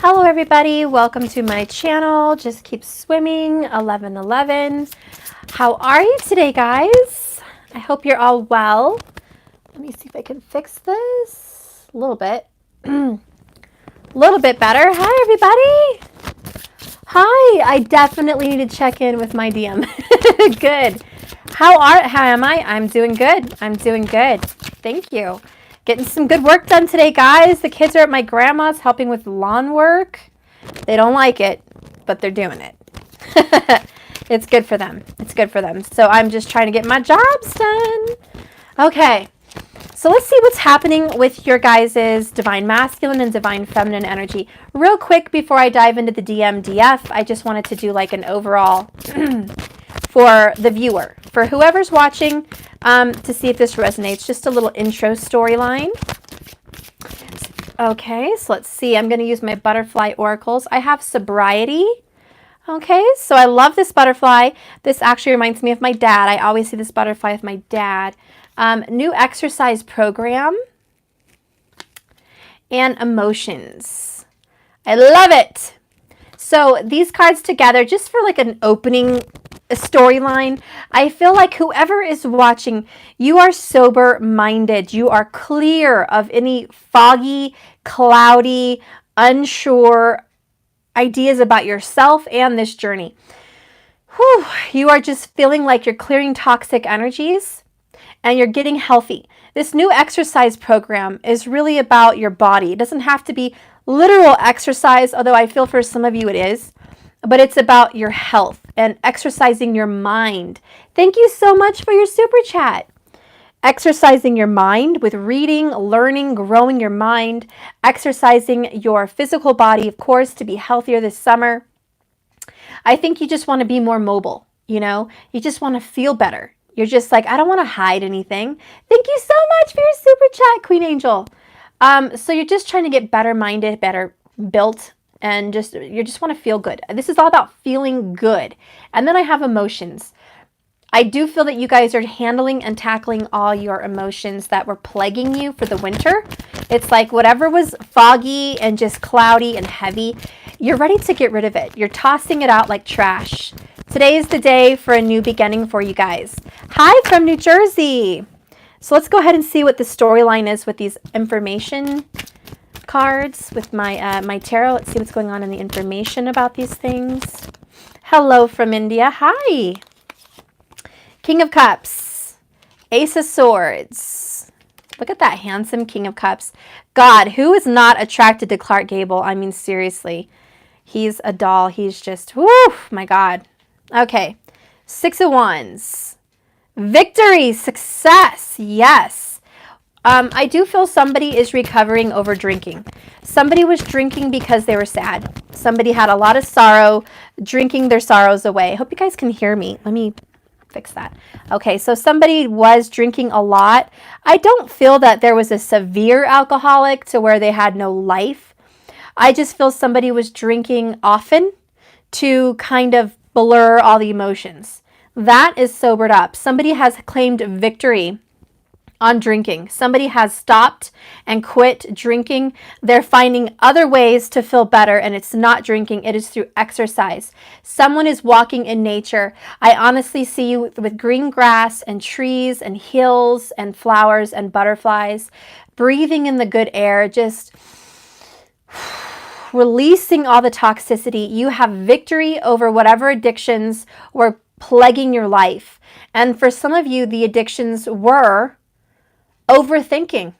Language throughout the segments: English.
Hello everybody, welcome to my channel. Just keep swimming 1111. How are you today, guys? I hope you're all well. Let me see if I can fix this a little bit. A little bit better. Hi everybody. Hi, I definitely need to check in with my DM. Good. How am I? I'm doing good. I'm doing good. Thank you. Getting some good work done today, guys. The kids are at my grandma's helping with lawn work. They don't like it, but they're doing it. It's good for them. It's good for them. So I'm just trying to get my jobs done. Okay. So let's see what's happening with your guys' divine masculine and divine feminine energy. Real quick before I dive into the DMDF, I just wanted to do like an overall for the viewer, for whoever's watching, to see if this resonates. Just a little intro storyline. Okay, so let's see. I'm going to use my butterfly oracles. I have sobriety. Okay, so I love this butterfly. This actually reminds me of my dad. I always see this butterfly with my dad. New exercise program. And emotions. I love it. So these cards together, just for like an opening storyline, I feel like whoever is watching, you are sober-minded. You are clear of any foggy, cloudy, unsure ideas about yourself and this journey. Whew, you are just feeling like you're clearing toxic energies and you're getting healthy. This new exercise program is really about your body. It doesn't have to be literal exercise, although I feel for some of you it is. But it's about your health and exercising your mind. Thank you so much for your super chat. Exercising your mind with reading, learning, growing your mind, exercising your physical body, of course, to be healthier this summer. I think you just want to be more mobile, you know? You just want to feel better. You're just like, I don't want to hide anything. Thank you so much for your super chat, Queen Angel. So you're just trying to get better minded, better built, and you just want to feel good. This is all about feeling good. And then I have emotions. I do feel that you guys are handling and tackling all your emotions that were plaguing you for the winter. It's like whatever was foggy and just cloudy and heavy, you're ready to get rid of it. You're tossing it out like trash. Today is the day for a new beginning for you guys. Hi from New Jersey. So let's go ahead and see what the storyline is with these information cards with my tarot. Let's see what's going on in the information about these things. Hello from India. Hi. King of Cups. Ace of Swords. Look at that handsome King of Cups. God, who is not attracted to Clark Gable? I mean, seriously. He's a doll. He's just, whoo, my God. Okay. Six of Wands. Victory. Success. Yes. I do feel somebody is recovering over drinking. Somebody was drinking because they were sad. Somebody had a lot of sorrow, drinking their sorrows away. I hope you guys can hear me. Let me fix that. Okay, so somebody was drinking a lot. I don't feel that there was a severe alcoholic to where they had no life. I just feel somebody was drinking often to kind of blur all the emotions. That is sobered up. Somebody has claimed victory on drinking. Somebody has stopped and quit drinking. They're finding other ways to feel better, and it's not drinking. It is through exercise. Someone is walking in nature. I honestly see you with green grass and trees and hills and flowers and butterflies, breathing in the good air, just releasing all the toxicity. You have victory over whatever addictions were plaguing your life. And for some of you, the addictions were overthinking.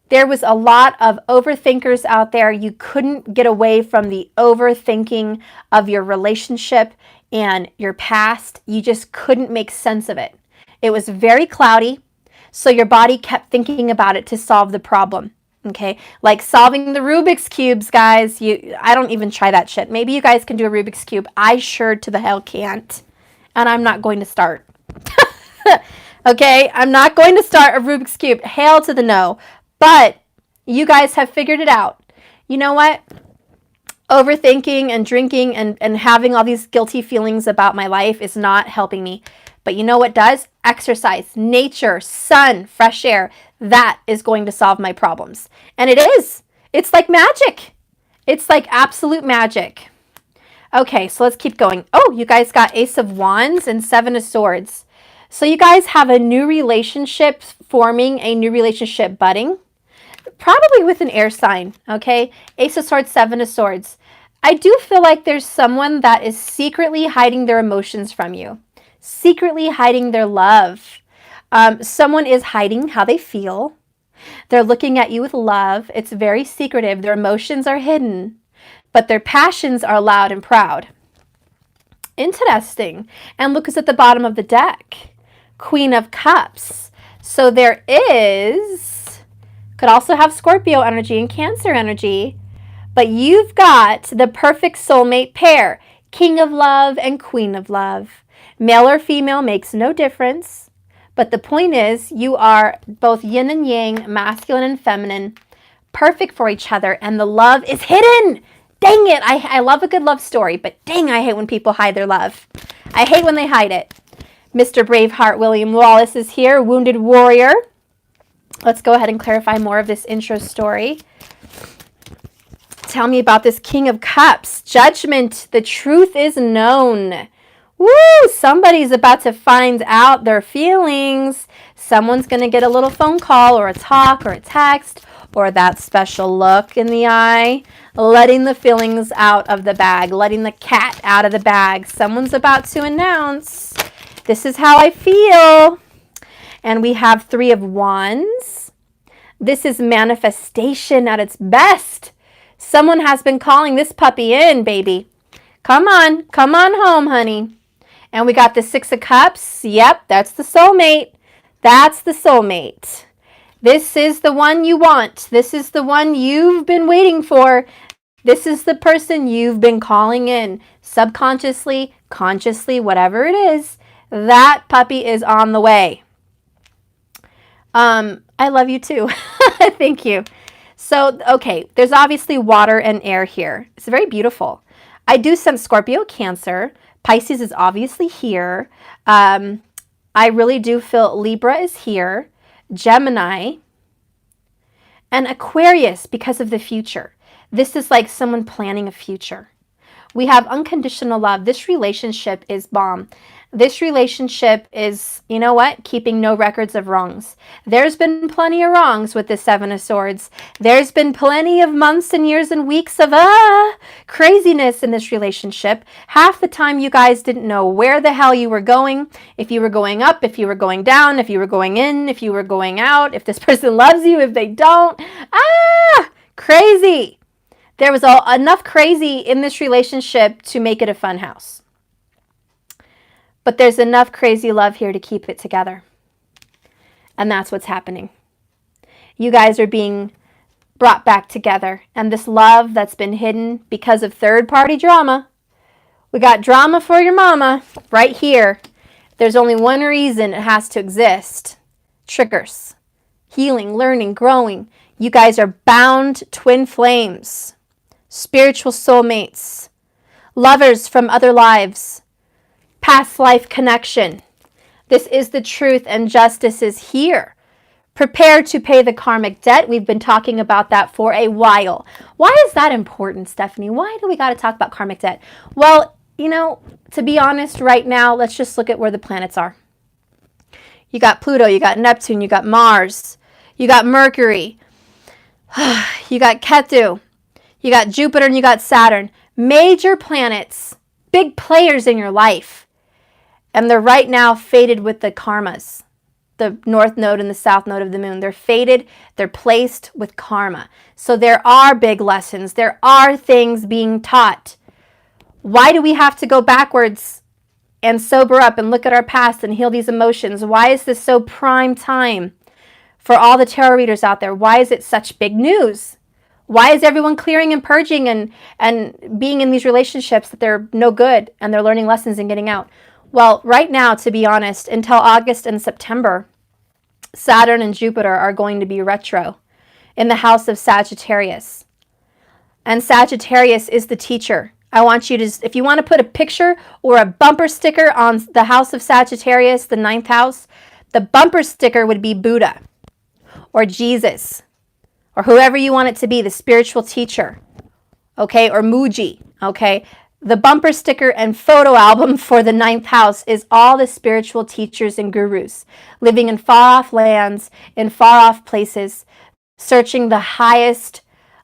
There was a lot of overthinkers out there. You couldn't get away from the overthinking of your relationship and your past. You just couldn't make sense of it. It was very cloudy, so your body kept thinking about it to solve the problem. Okay, like solving the Rubik's Cubes, guys. I don't even try that shit. Maybe you guys can do a Rubik's Cube. I sure to the hell can't, and I'm not going to start. Okay, I'm not going to start a Rubik's Cube. Hail to the no. But you guys have figured it out. You know what? Overthinking and drinking and having all these guilty feelings about my life is not helping me. But you know what does? Exercise, nature, sun, fresh air. That is going to solve my problems. And it is. It's like magic. It's like absolute magic. Okay, so let's keep going. Oh, you guys got Ace of Wands and Seven of Swords. So you guys have a new relationship forming, a new relationship budding, probably with an air sign, okay? Ace of Swords, Seven of Swords. I do feel like there's someone that is secretly hiding their emotions from you, secretly hiding their love. Someone is hiding how they feel. They're looking at you with love. It's very secretive. Their emotions are hidden, but their passions are loud and proud. Interesting. And look who's at the bottom of the deck. Queen of Cups. So there is, could also have Scorpio energy and Cancer energy, but you've got the perfect soulmate pair. King of Love and Queen of Love. Male or female makes no difference. But the point is, you are both yin and yang, masculine and feminine, perfect for each other, and the love is hidden. Dang it, I love a good love story, but dang, I hate when people hide their love. I hate when they hide it. Mr. Braveheart William Wallace is here, Wounded Warrior. Let's go ahead and clarify more of this intro story. Tell me about this King of Cups. Judgment, the truth is known. Woo! Somebody's about to find out their feelings. Someone's going to get a little phone call or a talk or a text or that special look in the eye. Letting the feelings out of the bag. Letting the cat out of the bag. Someone's about to announce, this is how I feel. And we have Three of Wands. This is manifestation at its best. Someone has been calling this puppy in, baby. Come on home, honey. And we got the Six of Cups. Yep, that's the soulmate. That's the soulmate. This is the one you want. This is the one you've been waiting for. This is the person you've been calling in. Subconsciously, consciously, whatever it is, that puppy is on the way. I love you too. Thank you. So, okay, there's obviously water and air here. It's very beautiful. I do sense Scorpio, Cancer. Pisces is obviously here. I really do feel Libra is here. Gemini. And Aquarius because of the future. This is like someone planning a future. We have unconditional love. This relationship is bomb. This relationship is, you know what? Keeping no records of wrongs. There's been plenty of wrongs with the Seven of Swords. There's been plenty of months and years and weeks of craziness in this relationship. Half the time you guys didn't know where the hell you were going. If you were going up, if you were going down, if you were going in, if you were going out, if this person loves you, if they don't. Crazy. There was enough crazy in this relationship to make it a fun house. But there's enough crazy love here to keep it together. And that's what's happening. You guys are being brought back together. And this love that's been hidden because of third-party drama. We got drama for your mama right here. There's only one reason it has to exist. Triggers. Healing, learning, growing. You guys are bound twin flames. Spiritual soulmates. Lovers from other lives. Past life connection. This is the truth and justice is here. Prepare to pay the karmic debt. We've been talking about that for a while. Why is that important, Stephanie? Why do we got to talk about karmic debt? Well, you know, to be honest, right now, let's just look at where the planets are. You got Pluto, you got Neptune, you got Mars, you got Mercury, you got Ketu, you got Jupiter, and you got Saturn. Major planets, big players in your life. And they're right now fated with the karmas, the north node and the south node of the moon. They're fated, they're placed with karma. So there are big lessons. There are things being taught. Why do we have to go backwards and sober up and look at our past and heal these emotions? Why is this so prime time for all the tarot readers out there? Why is it such big news? Why is everyone clearing and purging and being in these relationships that they're no good and they're learning lessons and getting out? Well, right now, to be honest, until August and September, Saturn and Jupiter are going to be retro in the house of Sagittarius. And Sagittarius is the teacher. I want you to, if you want to put a picture or a bumper sticker on the house of Sagittarius, the ninth house, the bumper sticker would be Buddha or Jesus or whoever you want it to be, the spiritual teacher. okay, or Muji, okay? The bumper sticker and photo album for the ninth house is all the spiritual teachers and gurus living in far-off lands, in far-off places, searching the highest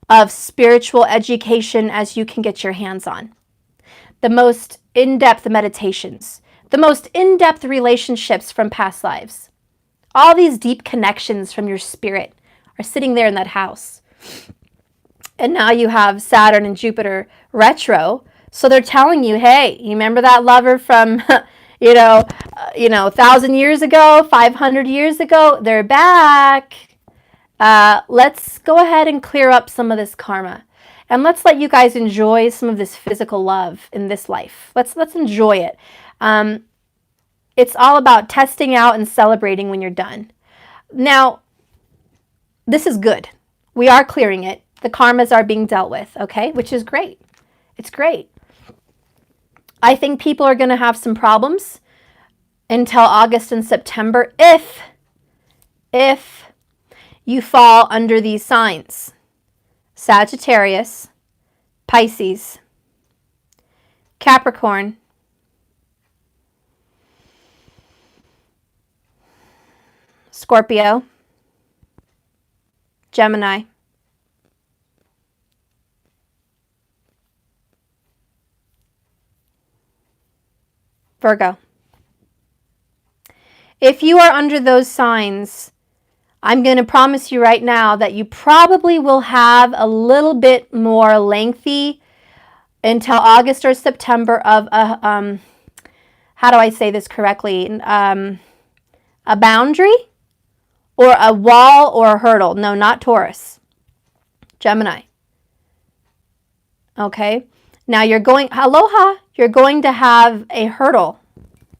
of spiritual education as you can get your hands on. The most in-depth meditations, the most in-depth relationships from past lives. All these deep connections from your spirit are sitting there in that house. And now you have Saturn and Jupiter retro. So they're telling you, hey, you remember that lover from, 1,000 years ago, 500 years ago? They're back. Let's go ahead and clear up some of this karma. And let's let you guys enjoy some of this physical love in this life. Let's enjoy it. It's all about testing out and celebrating when you're done. Now, this is good. We are clearing it. The karmas are being dealt with, okay? Which is great. It's great. I think people are going to have some problems until August and September if you fall under these signs. Sagittarius, Pisces, Capricorn, Scorpio, Gemini, Virgo. If you are under those signs, I'm going to promise you right now that you probably will have a little bit more lengthy until August or September of a, how do I say this correctly? A boundary or a wall or a hurdle. No, not Taurus. Gemini. Okay. Now you're going, aloha, you're going to have a hurdle,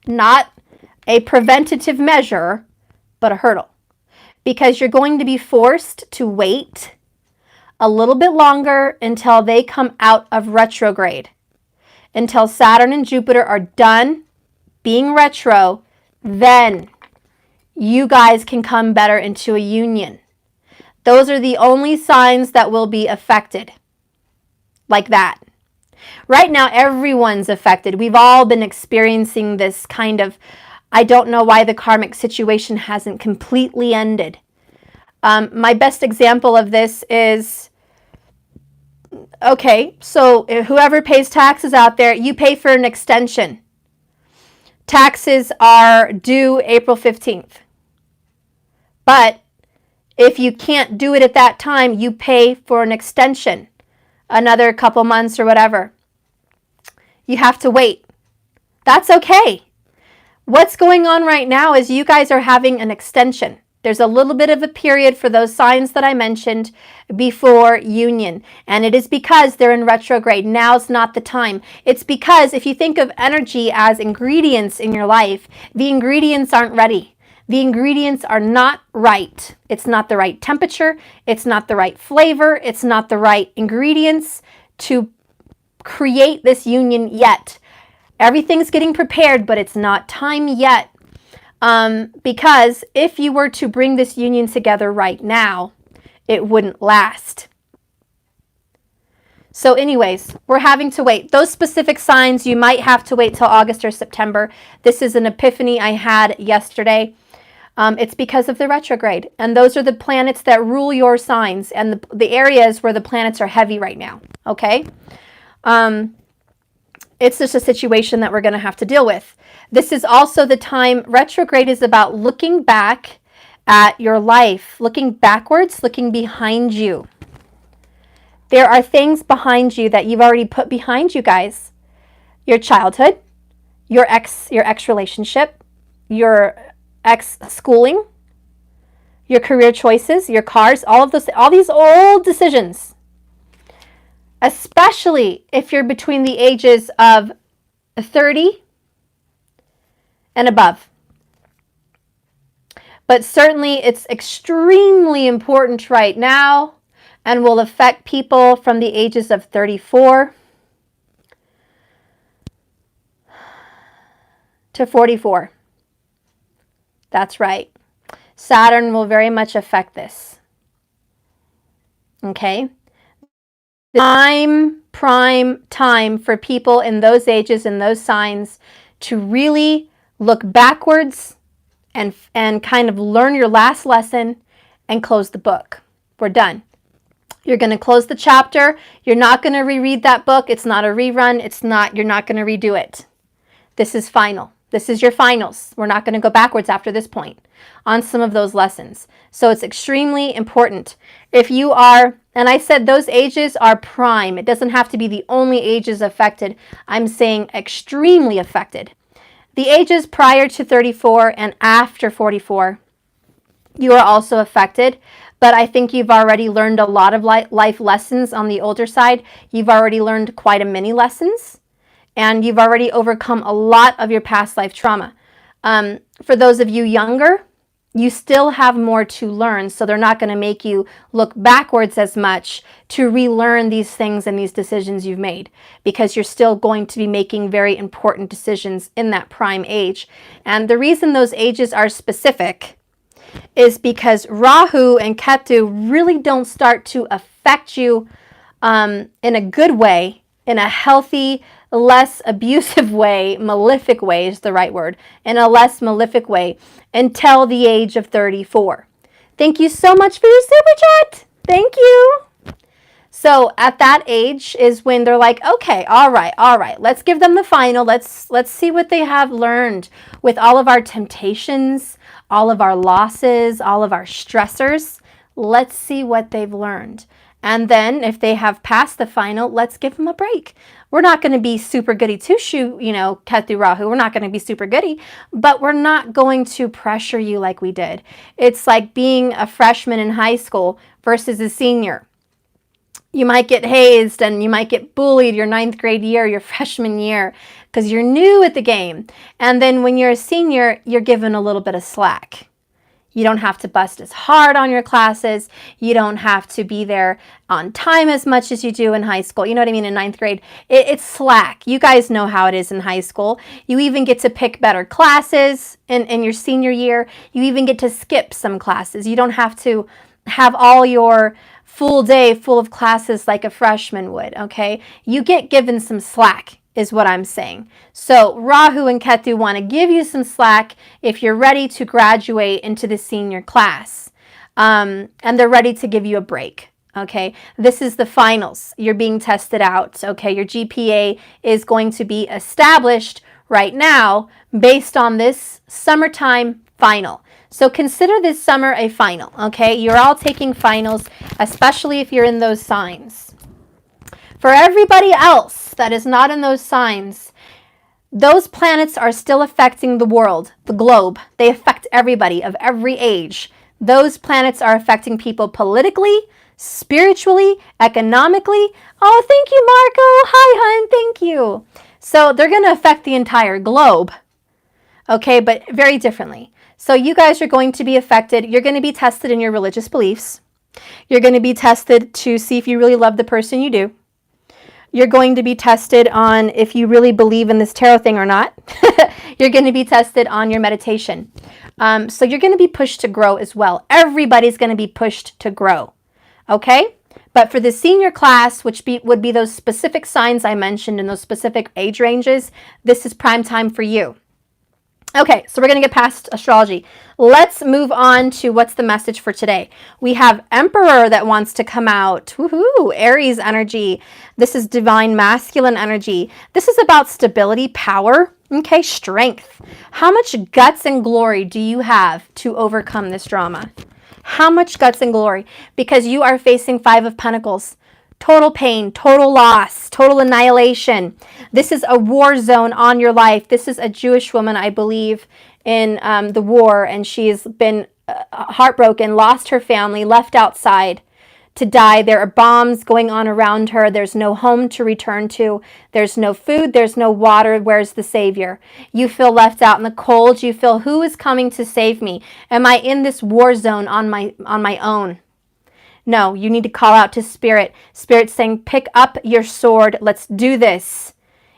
not a preventative measure, but a hurdle. Because you're going to be forced to wait a little bit longer until they come out of retrograde. Until Saturn and Jupiter are done being retro, then you guys can come better into a union. Those are the only signs that will be affected. Like that. Right now, everyone's affected. We've all been experiencing this kind of, I don't know why the karmic situation hasn't completely ended. My best example of this is, okay, so whoever pays taxes out there, you pay for an extension. Taxes are due April 15th. But if you can't do it at that time, you pay for an extension, another couple months or whatever. You have to wait. That's okay. What's going on right now is you guys are having an extension. There's a little bit of a period for those signs that I mentioned before union. And it is because they're in retrograde. Now's not the time. It's because if you think of energy as ingredients in your life, the ingredients aren't ready. The ingredients are not right. It's not the right temperature. It's not the right flavor. It's not the right ingredients to create this union yet. Everything's getting prepared, but it's not time yet. Because if you were to bring this union together right now, it wouldn't last. So anyways, we're having to wait. Those specific signs, you might have to wait till August or September. This is an epiphany I had yesterday. It's because of the retrograde. And those are the planets that rule your signs and the areas where the planets are heavy right now. Okay? It's just a situation that we're going to have to deal with. This is also the time, retrograde is about looking back at your life, looking backwards, looking behind you. There are things behind you that you've already put behind you, guys. Your childhood, your ex relationship, your ex schooling, your career choices, your cars, all these old decisions. Especially if you're between the ages of 30 and above. But certainly it's extremely important right now and will affect people from the ages of 34 to 44. That's right. Saturn will very much affect this. Okay? Prime time for people in those ages and those signs to really look backwards and kind of learn your last lesson and close the book. We're done. You're going to close the chapter. You're not going to reread that book. It's not a rerun. You're not going to redo it. This is final. This is your finals. We're not going to go backwards after this point on some of those lessons. So it's extremely important. If you are, and I said those ages are prime. It doesn't have to be the only ages affected. I'm saying extremely affected. The ages prior to 34 and after 44, you are also affected. But I think you've already learned a lot of life lessons on the older side. You've already learned quite a many lessons. And you've already overcome a lot of your past life trauma. For those of you younger, you still have more to learn, so they're not going to make you look backwards as much to relearn these things and these decisions you've made, because you're still going to be making very important decisions in that prime age. And the reason those ages are specific is because Rahu and Ketu really don't start to affect you in a good way, in a healthy, less abusive way, malefic way is the right word, in a less malefic way until the age of 34. Thank you so much for your super chat. Thank you. So at that age is when they're like, okay, all right, let's give them the final. Let's see what they have learned with all of our temptations, all of our losses, all of our stressors. Let's see what they've learned. And then if they have passed the final, let's give them a break. We're not going to be super goody two-shoe, Ketu Rahu. We're not going to be super goody, but we're not going to pressure you like we did. It's like being a freshman in high school versus a senior. You might get hazed and you might get bullied your 9th grade year, your freshman year, because you're new at the game. And then when you're a senior, you're given a little bit of slack. You don't have to bust as hard on your classes. You don't have to be there on time as much as you do in high school. You know what I mean? In 9th grade, it's slack. You guys know how it is in high school. You even get to pick better classes in your senior year. You even get to skip some classes. You don't have to have all your full day full of classes like a freshman would, okay? You get given some slack, is what I'm saying. So Rahu and Ketu want to give you some slack if you're ready to graduate into the senior class. And they're ready to give you a break. Okay, this is the finals. You're being tested out. Okay, your GPA is going to be established right now based on this summertime final. So consider this summer a final. Okay, you're all taking finals, especially if you're in those signs. For everybody else that is not in those signs, those planets are still affecting the world, the globe. They affect everybody of every age. Those planets are affecting people politically, spiritually, economically. Oh, thank you, Marco. Hi, hon. Thank you. So they're going to affect the entire globe, okay, but very differently. So you guys are going to be affected. You're going to be tested in your religious beliefs. You're going to be tested to see if you really love the person you do. You're going to be tested on if you really believe in this tarot thing or not. You're going to be tested on your meditation. So you're going to be pushed to grow as well. Everybody's going to be pushed to grow. Okay? But for the senior class, which would be those specific signs I mentioned in those specific age ranges, this is prime time for you. Okay, so we're going to get past astrology. Let's move on to what's the message for today. We have Emperor that wants to come out. Woohoo! Aries energy. This is divine masculine energy. This is about stability, power, okay, strength. How much guts and glory do you have to overcome this drama? How much guts and glory? Because you are facing 5 of Pentacles. Total pain, total loss, total annihilation. This is a war zone on your life. This is a Jewish woman, I believe, in the war, and she's been heartbroken, lost her family, left outside to die. There are bombs going on around her. There's no home to return to. There's no food. There's no water. Where's the savior? You feel left out in the cold. You feel, who is coming to save me? Am I in this war zone on my own? No, you need to call out to Spirit. Spirit saying, pick up your sword. Let's do this.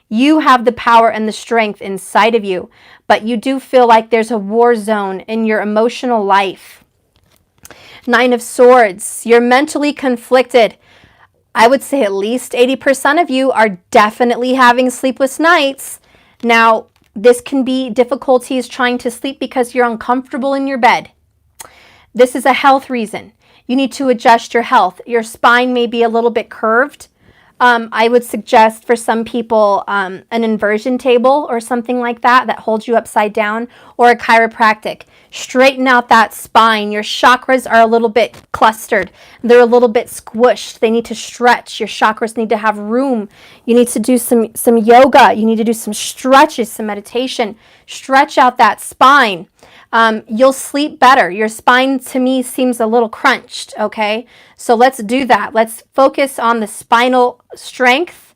You have the power and the strength inside of you, but you do feel like there's a war zone in your emotional life. 9 of Swords. You're mentally conflicted. I would say at least 80% of you are definitely having sleepless nights. Now, this can be difficulties trying to sleep because you're uncomfortable in your bed. This is a health reason. You need to adjust your health. Your spine may be a little bit curved. I would suggest for some people an inversion table or something like that that holds you upside down, or a chiropractic. Straighten out that spine. Your chakras are a little bit clustered. They're a little bit squished. They need to stretch. Your chakras need to have room. You need to do some yoga. You need to do some stretches, some meditation. Stretch out that spine. You'll sleep better. Your spine to me seems a little crunched, okay? So let's do that. Let's focus on the spinal strength,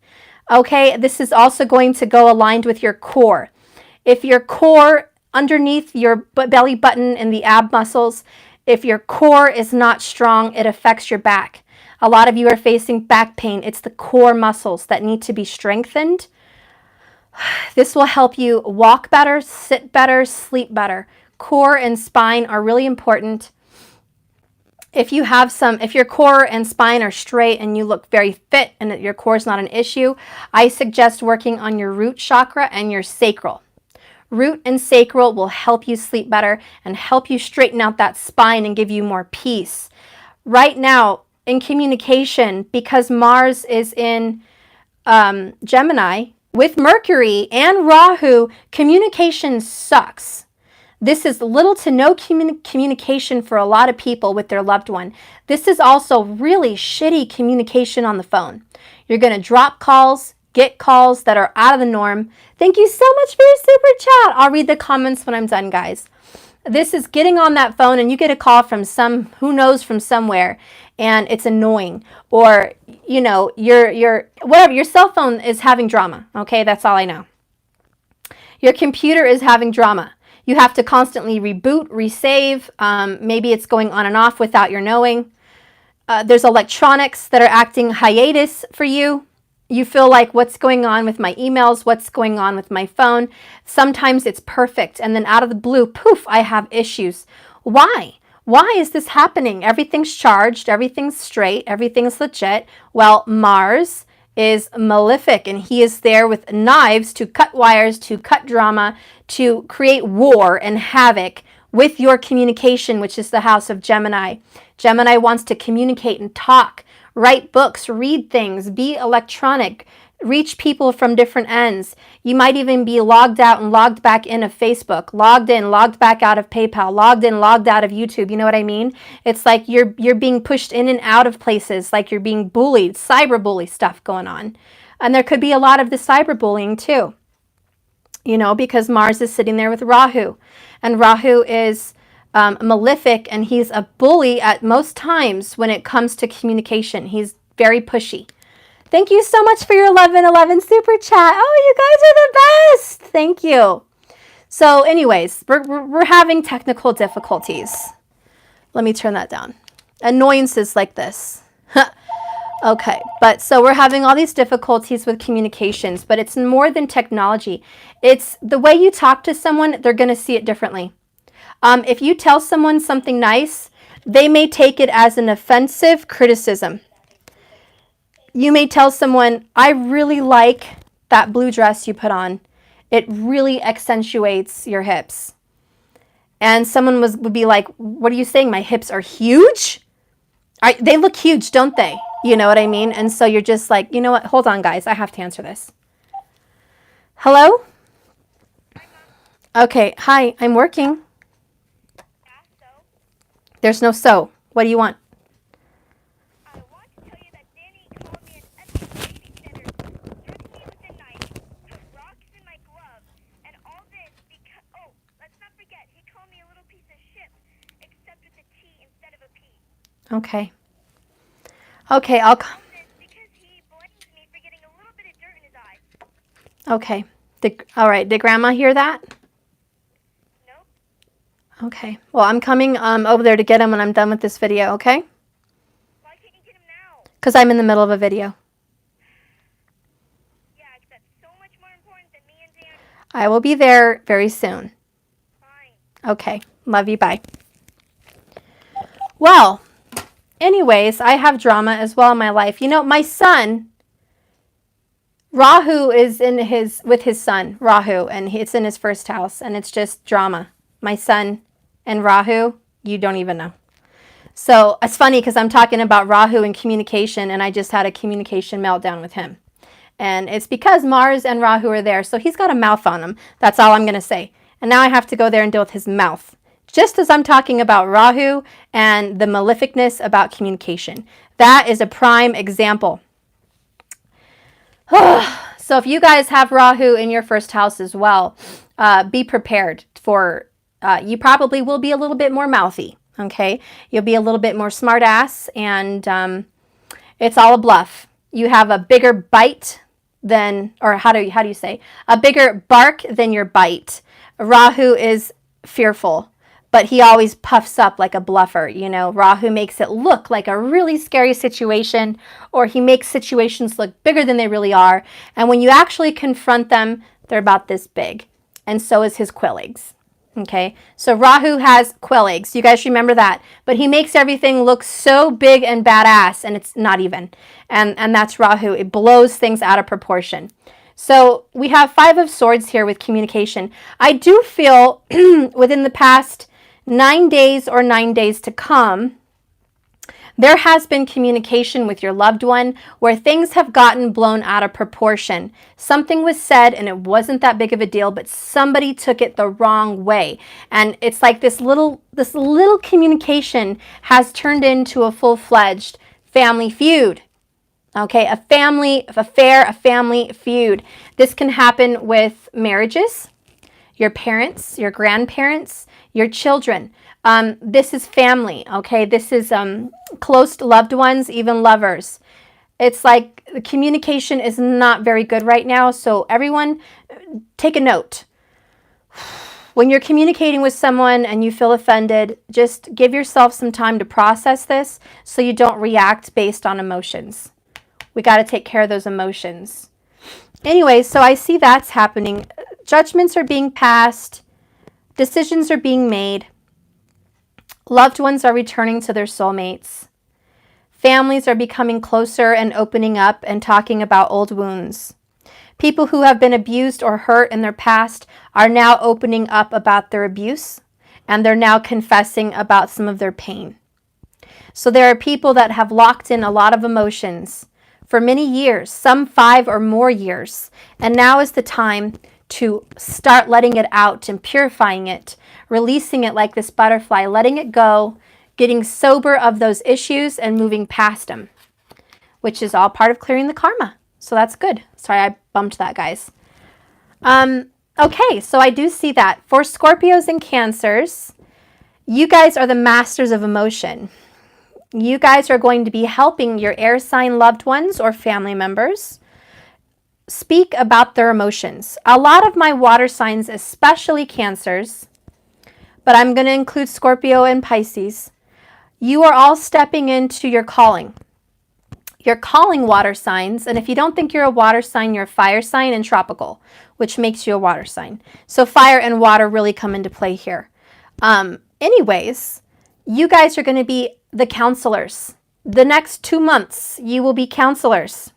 okay? This is also going to go aligned with your core. If your core underneath your belly button and the ab muscles, if your core is not strong, it affects your back. A lot of you are facing back pain. It's the core muscles that need to be strengthened. This will help you walk better, sit better, sleep better. Core and spine are really important. If your core and spine are straight and you look very fit and your core is not an issue, I suggest working on your root chakra and your sacral. Root and sacral will help you sleep better and help you straighten out that spine and give you more peace. Right now, in communication, because Mars is in Gemini, with Mercury and Rahu, communication sucks. This is little to no communication for a lot of people with their loved one. This is also really shitty communication on the phone. You're going to drop calls, get calls that are out of the norm. Thank you so much for your super chat. I'll read the comments when I'm done, guys. This is getting on that phone and you get a call from who knows from somewhere, and it's annoying. Or, you know, your cell phone is having drama. Okay, that's all I know. Your computer is having drama. You have to constantly reboot, resave. Maybe it's going on and off without your knowing. There's electronics that are acting hiatus for you. You feel like, what's going on with my emails? What's going on with my phone? Sometimes it's perfect, and then out of the blue, poof, I have issues. Why? Why is this happening? Everything's charged, everything's straight, everything's legit. Well, Mars is malefic, and he is there with knives to cut wires, to cut drama, to create war and havoc with your communication, which is the house of Gemini. Gemini wants to communicate and talk, write books, read things, be electronic, reach people from different ends. You might even be logged out and logged back in of Facebook, logged in, logged back out of PayPal, logged in, logged out of YouTube. You know what I mean? It's like you're being pushed in and out of places, like you're being bullied, cyberbully stuff going on. And there could be a lot of the cyberbullying too, you know, because Mars is sitting there with Rahu. And Rahu is malefic, and he's a bully at most times when it comes to communication. He's very pushy. Thank you so much for your 1111 super chat. Oh, you guys are the best. Thank you. So anyways, we're having technical difficulties. Let me turn that down. Annoyances like this. Okay, but so we're having all these difficulties with communications, but it's more than technology. It's the way you talk to someone, they're going to see it differently. If you tell someone something nice, they may take it as an offensive criticism. You may tell someone, I really like that blue dress you put on. It really accentuates your hips. And someone would be like, what are you saying? My hips are huge? They look huge, don't they? You know what I mean? And so you're just like, you know what? Hold on, guys. I have to answer this. Hello? Okay. Hi, I'm working. There's no so. What do you want? I want to tell you that Danny called me an ethnic babysitter, threatened me with a knife, put rocks in my glove, and all this because, oh, let's not forget, he called me a little piece of shit, except with a T instead of a P. Okay. Okay, I'll come. All this because he blames me for getting a little bit of dirt in his eyes. Okay. All right. Did Grandma hear that? Okay. Well, I'm coming over there to get him when I'm done with this video, okay? Why can't you get him now? Because I'm in the middle of a video. Yeah, that's so much more important than me and Danny. I will be there very soon. Fine. Okay. Love you. Bye. Well, anyways, I have drama as well in my life. You know, my son, Rahu is with his son, Rahu, and it's in his first house, and it's just drama. My son and Rahu, you don't even know. So it's funny because I'm talking about Rahu and communication, and I just had a communication meltdown with him. And it's because Mars and Rahu are there, so he's got a mouth on him. That's all I'm going to say. And now I have to go there and deal with his mouth. Just as I'm talking about Rahu and the maleficness about communication. That is a prime example. So if you guys have Rahu in your first house as well, be prepared for, you probably will be a little bit more mouthy, okay? You'll be a little bit more smart ass, and it's all a bluff. You have a bigger bite than, or how do you say? A bigger bark than your bite. Rahu is fearful, but he always puffs up like a bluffer. You know, Rahu makes it look like a really scary situation, or he makes situations look bigger than they really are. And when you actually confront them, they're about this big. And so is his quill eggs. Okay, so Rahu has quill eggs. You guys remember that. But he makes everything look so big and badass, and it's not even. And that's Rahu. It blows things out of proportion. So we have 5 of Swords here with communication. I do feel within the past 9 days or 9 days to come, there has been communication with your loved one where things have gotten blown out of proportion. Something was said and it wasn't that big of a deal, but somebody took it the wrong way. And it's like this little communication has turned into a full-fledged family feud. Okay, a family affair, a family feud. This can happen with marriages, your parents, your grandparents, your children. This is family, okay? This is close loved ones, even lovers. It's like the communication is not very good right now, so everyone take a note. When you're communicating with someone and you feel offended, just give yourself some time to process this so you don't react based on emotions. We got to take care of those emotions. Anyway, so I see that's happening. Judgments are being passed. Decisions are being made. Loved ones are returning to their soulmates. Families are becoming closer and opening up and talking about old wounds. People who have been abused or hurt in their past are now opening up about their abuse, and they're now confessing about some of their pain. So there are people that have locked in a lot of emotions for many years, some 5 or more years, and now is the time to start letting it out and purifying it, releasing it like this butterfly, letting it go, getting sober of those issues and moving past them, which is all part of clearing the karma. So that's good. Sorry, I bumped that, guys. Okay, so I do see that. For Scorpios and Cancers, you guys are the masters of emotion. You guys are going to be helping your air sign loved ones or family members speak about their emotions. A lot of my water signs, especially Cancers, but I'm going to include Scorpio and Pisces, you are all stepping into your calling. Your calling water signs, and if you don't think you're a water sign, you're a fire sign and tropical, which makes you a water sign. So fire and water really come into play here. Anyways, you guys are going to be the counselors. The next 2 months, you will be counselors.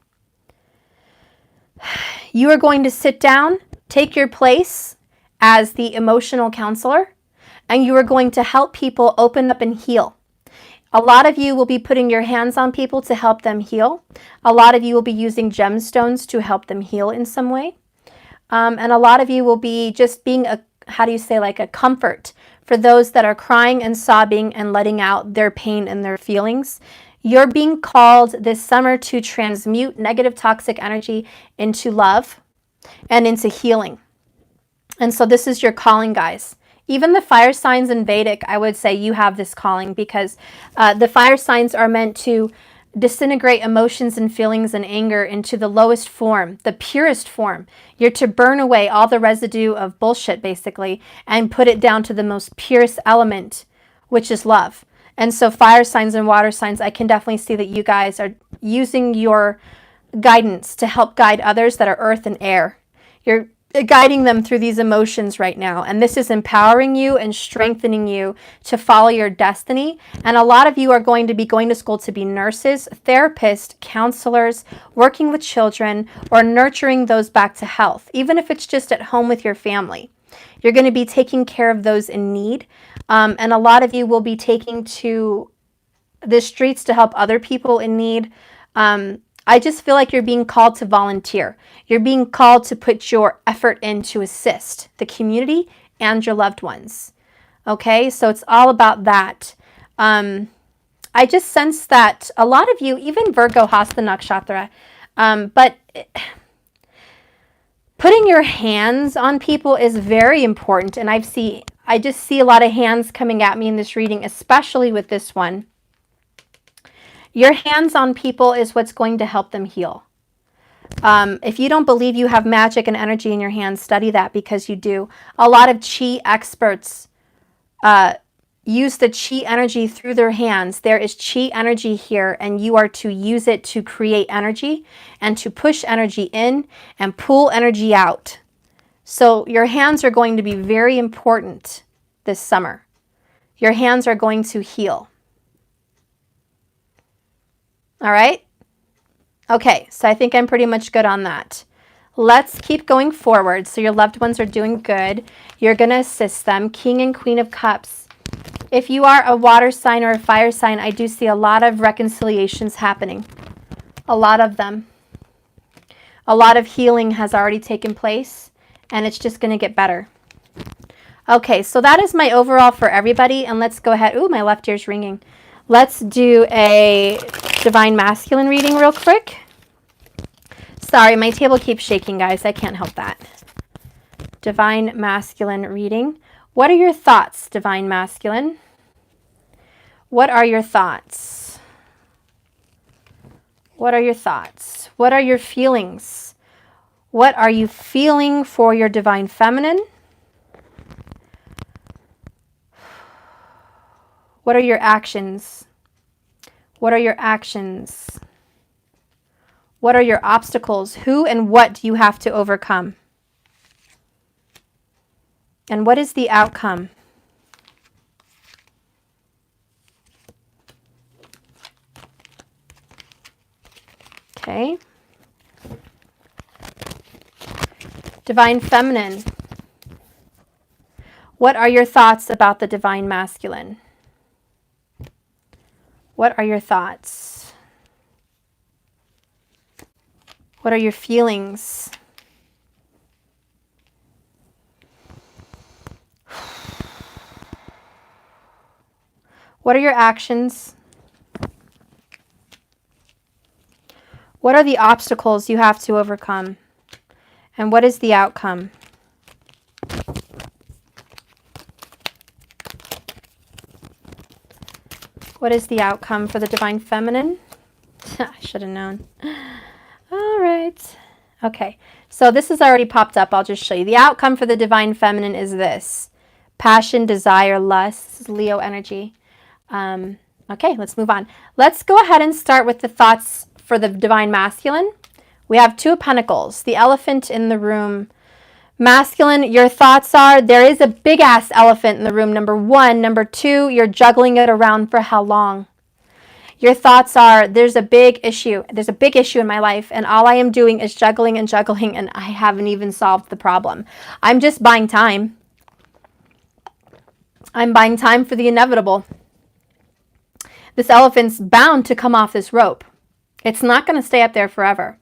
You are going to sit down, take your place as the emotional counselor, and you are going to help people open up and heal. A lot of you will be putting your hands on people to help them heal. A lot of you will be using gemstones to help them heal in some way. And a lot of you will be just being a, like a comfort for those that are crying and sobbing and letting out their pain and their feelings. You're being called this summer to transmute negative toxic energy into love and into healing. And so this is your calling, guys. Even the fire signs in Vedic, I would say you have this calling because the fire signs are meant to disintegrate emotions and feelings and anger into the lowest form, the purest form. You're to burn away all the residue of bullshit, basically, and put it down to the most purest element, which is love. And so fire signs and water signs, I can definitely see that you guys are using your guidance to help guide others that are earth and air. guiding them through these emotions right now. And this is empowering you and strengthening you to follow your destiny. And a lot of you are going to be going to school to be nurses, therapists, counselors, working with children, or nurturing those back to health, even if it's just at home with your family. You're going to be taking care of those in need. And a lot of you will be taking to the streets to help other people in need. I just feel like you're being called to volunteer. You're being called to put your effort in to assist the community and your loved ones. Okay, so it's all about that. I just sense that a lot of you, even Virgo Hasta Nakshatra, but putting your hands on people is very important. And I just see a lot of hands coming at me in this reading, especially with this one. Your hands on people is what's going to help them heal. If you don't believe you have magic and energy in your hands, study that, because you do. A lot of chi experts use the chi energy through their hands. There is chi energy here, and you are to use it to create energy and to push energy in and pull energy out. So your hands are going to be very important this summer. Your hands are going to heal. All right? Okay, so I think I'm pretty much good on that. Let's keep going forward. So your loved ones are doing good. You're going to assist them. King and Queen of Cups. If you are a water sign or a fire sign, I do see a lot of reconciliations happening. A lot of them. A lot of healing has already taken place, and it's just going to get better. Okay, so that is my overall for everybody, and let's go ahead. Ooh, my left ear's ringing. Let's do a Divine Masculine reading real quick. Sorry, my table keeps shaking, guys. I can't help that. Divine Masculine reading. What are your thoughts, Divine Masculine? What are your thoughts? What are your thoughts? What are your feelings? What are you feeling for your Divine Feminine? What are your actions? What are your actions? What are your obstacles? Who and what do you have to overcome? And what is the outcome? Okay. Divine Feminine. What are your thoughts about the Divine Masculine? What are your thoughts? What are your feelings? What are your actions? What are the obstacles you have to overcome? And what is the outcome? What is the outcome for the Divine Feminine? I should have known. All right. Okay, so this has already popped up. I'll just show you. The outcome for the Divine Feminine is this. Passion, desire, lust. This is Leo energy. Okay, let's move on. Let's go ahead and start with the thoughts for the Divine Masculine. We have Two of Pentacles, the elephant in the room. Masculine, your thoughts are, there is a big ass elephant in the room, number one. Number two, you're juggling it around for how long? Your thoughts are, there's a big issue. There's a big issue in my life, and all I am doing is juggling and juggling, and I haven't even solved the problem. I'm just buying time. I'm buying time for the inevitable. This elephant's bound to come off this rope. It's not going to stay up there forever.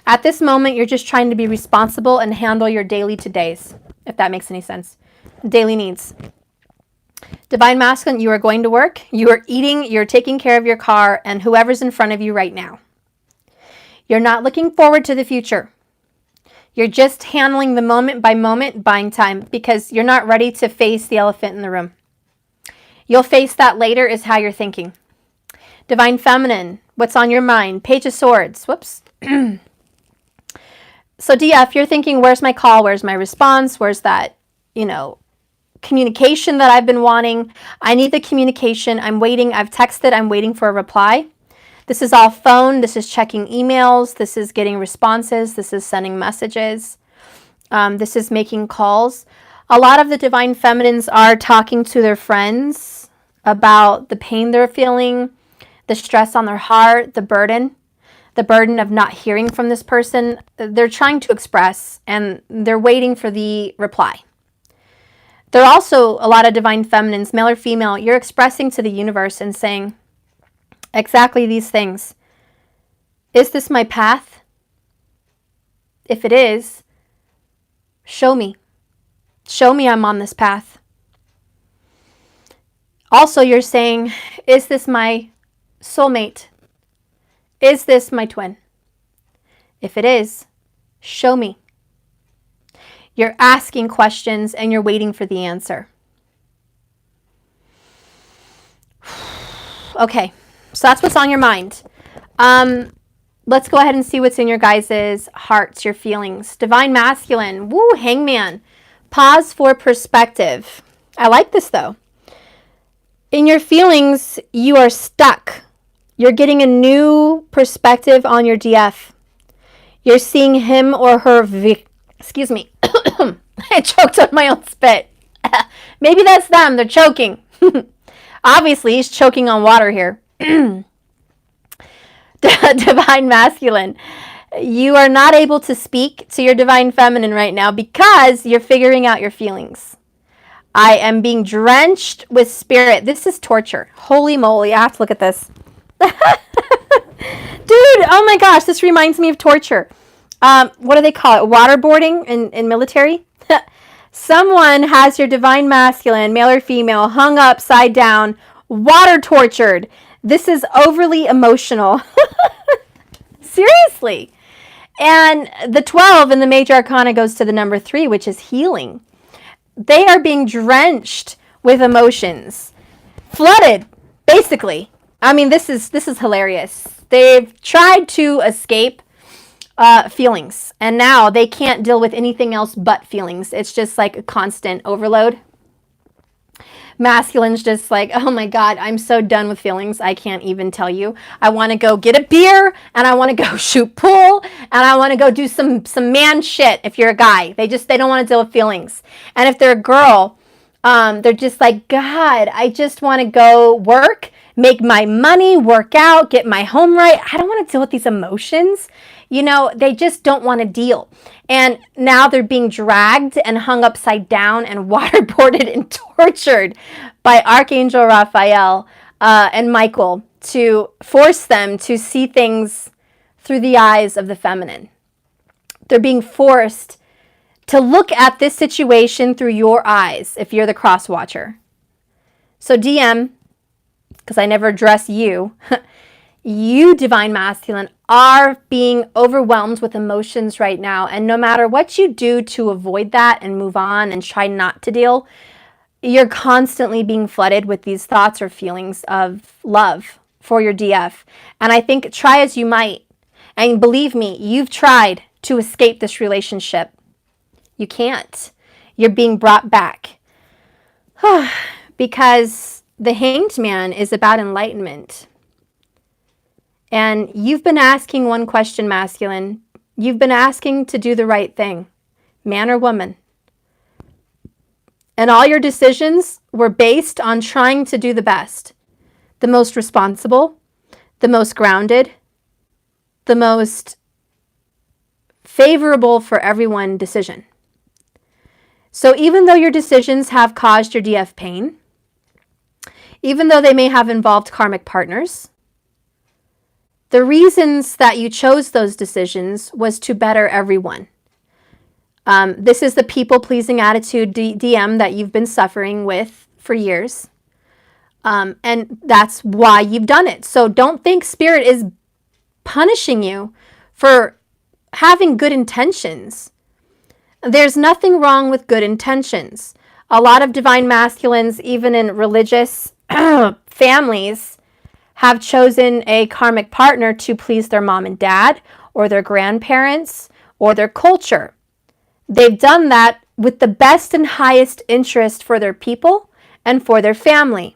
At this moment, you're just trying to be responsible and handle your daily to-days, if that makes any sense. Daily needs. Divine Masculine, you are going to work, you are eating, you're taking care of your car, and whoever's in front of you right now. You're not looking forward to the future. You're just handling the moment by moment, buying time, because you're not ready to face the elephant in the room. You'll face that later is how you're thinking. Divine Feminine, what's on your mind? Page of Swords. Whoops. So DF, you're thinking, where's my call? Where's my response? Where's that, communication that I've been wanting? I need the communication. I'm waiting. I've texted. I'm waiting for a reply. This is all phone. This is checking emails. This is getting responses. This is sending messages. This is making calls. A lot of the divine feminines are talking to their friends about the pain they're feeling, the stress on their heart, the burden of not hearing from this person. They're trying to express and they're waiting for the reply. There are also a lot of divine feminines, male or female, you're expressing to the universe and saying exactly these things. Is this my path? If it is, show me. Show me I'm on this path. Also, you're saying, is this my soulmate? Is this my twin? If it is, show me. You're asking questions and you're waiting for the answer. Okay, so that's what's on your mind. Let's go ahead and see what's in your guys' hearts, your feelings. Divine Masculine, woo, Hangman. Pause for perspective. I like this though. In your feelings, you are stuck. You're getting a new perspective on your DF. You're seeing him or her, excuse me, I choked on my own spit. Maybe that's them, they're choking. Obviously, he's choking on water here. Divine Masculine, you are not able to speak to your Divine Feminine right now because you're figuring out your feelings. I am being drenched with spirit. This is torture. Holy moly, I have to look at this. Dude, oh my gosh, this reminds me of torture. What do they call it? Waterboarding in military? Someone has your Divine Masculine, male or female, hung upside down, water tortured. This is overly emotional. Seriously. And the 12 in the Major Arcana goes to the number 3, which is healing. They are being drenched with emotions. Flooded, basically. I mean, this is hilarious. They've tried to escape feelings, and now they can't deal with anything else but feelings. It's just like a constant overload. Masculine's just like, oh my God, I'm so done with feelings. I can't even tell you. I want to go get a beer, and I want to go shoot pool, and I want to go do some man shit. If you're a guy, they don't want to deal with feelings. And if they're a girl, they're just like, God, I just want to go work, make my money, work out, get my home right. I don't want to deal with these emotions. You know, they just don't want to deal. And now they're being dragged and hung upside down and waterboarded and tortured by Archangel Raphael and Michael to force them to see things through the eyes of the feminine. They're being forced to look at this situation through your eyes if you're the cross watcher. So DM, because I never address you, you Divine Masculine are being overwhelmed with emotions right now. And no matter what you do to avoid that and move on and try not to deal, you're constantly being flooded with these thoughts or feelings of love for your DF. And I think try as you might, and believe me, you've tried to escape this relationship. You can't. You're being brought back. Because the Hanged Man is about enlightenment. And you've been asking one question, Masculine. You've been asking to do the right thing, man or woman. And all your decisions were based on trying to do the best, the most responsible, the most grounded, the most favorable for everyone decision. So even though your decisions have caused your DF pain, even though they may have involved karmic partners, the reasons that you chose those decisions was to better everyone. This is the people-pleasing attitude DM that you've been suffering with for years. And that's why you've done it. So don't think Spirit is punishing you for having good intentions. There's nothing wrong with good intentions. A lot of Divine Masculines, even in religious families, have chosen a karmic partner to please their mom and dad or their grandparents or their culture. They've done that with the best and highest interest for their people and for their family.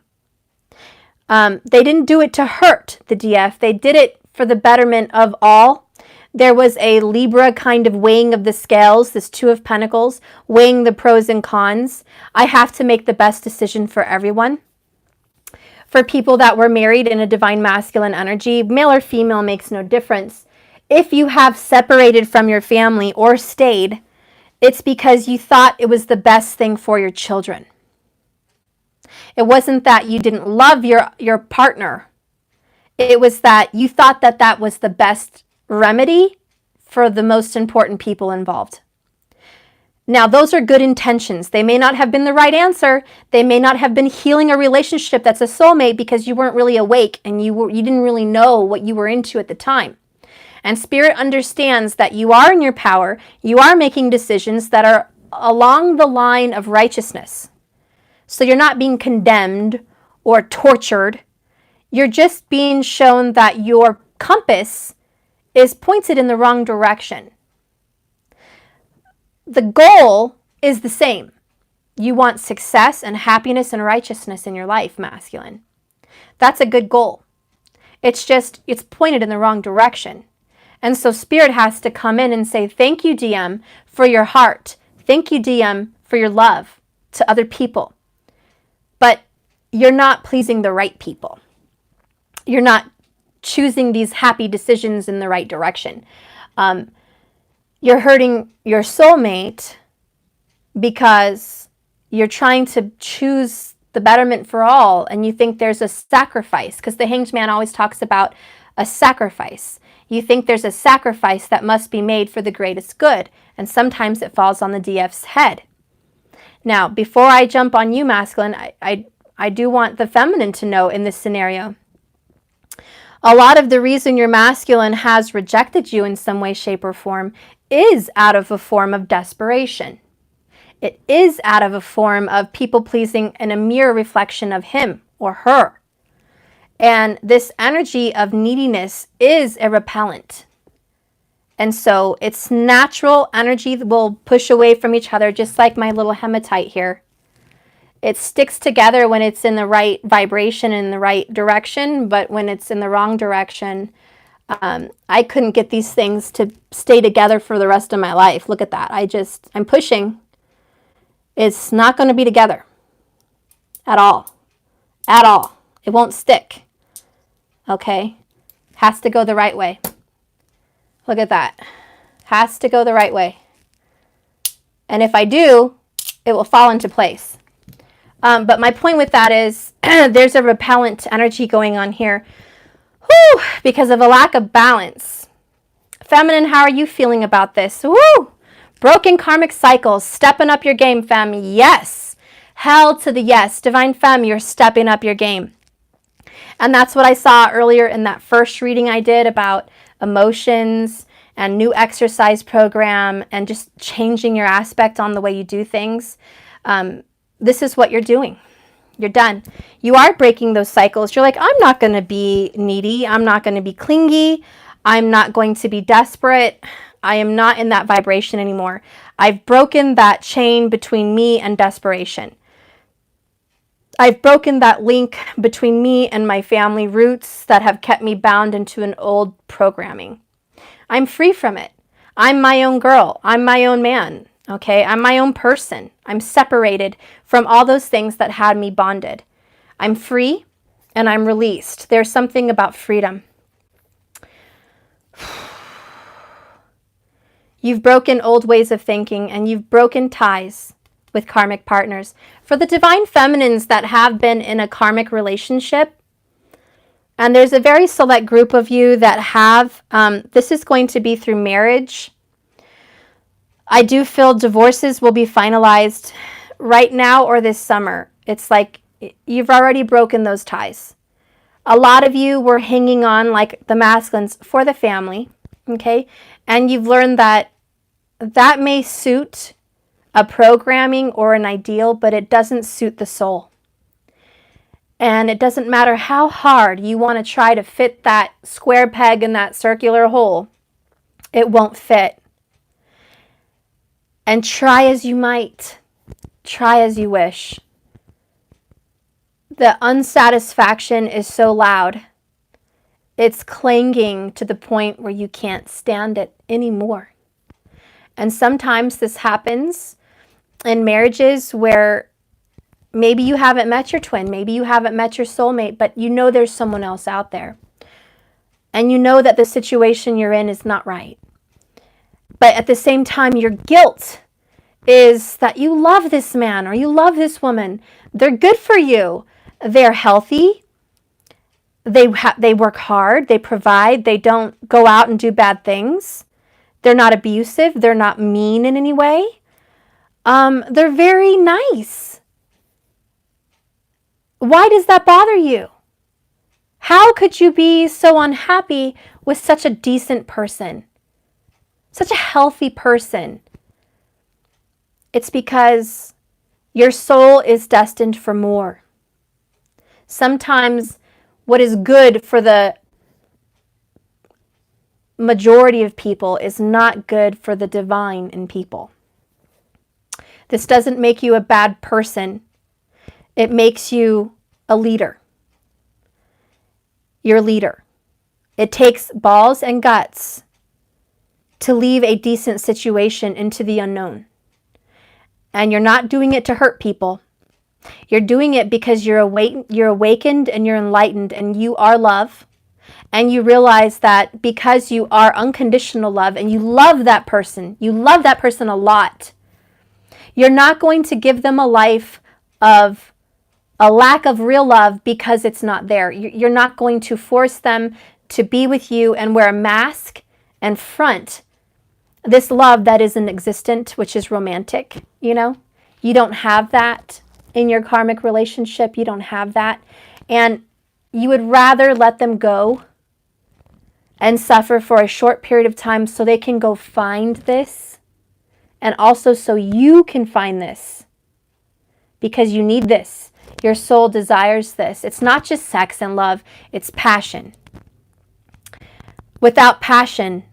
They didn't do it to hurt the DF. They did it for the betterment of all. There was a Libra kind of weighing of the scales, this Two of Pentacles, weighing the pros and cons. I have to make the best decision for everyone. For people that were married in a divine masculine energy, male or female makes no difference. If you have separated from your family or stayed, it's because you thought it was the best thing for your children. It wasn't that you didn't love your partner. It was that you thought that that was the best remedy for the most important people involved. Now, those are good intentions. They may not have been the right answer. They may not have been healing a relationship that's a soulmate because you weren't really awake and you didn't really know what you were into at the time. And Spirit understands that you are in your power. You are making decisions that are along the line of righteousness. So you're not being condemned or tortured. You're just being shown that your compass is pointed in the wrong direction. The goal is the same. You want success and happiness and righteousness in your life, masculine. That's a good goal. It's pointed in the wrong direction. And so Spirit has to come in and say, thank you, DM, for your heart. Thank you, DM, for your love to other people. But you're not pleasing the right people. You're not choosing these happy decisions in the right direction. You're hurting your soulmate because you're trying to choose the betterment for all, and you think there's a sacrifice, because the Hanged Man always talks about a sacrifice. You think there's a sacrifice that must be made for the greatest good, and sometimes it falls on the DF's head. Now, before I jump on you, masculine, I do want the feminine to know in this scenario. A lot of the reason your masculine has rejected you in some way, shape, or form is out of a form of desperation. It is out of a form of people-pleasing and a mirror reflection of him or her. And this energy of neediness is a repellent. And so its natural energy will push away from each other, just like my little hematite here. It sticks together when it's in the right vibration and in the right direction, but when it's in the wrong direction, I couldn't get these things to stay together for the rest of my life. Look at that. I'm pushing. It's not going to be together at all. At all. It won't stick. Okay? Has to go the right way. Look at that. Has to go the right way. And if I do, it will fall into place. But my point with that is there's a repellent energy going on here. Whew, because of a lack of balance. Feminine, how are you feeling about this? Woo! Broken karmic cycles. Stepping up your game, fam. Yes. Hell to the yes. Divine femme, you're stepping up your game. And that's what I saw earlier in that first reading I did about emotions and new exercise program and just changing your aspect on the way you do things. This is what you're doing. You're done. You are breaking those cycles. You're like, I'm not going to be needy. I'm not going to be clingy. I'm not going to be desperate. I am not in that vibration anymore. I've broken that chain between me and desperation. I've broken that link between me and my family roots that have kept me bound into an old programming. I'm free from it. I'm my own girl. I'm my own man. Okay, I'm my own person. I'm separated from all those things that had me bonded. I'm free and I'm released. There's something about freedom. You've broken old ways of thinking and you've broken ties with karmic partners. For the divine feminines that have been in a karmic relationship, and there's a very select group of you that have, this is going to be through marriage. I do feel divorces will be finalized right now or this summer. It's like you've already broken those ties. A lot of you were hanging on like the masculines for the family, okay? And you've learned that that may suit a programming or an ideal, but it doesn't suit the soul. And it doesn't matter how hard you want to try to fit that square peg in that circular hole, it won't fit. And try as you might, try as you wish. The unsatisfaction is so loud. It's clanging to the point where you can't stand it anymore. And sometimes this happens in marriages where maybe you haven't met your twin, maybe you haven't met your soulmate, but you know there's someone else out there. And you know that the situation you're in is not right. But at the same time, your guilt is that you love this man or you love this woman. They're good for you. They're healthy. They work hard. They provide. They don't go out and do bad things. They're not abusive. They're not mean in any way. They're very nice. Why does that bother you? How could you be so unhappy with such a decent person? Such a healthy person? It's because your soul is destined for more. Sometimes what is good for the majority of people is not good for the divine in people. This doesn't make you a bad person. It makes you a leader. You're a leader. It takes balls and guts to leave a decent situation into the unknown. And you're not doing it to hurt people. You're doing it because you're awakened and you're enlightened and you are love. And you realize that because you are unconditional love and you love that person a lot, you're not going to give them a life of a lack of real love because it's not there. You're not going to force them to be with you and wear a mask and front this love that isn't existent, which is romantic, you know? You don't have that in your karmic relationship. You don't have that. And you would rather let them go and suffer for a short period of time so they can go find this. And also so you can find this. Because you need this. Your soul desires this. It's not just sex and love. It's passion. Without passion,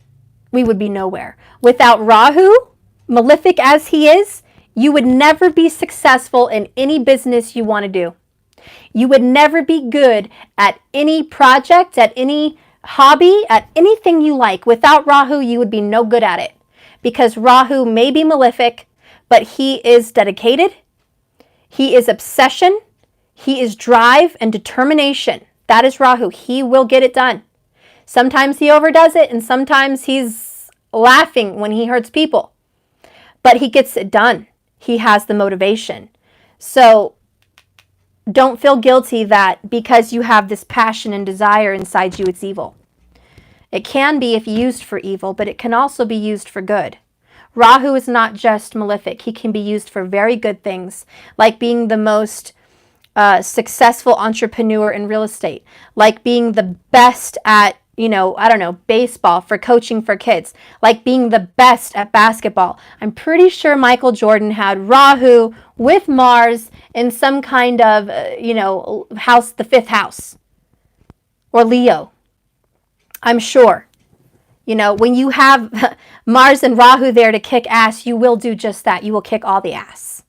we would be nowhere. Without Rahu, malefic as he is, you would never be successful in any business you want to do. You would never be good at any project, at any hobby, at anything you like. Without Rahu, you would be no good at it. Because Rahu may be malefic, but he is dedicated. He is obsession. He is drive and determination. That is Rahu. He will get it done. Sometimes he overdoes it, and sometimes he's laughing when he hurts people. But he gets it done. He has the motivation. So don't feel guilty that because you have this passion and desire inside you, it's evil. It can be if used for evil, but it can also be used for good. Rahu is not just malefic. He can be used for very good things, like being the most successful entrepreneur in real estate, like being the best at baseball, for coaching for kids, like being the best at basketball. I'm pretty sure Michael Jordan had Rahu with Mars in some kind of, house, the fifth house, or Leo. I'm sure. When you have Mars and Rahu there to kick ass, you will do just that. You will kick all the ass.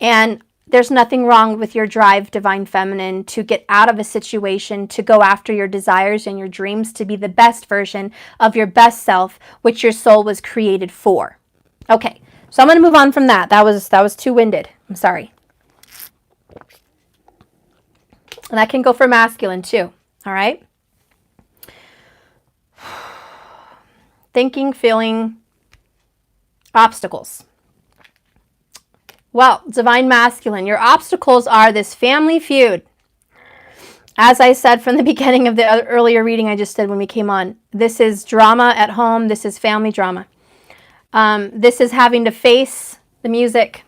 And there's nothing wrong with your drive, divine feminine, to get out of a situation, to go after your desires and your dreams, to be the best version of your best self, which your soul was created for. Okay, so I'm going to move on from that. That was too winded. I'm sorry. And that can go for masculine too. All right? Thinking, feeling, obstacles. Well, divine masculine, your obstacles are this family feud. As I said from the beginning of the earlier reading I just did when we came on, this is drama at home. This is family drama. This is having to face the music.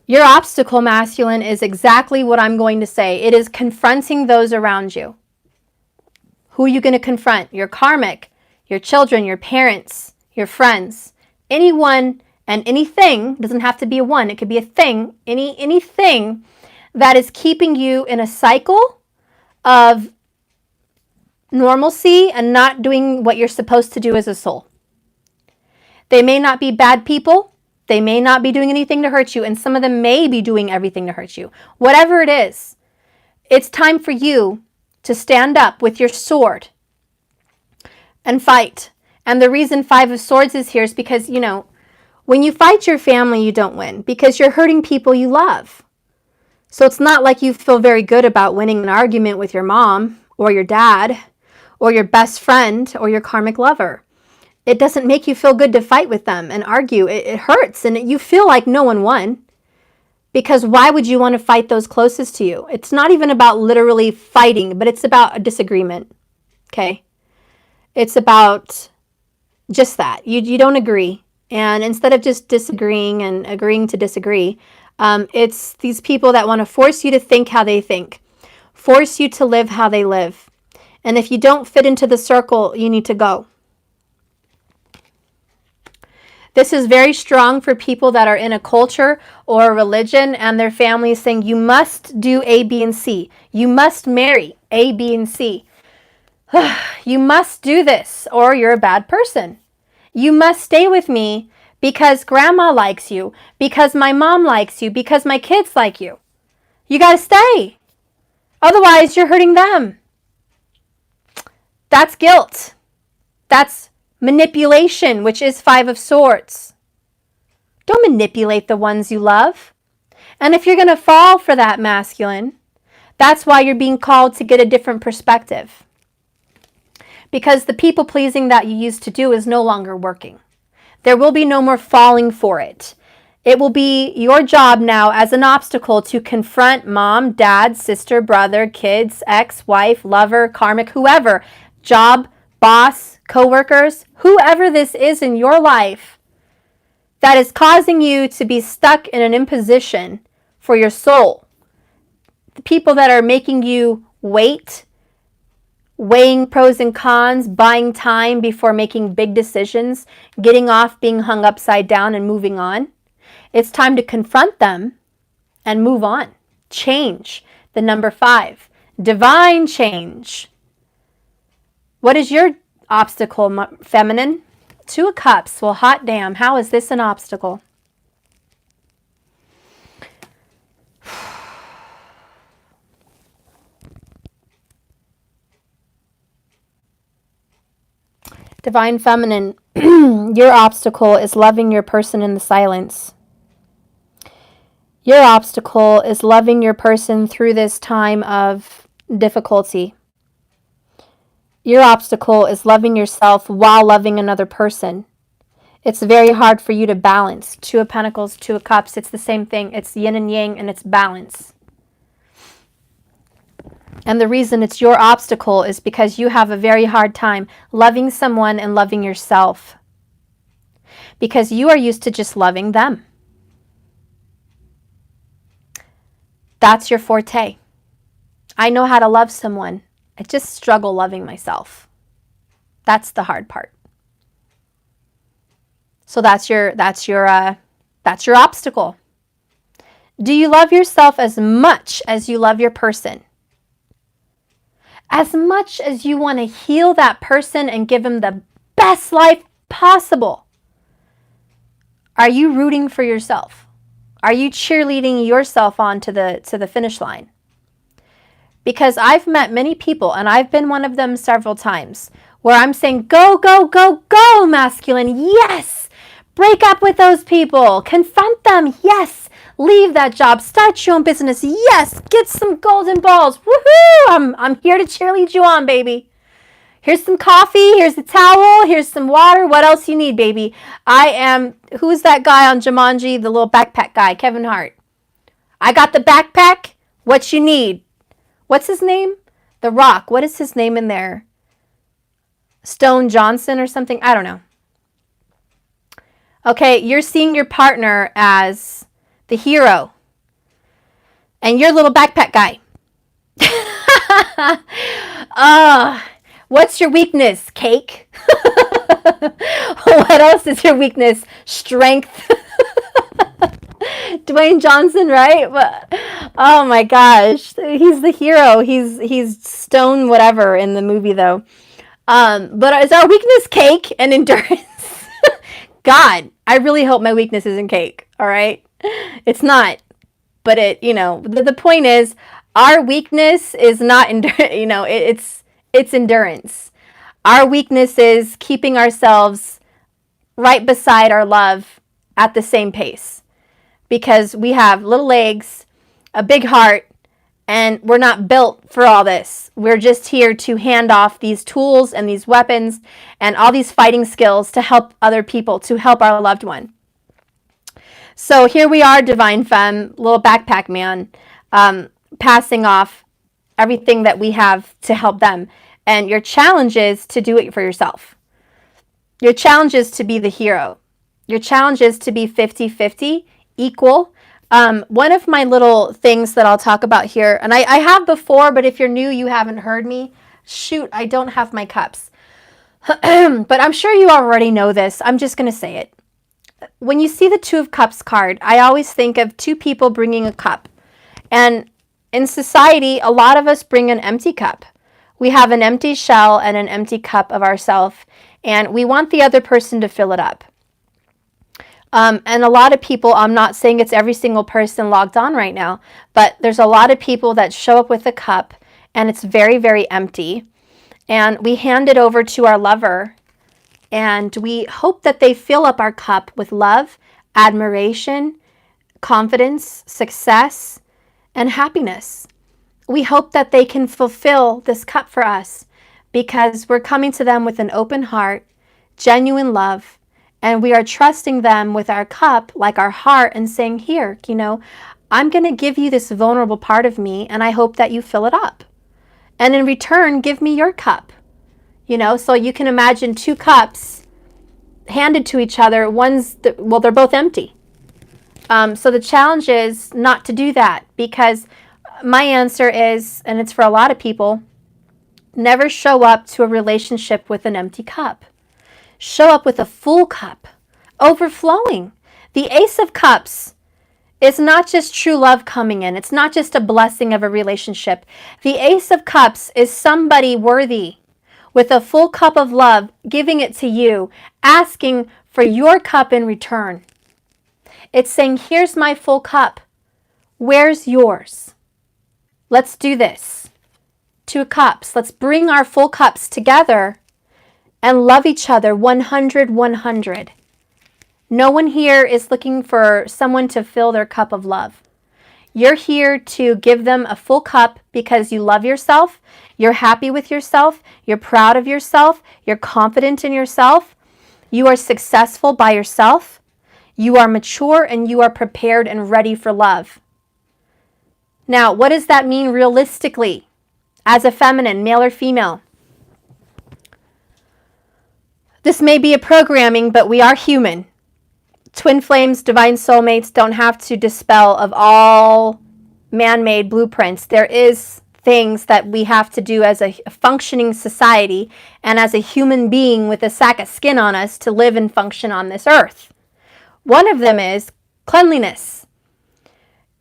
Your obstacle, masculine, is exactly what I'm going to say. It is confronting those around you. Who are you going to confront? Your karmic, your children, your parents, your friends, anyone and anything. Doesn't have to be a one. It could be a thing. Anything that is keeping you in a cycle of normalcy and not doing what you're supposed to do as a soul. They may not be bad people. They may not be doing anything to hurt you. And some of them may be doing everything to hurt you. Whatever it is, it's time for you to stand up with your sword and fight. And the reason Five of Swords is here is because, when you fight your family, you don't win because you're hurting people you love. So it's not like you feel very good about winning an argument with your mom or your dad or your best friend or your karmic lover. It doesn't make you feel good to fight with them and argue. It hurts and you feel like no one won. Because why would you want to fight those closest to you? It's not even about literally fighting, but it's about a disagreement. Okay? It's about just that. You don't agree. And instead of just disagreeing and agreeing to disagree, it's these people that want to force you to think how they think, force you to live how they live. And if you don't fit into the circle, you need to go. This is very strong for people that are in a culture or a religion and their family is saying, you must do A, B, and C. You must marry A, B, and C. You must do this or you're a bad person. You must stay with me because grandma likes you, because my mom likes you, because my kids like you. You got to stay. Otherwise, you're hurting them. That's guilt. That's manipulation, which is Five of Swords. Don't manipulate the ones you love. And if you're going to fall for that masculine, that's why you're being called to get a different perspective. Because the people pleasing that you used to do is no longer working. There will be no more falling for it. It will be your job now as an obstacle to confront mom, dad, sister, brother, kids, ex, wife, lover, karmic, whoever, job, boss, co-workers, whoever this is in your life that is causing you to be stuck in an imposition for your soul. The people that are making you wait, weighing pros and cons, buying time before making big decisions, getting off being hung upside down and moving on. It's time to confront them and move on. Change. The number 5. Divine change. What is your obstacle, feminine? 2 of Cups. Well, hot damn. How is this an obstacle? Divine Feminine, your obstacle is loving your person in the silence. Your obstacle is loving your person through this time of difficulty. Your obstacle is loving yourself while loving another person. It's very hard for you to balance. 2 of Pentacles, 2 of Cups, it's the same thing. It's yin and yang and it's balance. And the reason it's your obstacle is because you have a very hard time loving someone and loving yourself. Because you are used to just loving them. That's your forte. I know how to love someone. I just struggle loving myself. That's the hard part. So that's your obstacle. Do you love yourself as much as you love your person? As much as you want to heal that person and give them the best life possible, are you rooting for yourself? Are you cheerleading yourself on to the finish line? Because I've met many people, and I've been one of them several times, where I'm saying, go, go, go, go, masculine, yes! Break up with those people. Confront them, yes! Leave that job. Start your own business. Yes. Get some golden balls. Woohoo! I'm here to cheerlead you on, baby. Here's some coffee. Here's a towel. Here's some water. What else you need, baby? Who's that guy on Jumanji? The little backpack guy, Kevin Hart. I got the backpack. What you need? What's his name? The Rock. What is his name in there? Stone Johnson or something? I don't know. Okay, you're seeing your partner as the hero. And you're a little backpack guy. What's your weakness? Cake? What else is your weakness? Strength. Dwayne Johnson, right? Oh my gosh. He's the hero. He's stone whatever in the movie though. But is our weakness cake and endurance? God, I really hope my weakness isn't cake. All right. It's not. But the point is, Our weakness is not, it's endurance. Our weakness is keeping ourselves right beside our love at the same pace because we have little legs, a big heart, and we're not built for all this. We're just here to hand off these tools and these weapons and all these fighting skills to help other people, to help our loved one. So here we are, Divine Femme, little backpack man, passing off everything that we have to help them. And your challenge is to do it for yourself. Your challenge is to be the hero. Your challenge is to be 50-50, equal. One of my little things that I'll talk about here, and I have before, but if you're new, you haven't heard me. Shoot, I don't have my cups. But I'm sure you already know this. I'm just going to say it. When you see the Two of Cups card, I always think of two people bringing a cup. And in society, a lot of us bring an empty cup. We have an empty shell and an empty cup of ourselves, and we want the other person to fill it up. And a lot of people, I'm not saying it's every single person logged on right now, but there's a lot of people that show up with a cup and it's very, very empty. And we hand it over to our lover and we hope that they fill up our cup with love, admiration, confidence, success, and happiness. We hope that they can fulfill this cup for us because we're coming to them with an open heart, genuine love, and we are trusting them with our cup, like our heart, and saying, here, I'm going to give you this vulnerable part of me, and I hope that you fill it up. And in return, give me your cup. So you can imagine two cups handed to each other. They're both empty. So the challenge is not to do that, because my answer is, and it's for a lot of people, never show up to a relationship with an empty cup. Show up with a full cup, overflowing. The Ace of Cups is not just true love coming in. It's not just a blessing of a relationship. The Ace of Cups is somebody worthy with a full cup of love, giving it to you, asking for your cup in return. It's saying, here's my full cup. Where's yours? Let's do this. Two cups. Let's bring our full cups together and love each other 100-100. No one here is looking for someone to fill their cup of love. You're here to give them a full cup because you love yourself, you're happy with yourself, you're proud of yourself, you're confident in yourself, you are successful by yourself, you are mature, and you are prepared and ready for love. Now, what does that mean realistically as a feminine, male or female? This may be a programming, but we are human. Twin flames, divine soulmates don't have to dispel of all man-made blueprints. There is things that we have to do as a functioning society and as a human being with a sack of skin on us to live and function on this earth. One of them is cleanliness.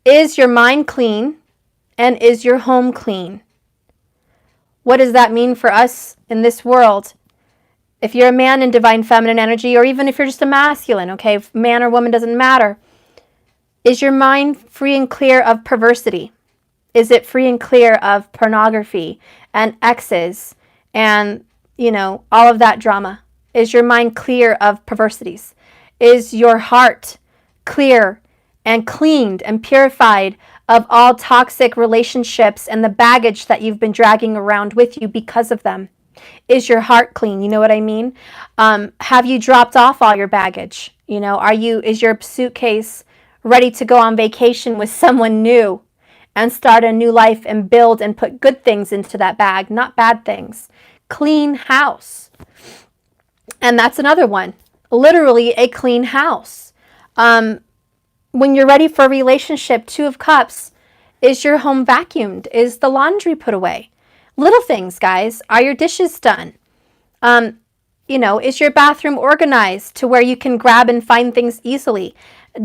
Is your mind clean and is your home clean? What does that mean for us in this world? If you're a man in divine feminine energy, or even if you're just a masculine, okay, if man or woman doesn't matter, is your mind free and clear of perversity? Is it free and clear of pornography and exes and, all of that drama? Is your mind clear of perversities? Is your heart clear and cleaned and purified of all toxic relationships and the baggage that you've been dragging around with you because of them? Is your heart clean? You know what I mean? Have you dropped off all your baggage? Is your suitcase ready to go on vacation with someone new and start a new life and build and put good things into that bag, not bad things? Clean house. And that's another one. Literally a clean house. When you're ready for a relationship, Two of Cups, is your home vacuumed? Is the laundry put away? Little things, guys. Are your dishes done? Is your bathroom organized to where you can grab and find things easily?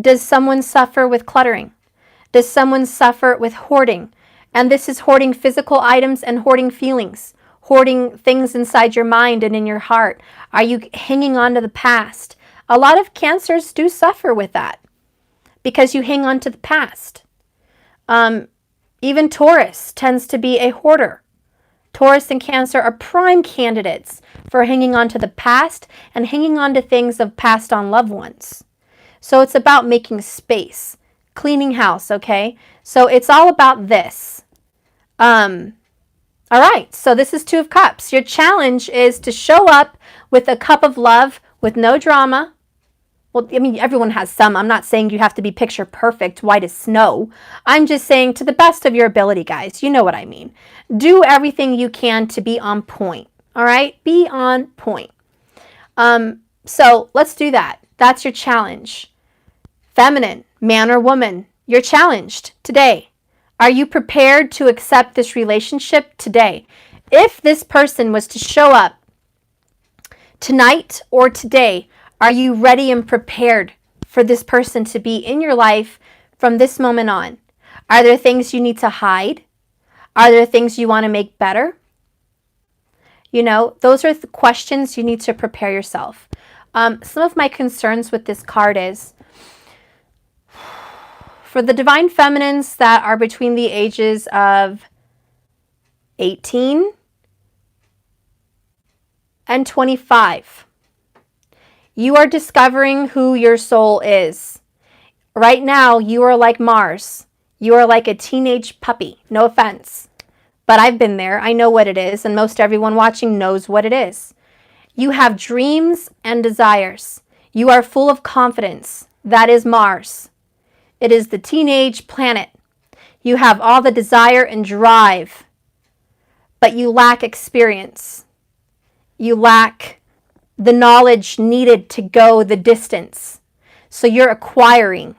Does someone suffer with cluttering? Does someone suffer with hoarding? And this is hoarding physical items and hoarding feelings, hoarding things inside your mind and in your heart. Are you hanging on to the past? A lot of cancers do suffer with that because you hang on to the past. Even Taurus tends to be a hoarder. Taurus and Cancer are prime candidates for hanging on to the past and hanging on to things of passed on loved ones. So it's about making space, cleaning house, okay? So it's all about this. All right, so this is Two of Cups. Your challenge is to show up with a cup of love with no drama. Well, I mean, everyone has some. I'm not saying you have to be picture perfect, white as snow. I'm just saying to the best of your ability, guys. You know what I mean. Do everything you can to be on point. All right? Be on point. So let's do that. That's your challenge. Feminine, man or woman, you're challenged today. Are you prepared to accept this relationship today? If this person was to show up tonight or today, are you ready and prepared for this person to be in your life from this moment on? Are there things you need to hide? Are there things you want to make better? You know, those are the questions you need to prepare yourself. Some of my concerns with this card is, for the divine feminines that are between the ages of 18 and 25, you are discovering who your soul is. Right now, you are like Mars. You are like a teenage puppy. No offense. But I've been there. I know what it is, and most everyone watching knows what it is. You have dreams and desires. You are full of confidence. That is Mars. It is the teenage planet. You have all the desire and drive, but you lack experience. You lack the knowledge needed to go the distance. So you're acquiring.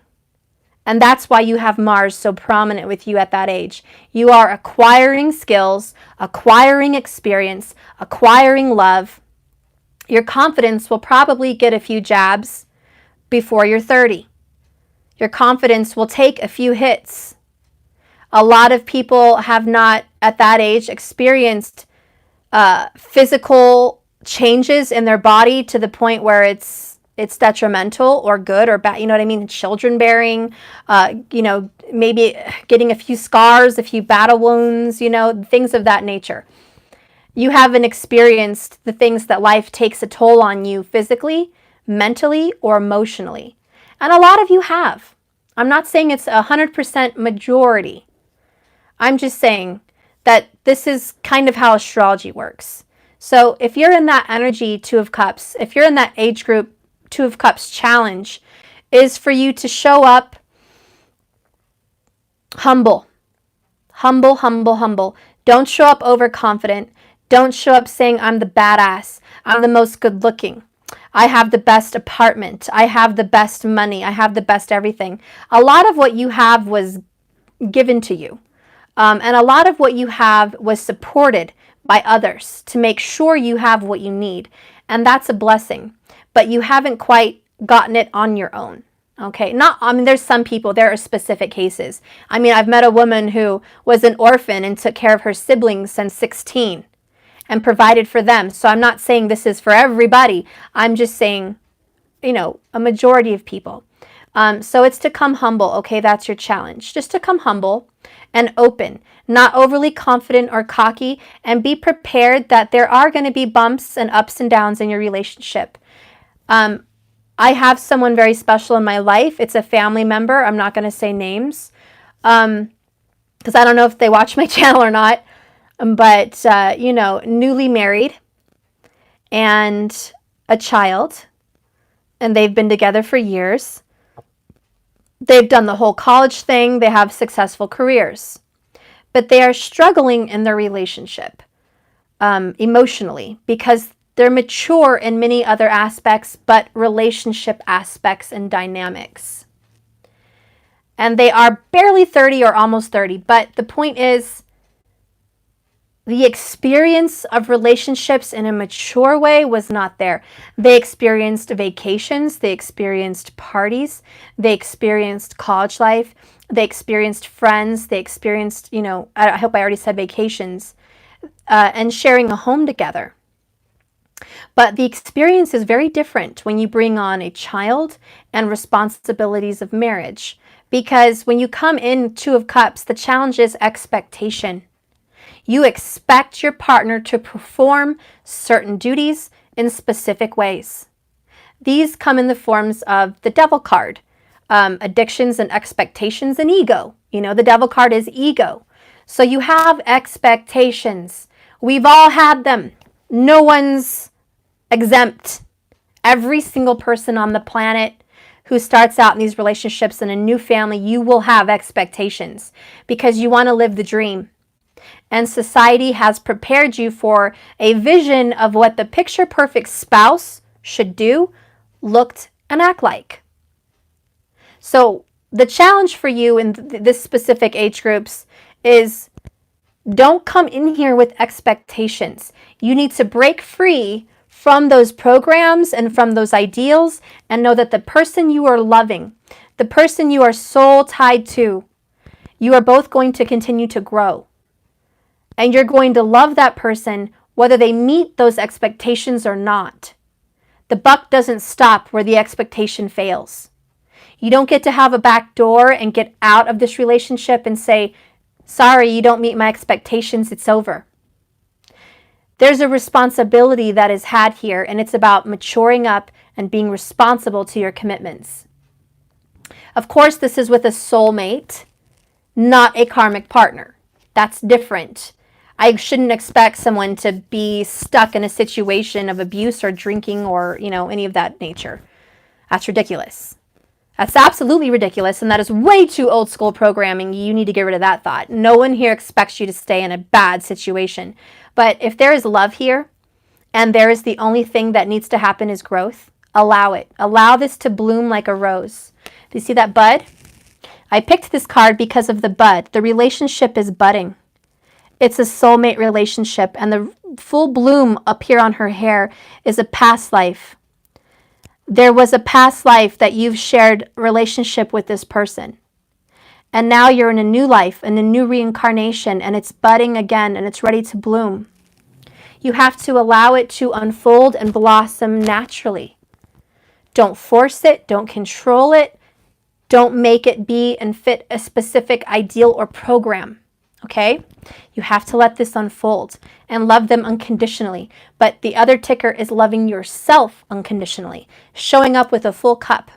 And that's why you have Mars so prominent with you at that age. You are acquiring skills, acquiring experience, acquiring love. Your confidence will probably get a few jabs before you're 30. Your confidence will take a few hits. A lot of people have not, at that age, experienced physical changes in their body to the point where it's detrimental or good or bad. You know what I mean? Children bearing, maybe getting a few scars, a few battle wounds, things of that nature. You haven't experienced the things that life takes a toll on you physically, mentally, or emotionally. And a lot of you have. I'm not saying it's 100% majority. I'm just saying that this is kind of how astrology works. So if you're in that energy, Two of Cups, if you're in that age group, Two of Cups challenge is for you to show up humble. Humble, humble, humble. Don't show up overconfident. Don't show up saying, I'm the badass. I'm the most good looking. I have the best apartment. I have the best money. I have the best everything. A lot of what you have was given to you. And a lot of what you have was supported by others to make sure you have what you need. And that's a blessing. But you haven't quite gotten it on your own. Okay, there's some people, there are specific cases. I've met a woman who was an orphan and took care of her siblings since 16 and provided for them. So I'm not saying this is for everybody. I'm just saying, a majority of people. So it's to come humble. Okay, that's your challenge. Just to come humble and open, not overly confident or cocky, and be prepared that there are going to be bumps and ups and downs in your relationship. I have someone very special in my life. It's a family member. I'm not going to say names because I don't know if they watch my channel or not. But, newly married and a child, and they've been together for years. They've done the whole college thing. They have successful careers, but they are struggling in their relationship emotionally because they're mature in many other aspects, but relationship aspects and dynamics. And they are barely 30 or almost 30. But the point is, the experience of relationships in a mature way was not there. They experienced vacations, they experienced parties, they experienced college life, they experienced friends, they experienced, I hope I already said vacations, and sharing a home together. But the experience is very different when you bring on a child and responsibilities of marriage. Because when you come in Two of Cups, the challenge is expectation. You expect your partner to perform certain duties in specific ways. These come in the forms of the Devil card, addictions and expectations and ego. The Devil card is ego. So you have expectations. We've all had them. No one's exempt. Every single person on the planet who starts out in these relationships in a new family, you will have expectations because you want to live the dream. And society has prepared you for a vision of what the picture perfect spouse should do, looked, and act like. So the challenge for you in this specific age groups is don't come in here with expectations. You need to break free from those programs and from those ideals and know that the person you are loving, the person you are soul tied to, you are both going to continue to grow. And you're going to love that person whether they meet those expectations or not. The buck doesn't stop where the expectation fails. You don't get to have a back door and get out of this relationship and say, sorry, you don't meet my expectations, it's over. There's a responsibility that is had here, and it's about maturing up and being responsible to your commitments. Of course, this is with a soulmate, not a karmic partner. That's different. I shouldn't expect someone to be stuck in a situation of abuse or drinking or, any of that nature. That's ridiculous. That's absolutely ridiculous, and that is way too old school programming. You need to get rid of that thought. No one here expects you to stay in a bad situation. But if there is love here, and there is the only thing that needs to happen is growth, allow it. Allow this to bloom like a rose. Do you see that bud? I picked this card because of the bud. The relationship is budding. It's a soulmate relationship, and the full bloom up here on her hair is a past life. There was a past life that you've shared relationship with this person. And now you're in a new life, in a new reincarnation, and it's budding again, and it's ready to bloom. You have to allow it to unfold and blossom naturally. Don't force it. Don't control it. Don't make it be and fit a specific ideal or program. Okay? You have to let this unfold and love them unconditionally. But the other ticker is loving yourself unconditionally, showing up with a full cup.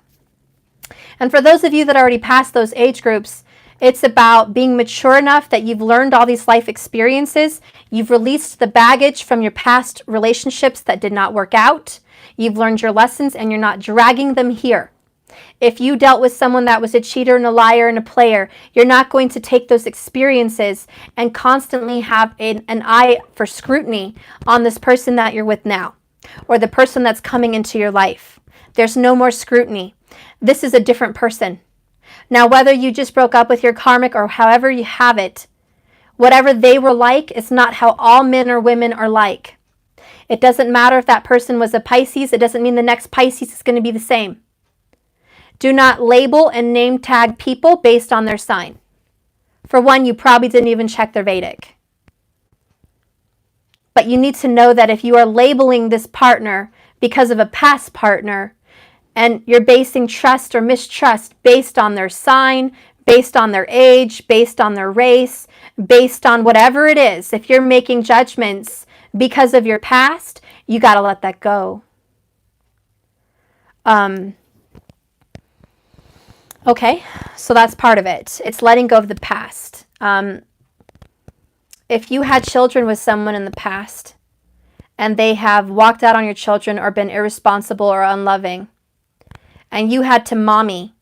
And for those of you that already passed those age groups, it's about being mature enough that you've learned all these life experiences. You've released the baggage from your past relationships that did not work out. You've learned your lessons and you're not dragging them here. If you dealt with someone that was a cheater and a liar and a player, you're not going to take those experiences and constantly have an eye for scrutiny on this person that you're with now or the person that's coming into your life. There's no more scrutiny. This is a different person. Now, whether you just broke up with your karmic or however you have it, whatever they were like is not how all men or women are like. It doesn't matter if that person was a Pisces. It doesn't mean the next Pisces is going to be the same. Do not label and name tag people based on their sign. For one, you probably didn't even check their Vedic. But you need to know that if you are labeling this partner because of a past partner, and you're basing trust or mistrust based on their sign, based on their age, based on their race, based on whatever it is, if you're making judgments because of your past, you got to let that go. Okay, so that's part of it. It's letting go of the past. If you had children with someone in the past and they have walked out on your children or been irresponsible or unloving, and you had to mommy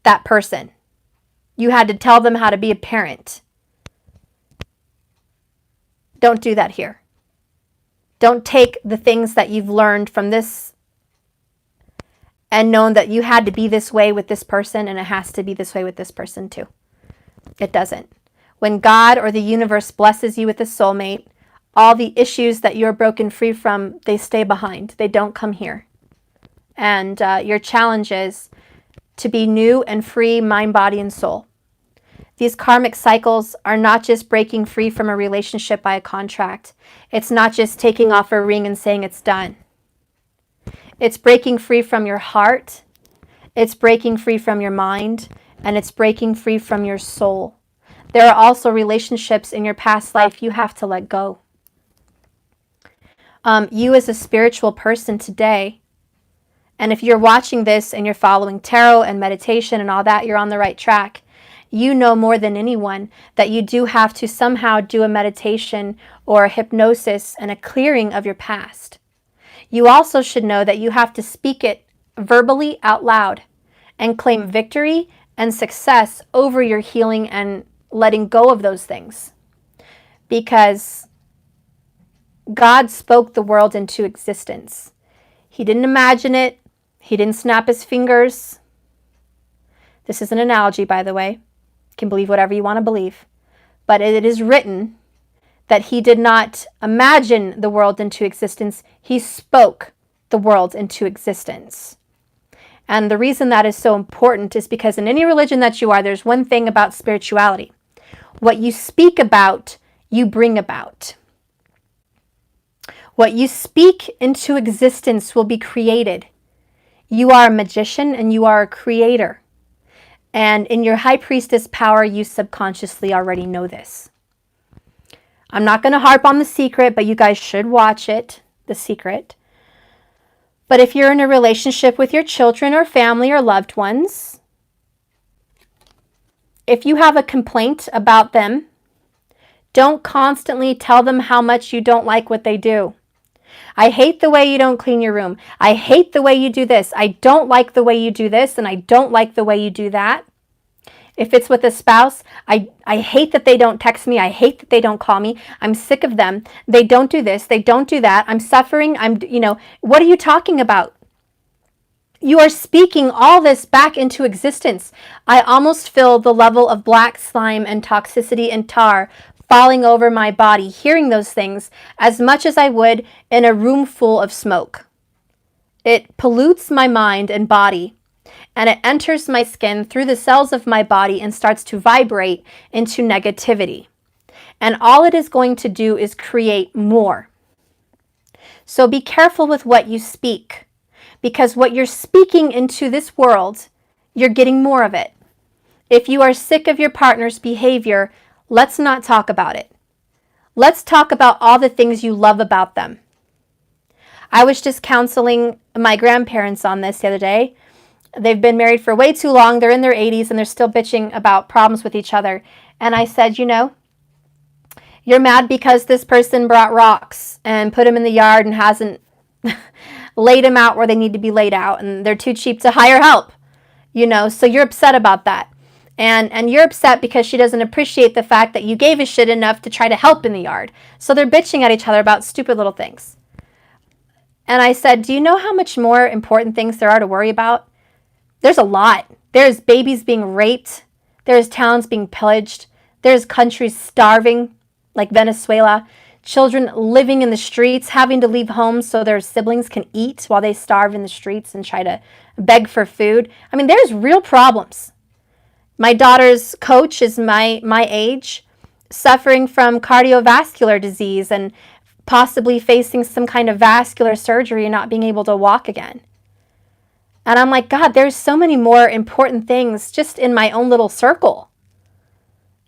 that person, you had to tell them how to be a parent. Don't do that here. Don't take the things that you've learned from this and known that you had to be this way with this person and it has to be this way with this person too. It doesn't. When God or the universe blesses you with a soulmate, all the issues that you're broken free from, they stay behind. They don't come here. And your challenge is to be new and free, mind, body, and soul. These karmic cycles are not just breaking free from a relationship by a contract. It's not just taking off a ring and saying it's done. It's breaking free from your heart. It's breaking free from your mind. and it's breaking free from your soul. There are also relationships in your past life you have to let go. You as a spiritual person today, and if you're watching this and you're following tarot and meditation and all that, you're on the right track. You know more than anyone that you do have to somehow do a meditation or a hypnosis and a clearing of your past. You also should know that you have to speak it verbally out loud and claim victory and success over your healing and letting go of those things. Because God spoke the world into existence. He didn't imagine it. He didn't snap his fingers. This is an analogy, by the way. You can believe whatever you want to believe. But it is written that he did not imagine the world into existence. He spoke the world into existence. And the reason that is so important is because in any religion that you are, there's one thing about spirituality. What you speak about, you bring about. What you speak into existence will be created. You are a magician and you are a creator. And in your high priestess power, you subconsciously already know this. I'm not going to harp on The Secret, but you guys should watch it, The Secret. But if you're in a relationship with your children or family or loved ones, if you have a complaint about them, don't constantly tell them how much you don't like what they do. I hate the way you don't clean your room. I hate the way you do this. I don't like the way you do this, and I don't like the way you do that. If it's with a spouse, I hate that they don't text me. I hate that they don't call me. I'm sick of them. They don't do this. They don't do that. I'm suffering. What are you talking about? You are speaking all this back into existence. I almost feel the level of black slime and toxicity and tar falling over my body, hearing those things as much as I would in a room full of smoke. It pollutes my mind and body, and it enters my skin through the cells of my body and starts to vibrate into negativity. And all it is going to do is create more. So be careful with what you speak, because what you're speaking into this world, you're getting more of it. If you are sick of your partner's behavior, let's not talk about it. Let's talk about all the things you love about them. I was just counseling my grandparents on this the other day. They've been married for way too long. They're in their 80s and they're still bitching about problems with each other. And I said, you're mad because this person brought rocks and put them in the yard and hasn't laid them out where they need to be laid out, and they're too cheap to hire help. So you're upset about that. And you're upset because she doesn't appreciate the fact that you gave a shit enough to try to help in the yard. So they're bitching at each other about stupid little things. And I said, do you know how much more important things there are to worry about? There's a lot. There's babies being raped. There's towns being pillaged. There's countries starving, like Venezuela. Children living in the streets, having to leave home so their siblings can eat while they starve in the streets and try to beg for food. I mean, there's real problems. My daughter's coach is my age, suffering from cardiovascular disease and possibly facing some kind of vascular surgery and not being able to walk again. And I'm like, God, there's so many more important things just in my own little circle.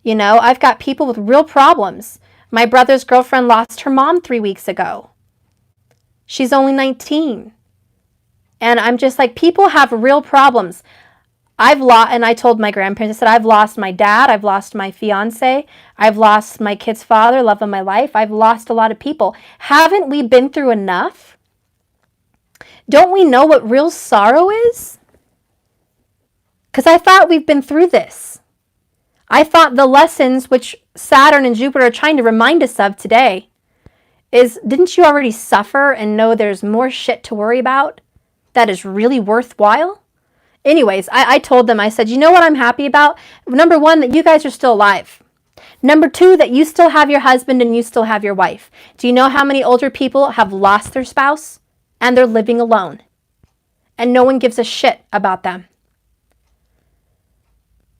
I've got people with real problems. My brother's girlfriend lost her mom 3 weeks ago. She's only 19. And I'm just like, people have real problems. And I told my grandparents, I said, I've lost my dad, I've lost my fiance, I've lost my kid's father, love of my life, I've lost a lot of people. Haven't we been through enough? Don't we know what real sorrow is? Because I thought we've been through this. I thought the lessons which Saturn and Jupiter are trying to remind us of today is, didn't you already suffer and know there's more shit to worry about that is really worthwhile? Anyways, I told them, I said, you know what I'm happy about? Number one, that you guys are still alive. Number two, that you still have your husband and you still have your wife. Do you know how many older people have lost their spouse and they're living alone? And no one gives a shit about them.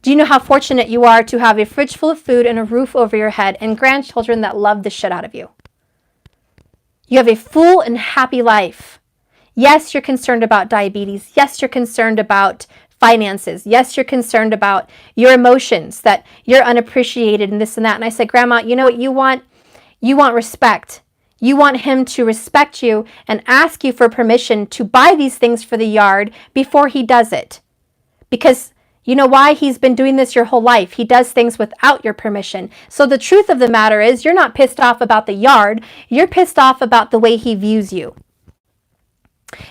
Do you know how fortunate you are to have a fridge full of food and a roof over your head and grandchildren that love the shit out of you? You have a full and happy life. Yes, you're concerned about diabetes. Yes, you're concerned about finances. Yes, you're concerned about your emotions, that you're unappreciated and this and that. And I said, Grandma, you know what you want? You want respect. You want him to respect you and ask you for permission to buy these things for the yard before he does it. Because you know why? He's been doing this your whole life. He does things without your permission. So the truth of the matter is, you're not pissed off about the yard. You're pissed off about the way he views you.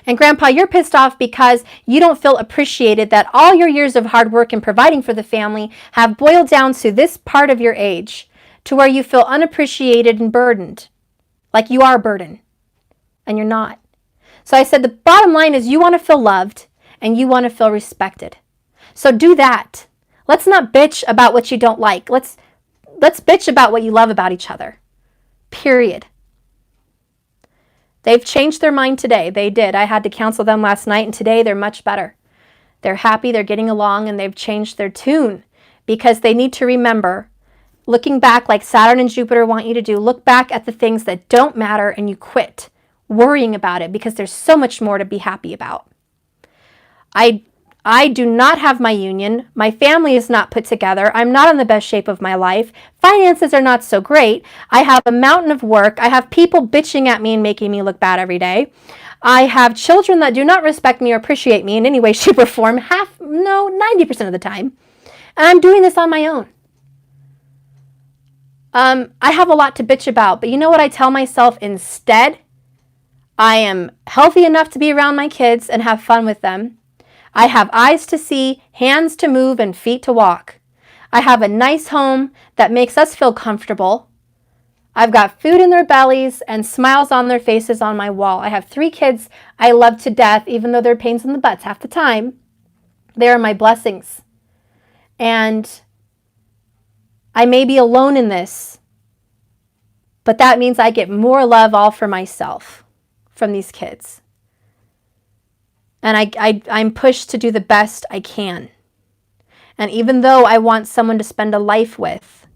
And Grandpa, you're pissed off because you don't feel appreciated, that all your years of hard work and providing for the family have boiled down to this part of your age, to where you feel unappreciated and burdened. Like you are a burden. And you're not. So I said the bottom line is, you want to feel loved and you want to feel respected. So do that. Let's not bitch about what you don't like. Let's bitch about what you love about each other. Period. They've changed their mind today. They did. I had to counsel them last night, and today they're much better. They're happy, they're getting along, and they've changed their tune, because they need to remember, looking back like Saturn and Jupiter want you to do, look back at the things that don't matter and you quit worrying about it, because there's so much more to be happy about. I do not have my union. My family is not put together. I'm not in the best shape of my life. Finances are not so great. I have a mountain of work. I have people bitching at me and making me look bad every day. I have children that do not respect me or appreciate me in any way, shape, or form. 90% of the time. And I'm doing this on my own. I have a lot to bitch about, but you know what I tell myself instead? I am healthy enough to be around my kids and have fun with them. I have eyes to see, hands to move, and feet to walk. I have a nice home that makes us feel comfortable. I've got food in their bellies and smiles on their faces on my wall. I have 3 kids I love to death, even though they're pains in the butts half the time. They are my blessings. And I may be alone in this, but that means I get more love all for myself from these kids. And I'm pushed to do the best I can. And even though I want someone to spend a life with,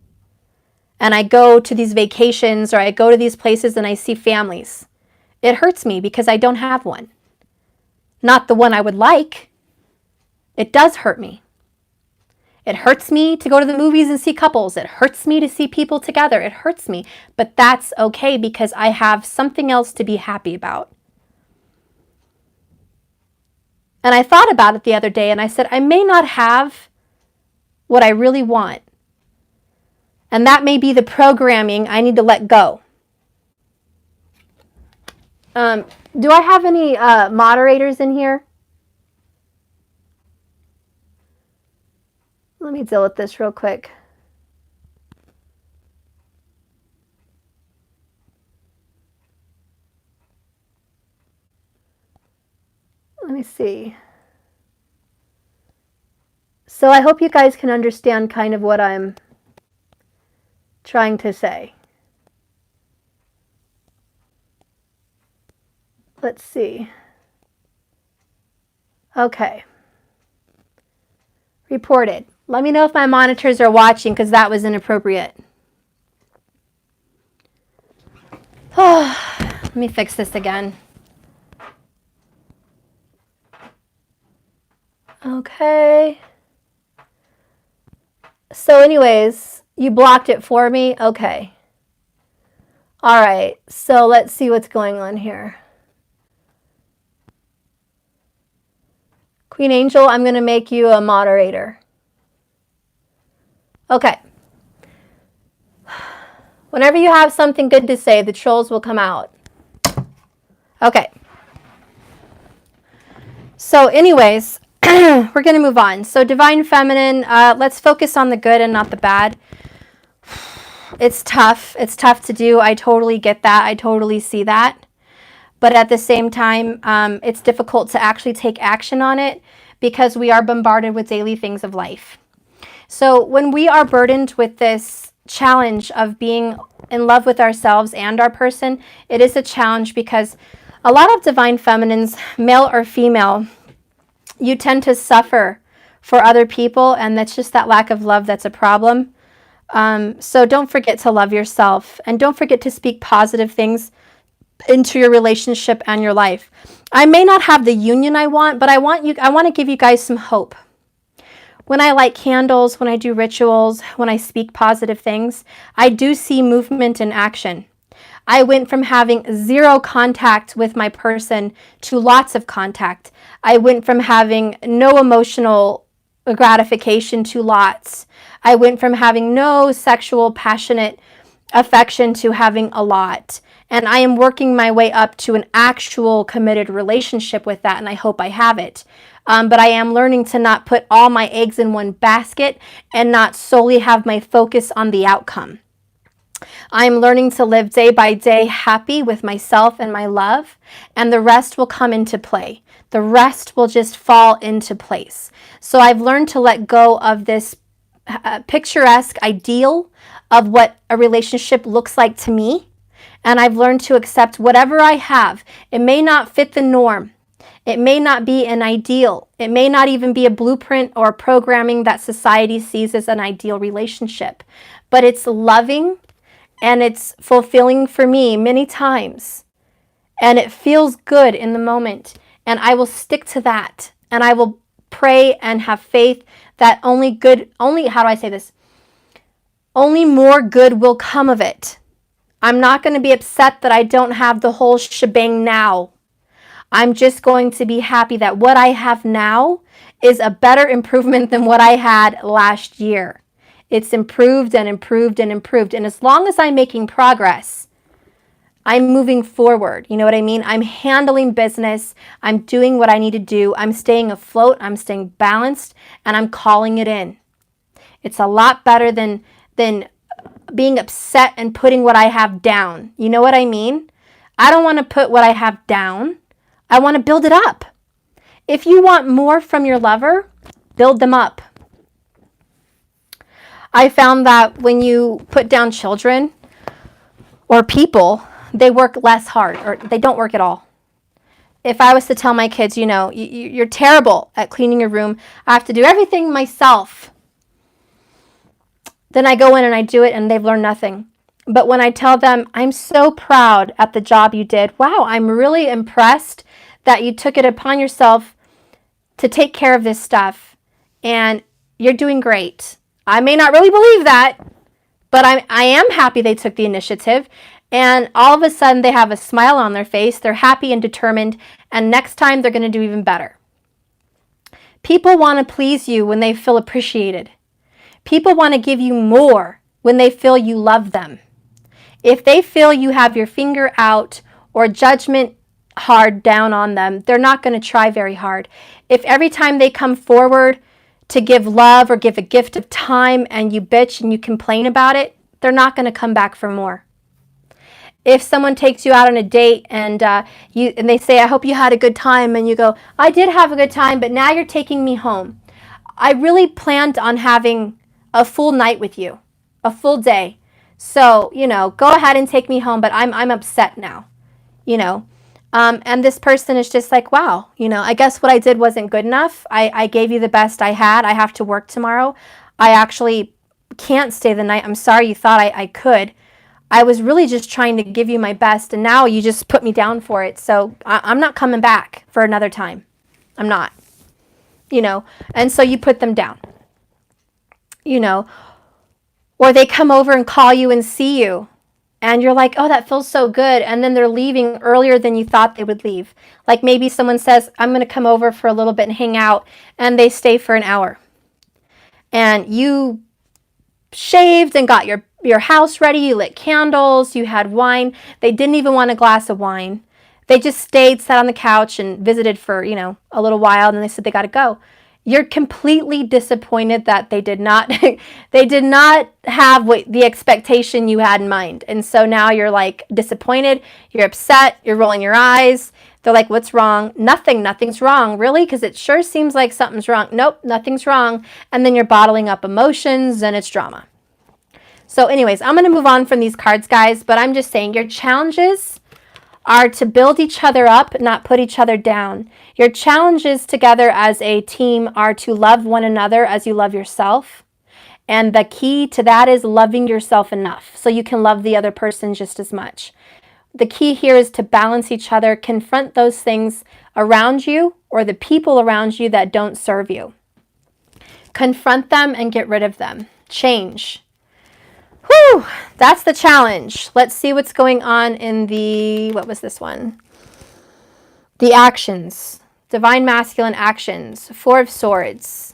and I go to these vacations or I go to these places and I see families, it hurts me because I don't have one. Not the one I would like. It does hurt me. It hurts me to go to the movies and see couples. It hurts me to see people together. It hurts me. But that's okay, because I have something else to be happy about. And I thought about it the other day and I said, I may not have what I really want. And that may be the programming I need to let go. Do I have any moderators in here? Let me deal with this real quick. Let me see. So I hope you guys can understand kind of what I'm trying to say. Let's see. Okay. Reported. Let me know if my monitors are watching, because that was inappropriate. Oh, let me fix this again. Okay. So anyways, you blocked it for me? Okay. All right. So let's see what's going on here. Queen Angel, I'm going to make you a moderator. Okay. Whenever you have something good to say, the trolls will come out. Okay. So anyways, we're going to move on. So Divine Feminine, let's focus on the good and not the bad. It's tough. It's tough to do. I totally get that. I totally see that. But at the same time, it's difficult to actually take action on it, because we are bombarded with daily things of life. So when we are burdened with this challenge of being in love with ourselves and our person, it is a challenge, because a lot of Divine Feminines, male or female, you tend to suffer for other people, and that's just that lack of love that's a problem. So don't forget to love yourself, and don't forget to speak positive things into your relationship and your life. I may not have the union I want, but I want to give you guys some hope. When I light candles, when I do rituals, when I speak positive things, I do see movement in action. I went from having zero contact with my person to lots of contact. I went from having no emotional gratification to lots. I went from having no sexual, passionate affection to having a lot. And I am working my way up to an actual committed relationship with that, and I hope I have it. But I am learning to not put all my eggs in one basket and not solely have my focus on the outcome. I'm learning to live day by day happy with myself and my love, and the rest will come into play. The rest will just fall into place. So I've learned to let go of this picturesque ideal of what a relationship looks like to me, and I've learned to accept whatever I have. It may not fit the norm. It may not be an ideal. It may not even be a blueprint or programming that society sees as an ideal relationship, but it's loving and it's fulfilling for me many times, and it feels good in the moment, and I will stick to that, and I will pray and have faith that only more good will come of it. I'm not going to be upset that I don't have the whole shebang now. I'm just going to be happy that what I have now is a better improvement than what I had last year. It's improved and improved and improved. And as long as I'm making progress, I'm moving forward. You know what I mean? I'm handling business. I'm doing what I need to do. I'm staying afloat. I'm staying balanced, and I'm calling it in. It's a lot better than being upset and putting what I have down. You know what I mean? I don't want to put what I have down. I want to build it up. If you want more from your lover, build them up. I found that when you put down children or people, they work less hard, or they don't work at all. If I was to tell my kids, you're terrible at cleaning your room, I have to do everything myself, then I go in and I do it and they've learned nothing. But when I tell them, I'm so proud at the job you did, wow, I'm really impressed that you took it upon yourself to take care of this stuff, and you're doing great. I may not really believe that, but I am happy they took the initiative, and all of a sudden they have a smile on their face, they're happy and determined, and next time they're going to do even better. People want to please you when they feel appreciated. People want to give you more when they feel you love them. If they feel you have your finger out or judgment hard down on them, they're not going to try very hard. If every time they come forward to give love or give a gift of time and you bitch and you complain about it, they're not going to come back for more. If someone takes you out on a date and they say, I hope you had a good time, and you go, I did have a good time, but now you're taking me home. I really planned on having a full night with you, a full day. So, go ahead and take me home, but I'm upset now, And this person is just like, wow, I guess what I did wasn't good enough. I gave you the best I had. I have to work tomorrow. I actually can't stay the night. I'm sorry you thought I could. I was really just trying to give you my best, and now you just put me down for it. So I'm not coming back for another time. I'm not, And so you put them down, Or they come over and call you and see you. And you're like, oh, that feels so good. And then they're leaving earlier than you thought they would leave. Like maybe someone says, I'm going to come over for a little bit and hang out. And they stay for an hour. And you shaved and got your house ready. You lit candles. You had wine. They didn't even want a glass of wine. They just stayed, sat on the couch and visited for, a little while. And then they said they got to go. You're completely disappointed that they did not have the expectation you had in mind. And so now you're like disappointed, you're upset, you're rolling your eyes. They're like, what's wrong? Nothing's wrong. Really? Because it sure seems like something's wrong. Nope, nothing's wrong. And then you're bottling up emotions and it's drama. So anyways, I'm going to move on from these cards, guys, but I'm just saying your challenges are to build each other up, not put each other down. Your challenges together as a team are to love one another as you love yourself. And the key to that is loving yourself enough so you can love the other person just as much. The key here is to balance each other, confront those things around you or the people around you that don't serve you. Confront them and get rid of them. Change. Whew, that's the challenge. Let's see what's going on in the, what was this one? The actions. Divine Masculine actions. Four of Swords.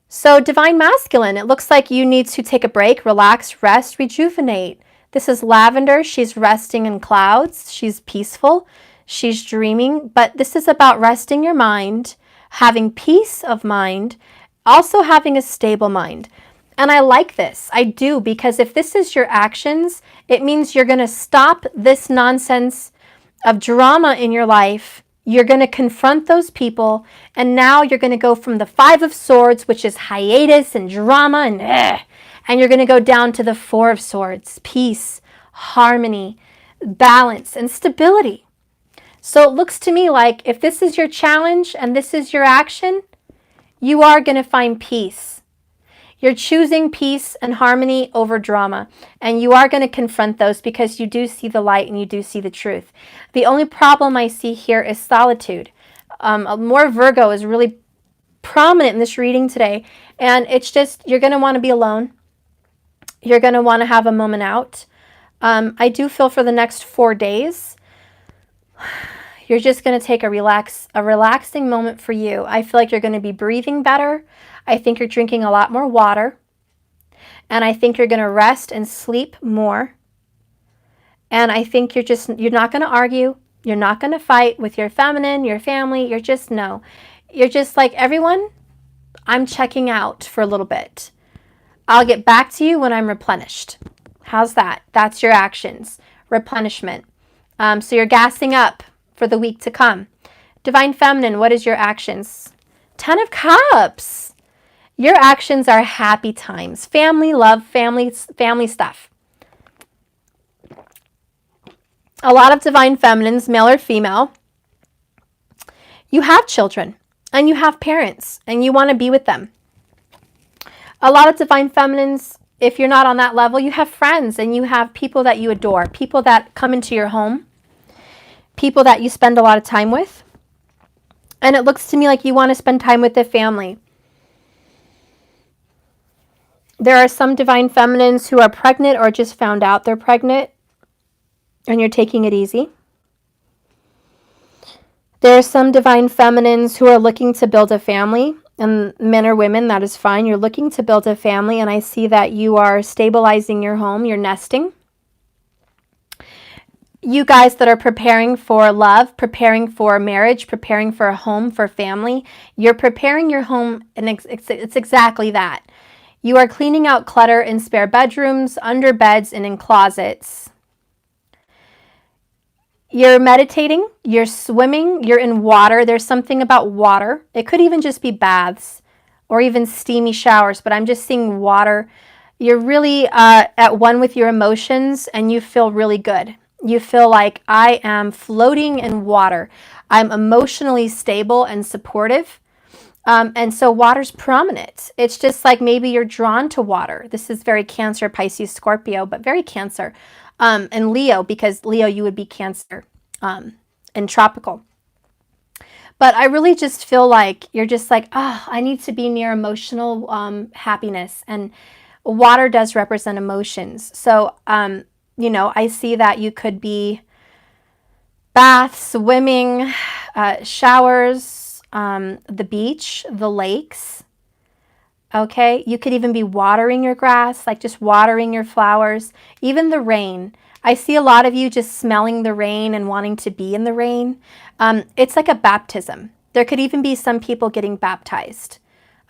So Divine Masculine, it looks like you need to take a break, relax, rest, rejuvenate. This is Lavender. She's resting in clouds. She's peaceful. She's dreaming. But this is about resting your mind, having peace of mind, also having a stable mind. And I like this. I do, because if this is your actions, it means you're going to stop this nonsense of drama in your life. You're going to confront those people, and now you're going to go from the Five of Swords, which is hiatus and drama and you're going to go down to the Four of Swords, peace, harmony, balance, and stability. So it looks to me like if this is your challenge and this is your action, you are going to find peace. You're choosing peace and harmony over drama, and you are going to confront those because you do see the light and you do see the truth. The only problem I see here is solitude. More Virgo is really prominent in this reading today, and it's just you're going to want to be alone. You're going to want to have a moment out. I do feel for the next 4 days, you're just going to take a relaxing moment for you. I feel like you're going to be breathing better. I think you're drinking a lot more water. And I think you're going to rest and sleep more. And I think you're not going to argue. You're not going to fight with your feminine, your family. You're just like, everyone, I'm checking out for a little bit. I'll get back to you when I'm replenished. How's that? That's your actions. Replenishment. So you're gassing up for the week to come. Divine Feminine, what is your actions? 10 of Cups. Your actions are happy times. Family, love, family stuff. A lot of Divine Feminines, male or female, you have children and you have parents and you want to be with them. A lot of Divine Feminines, if you're not on that level, you have friends and you have people that you adore, people that come into your home, people that you spend a lot of time with. And it looks to me like you want to spend time with the family. There are some Divine Feminines who are pregnant or just found out they're pregnant, and you're taking it easy. There are some Divine Feminines who are looking to build a family, and men or women, that is fine. You're looking to build a family, and I see that you are stabilizing your home, you're nesting. You guys that are preparing for love, preparing for marriage, preparing for a home, for family, you're preparing your home, and it's exactly that. You are cleaning out clutter in spare bedrooms, under beds, and in closets. You're meditating, you're swimming, you're in water. There's something about water. It could even just be baths or even steamy showers, but I'm just seeing water. You're really at one with your emotions, and you feel really good. You feel like, I am floating in water. I'm emotionally stable and supportive. And so water's prominent. It's just like maybe you're drawn to water. This is very Cancer, Pisces, Scorpio, but very Cancer. And Leo, because Leo, you would be Cancer and tropical. But I really just feel like you're just like, I need to be near emotional happiness. And water does represent emotions. So, I see that you could be baths, swimming, showers, the beach, the lakes. Okay, you could even be watering your grass, like just watering your flowers, even the rain. I see a lot of you just smelling the rain and wanting to be in the rain. It's like a baptism. There could even be some people getting baptized,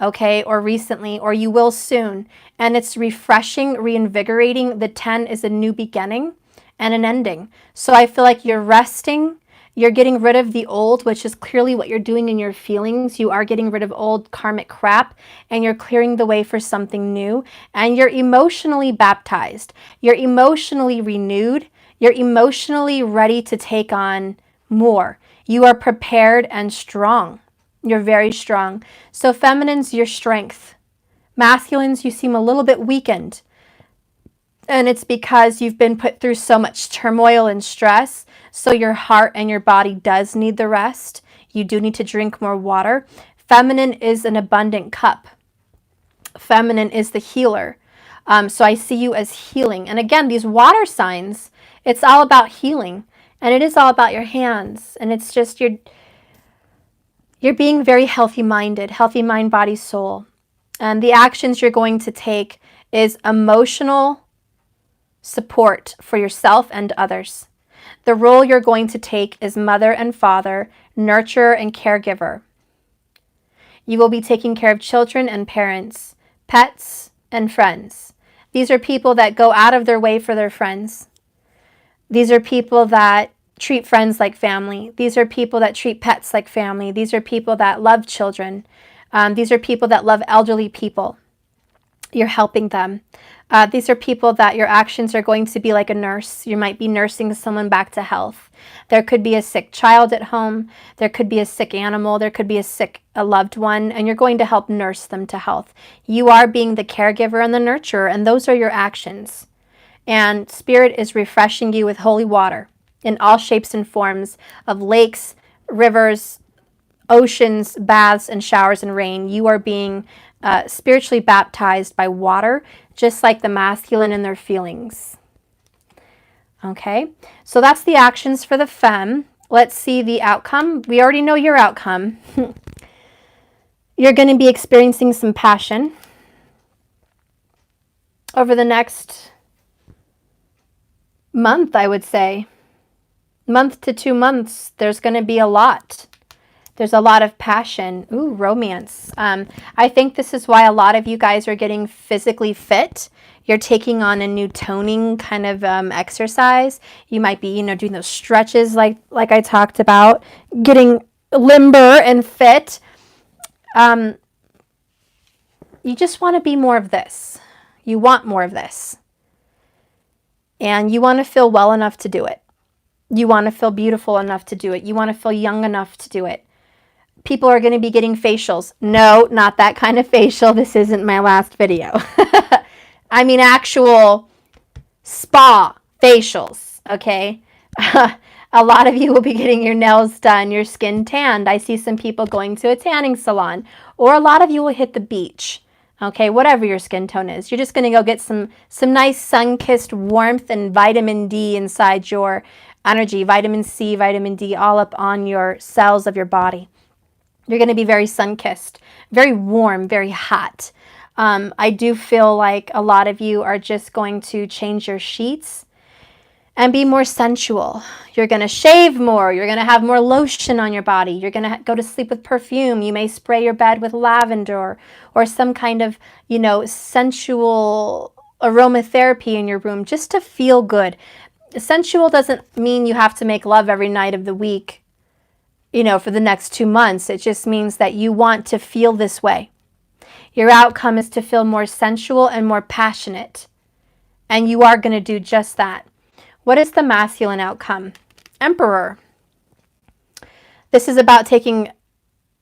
okay, or recently, or you will soon. And it's refreshing, reinvigorating. The 10 is a new beginning and an ending. So I feel like you're resting. You're getting rid of the old, which is clearly what you're doing in your feelings. You are getting rid of old karmic crap, and you're clearing the way for something new. And you're emotionally baptized. You're emotionally renewed. You're emotionally ready to take on more. You are prepared and strong. You're very strong. So feminines, your strength. Masculines, you seem a little bit weakened. And it's because you've been put through so much turmoil and stress. So your heart and your body does need the rest. You do need to drink more water. Feminine is an abundant cup. Feminine is the healer. So I see you as healing. And again, these water signs, it's all about healing. And it is all about your hands. And it's just you're being very healthy minded, healthy mind, body, soul. And the actions you're going to take is emotional support for yourself and others. The role you're going to take is mother and father, nurturer and caregiver. You will be taking care of children and parents, pets and friends. These are people that go out of their way for their friends. These are people that treat friends like family. These are people that treat pets like family. These are people that love children. These are people that love elderly people. You're helping them. These are people that your actions are going to be like a nurse. You might be nursing someone back to health. There could be a sick child at home. There could be a sick animal. There could be a loved one, and you're going to help nurse them to health. You are being the caregiver and the nurturer, and those are your actions. And Spirit is refreshing you with holy water in all shapes and forms of lakes, rivers, oceans, baths, and showers and rain. You are being spiritually baptized by water, just like the masculine in their feelings. Okay, so that's the actions for the femme. Let's see the outcome. We already know your outcome. You're going to be experiencing some passion over the next month, I would say. Month to 2 months, there's going to be a lot. There's a lot of passion. Ooh, romance. I think this is why a lot of you guys are getting physically fit. You're taking on a new toning kind of exercise. You might be, doing those stretches like I talked about, getting limber and fit. You just want to be more of this. You want more of this. And you want to feel well enough to do it. You want to feel beautiful enough to do it. You want to feel young enough to do it. People are going to be getting facials. No, not that kind of facial. This isn't my last video. I mean actual spa facials, okay? A lot of you will be getting your nails done, your skin tanned. I see some people going to a tanning salon. Or a lot of you will hit the beach, okay? Whatever your skin tone is. You're just going to go get some nice sun-kissed warmth and vitamin D inside your energy. Vitamin C, vitamin D, all up on your cells of your body. You're going to be very sun-kissed, very warm, very hot. I do feel like a lot of you are just going to change your sheets and be more sensual. You're going to shave more. You're going to have more lotion on your body. You're going to go to sleep with perfume. You may spray your bed with lavender or some kind of, sensual aromatherapy in your room just to feel good. Sensual doesn't mean you have to make love every night of the week, for the next 2 months. It just means that you want to feel this way. Your outcome is to feel more sensual and more passionate. And you are going to do just that. What is the masculine outcome? Emperor. This is about taking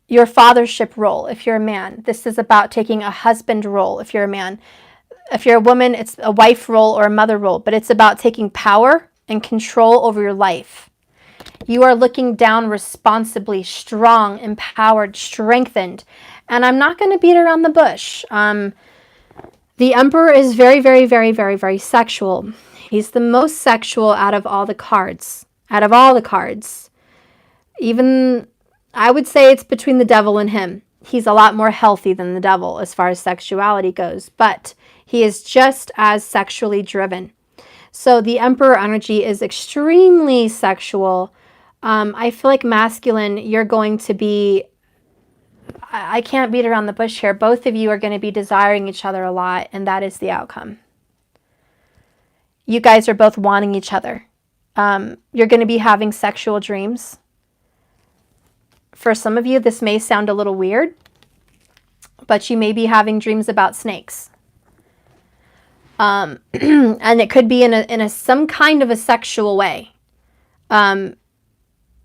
your fathership role if you're a man. This is about taking a husband role if you're a man. If you're a woman, it's a wife role or a mother role. But it's about taking power and control over your life. You are looking down responsibly, strong, empowered, strengthened. And I'm not going to beat around the bush. The Emperor is very, very, very, very, very sexual. He's the most sexual out of all the cards. Out of all the cards. Even, I would say it's between the devil and him. He's a lot more healthy than the devil as far as sexuality goes. But he is just as sexually driven. So the Emperor energy is extremely sexual. I feel like masculine, you're going to be, I can't beat around the bush here. Both of you are going to be desiring each other a lot, and that is the outcome. You guys are both wanting each other. You're going to be having sexual dreams. For some of you, this may sound a little weird, but you may be having dreams about snakes. And it could be in some kind of a sexual way.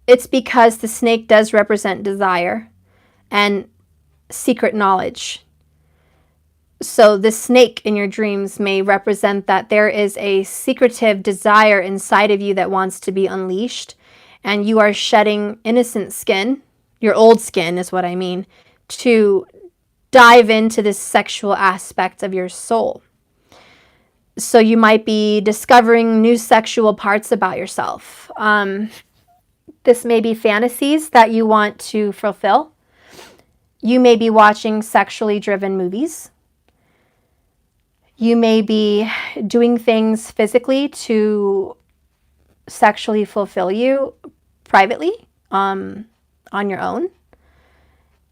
It's because the snake does represent desire and secret knowledge. So the snake in your dreams may represent that there is a secretive desire inside of you that wants to be unleashed, and you are shedding innocent skin, your old skin is what I mean, to dive into this sexual aspect of your soul. So you might be discovering new sexual parts about yourself. This may be fantasies that you want to fulfill. You may be watching sexually driven movies. You may be doing things physically to sexually fulfill you privately, on your own.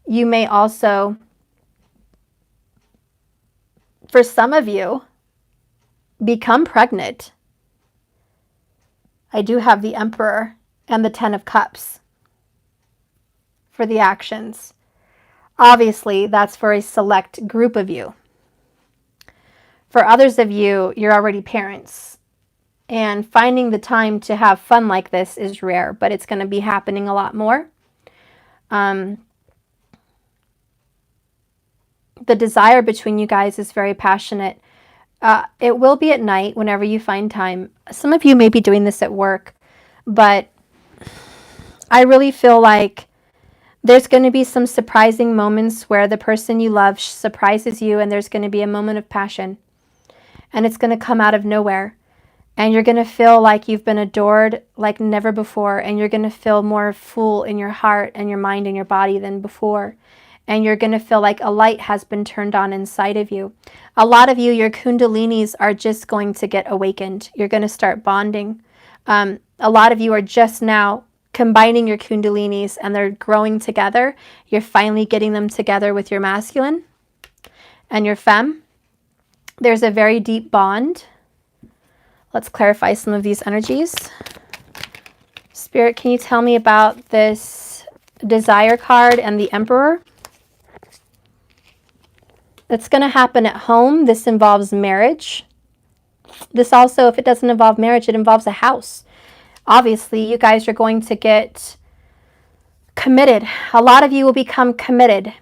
You may also, for some of you, become pregnant. I do have the Emperor and the Ten of Cups for the actions. Obviously, that's for a select group of you. For others of you, you're already parents. And finding the time to have fun like this is rare, but it's going to be happening a lot more. The desire between you guys is very passionate. It will be at night whenever you find time. Some of you may be doing this at work, but I really feel like there's going to be some surprising moments where the person you love surprises you, and there's going to be a moment of passion, and it's going to come out of nowhere. And you're going to feel like you've been adored like never before, and you're going to feel more full in your heart and your mind and your body than before. And you're going to feel like a light has been turned on inside of you. A lot of you, your kundalinis are just going to get awakened. You're going to start bonding. A lot of you are just now combining your kundalinis, and they're growing together. You're finally getting them together with your masculine and your femme. There's a very deep bond. Let's clarify some of these energies. Spirit, can you tell me about this desire card and the Emperor? It's going to happen at home. This involves marriage. This also, if it doesn't involve marriage, it involves a house. Obviously, you guys are going to get committed. A lot of you will become committed.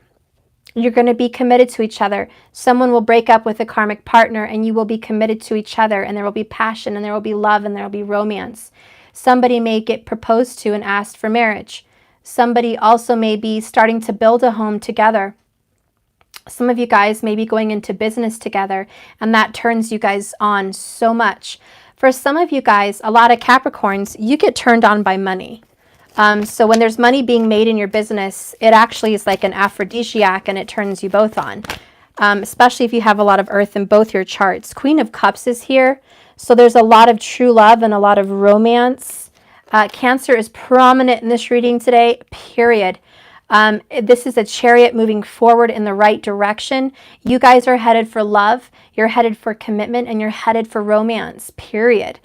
You're going to be committed to each other. Someone will break up with a karmic partner, and you will be committed to each other, and there will be passion, and there will be love, and there will be romance. Somebody may get proposed to and asked for marriage. Somebody also may be starting to build a home together. Some of you guys may be going into business together, and that turns you guys on so much. For some of you guys, a lot of Capricorns, you get turned on by money. So when there's money being made in your business, it actually is like an aphrodisiac, and it turns you both on, especially if you have a lot of earth in both your charts. Queen of Cups is here. So there's a lot of true love and a lot of romance. Cancer is prominent in this reading today, period. This is a Chariot moving forward in the right direction. You guys are headed for love. You're headed for commitment, and you're headed for romance, period.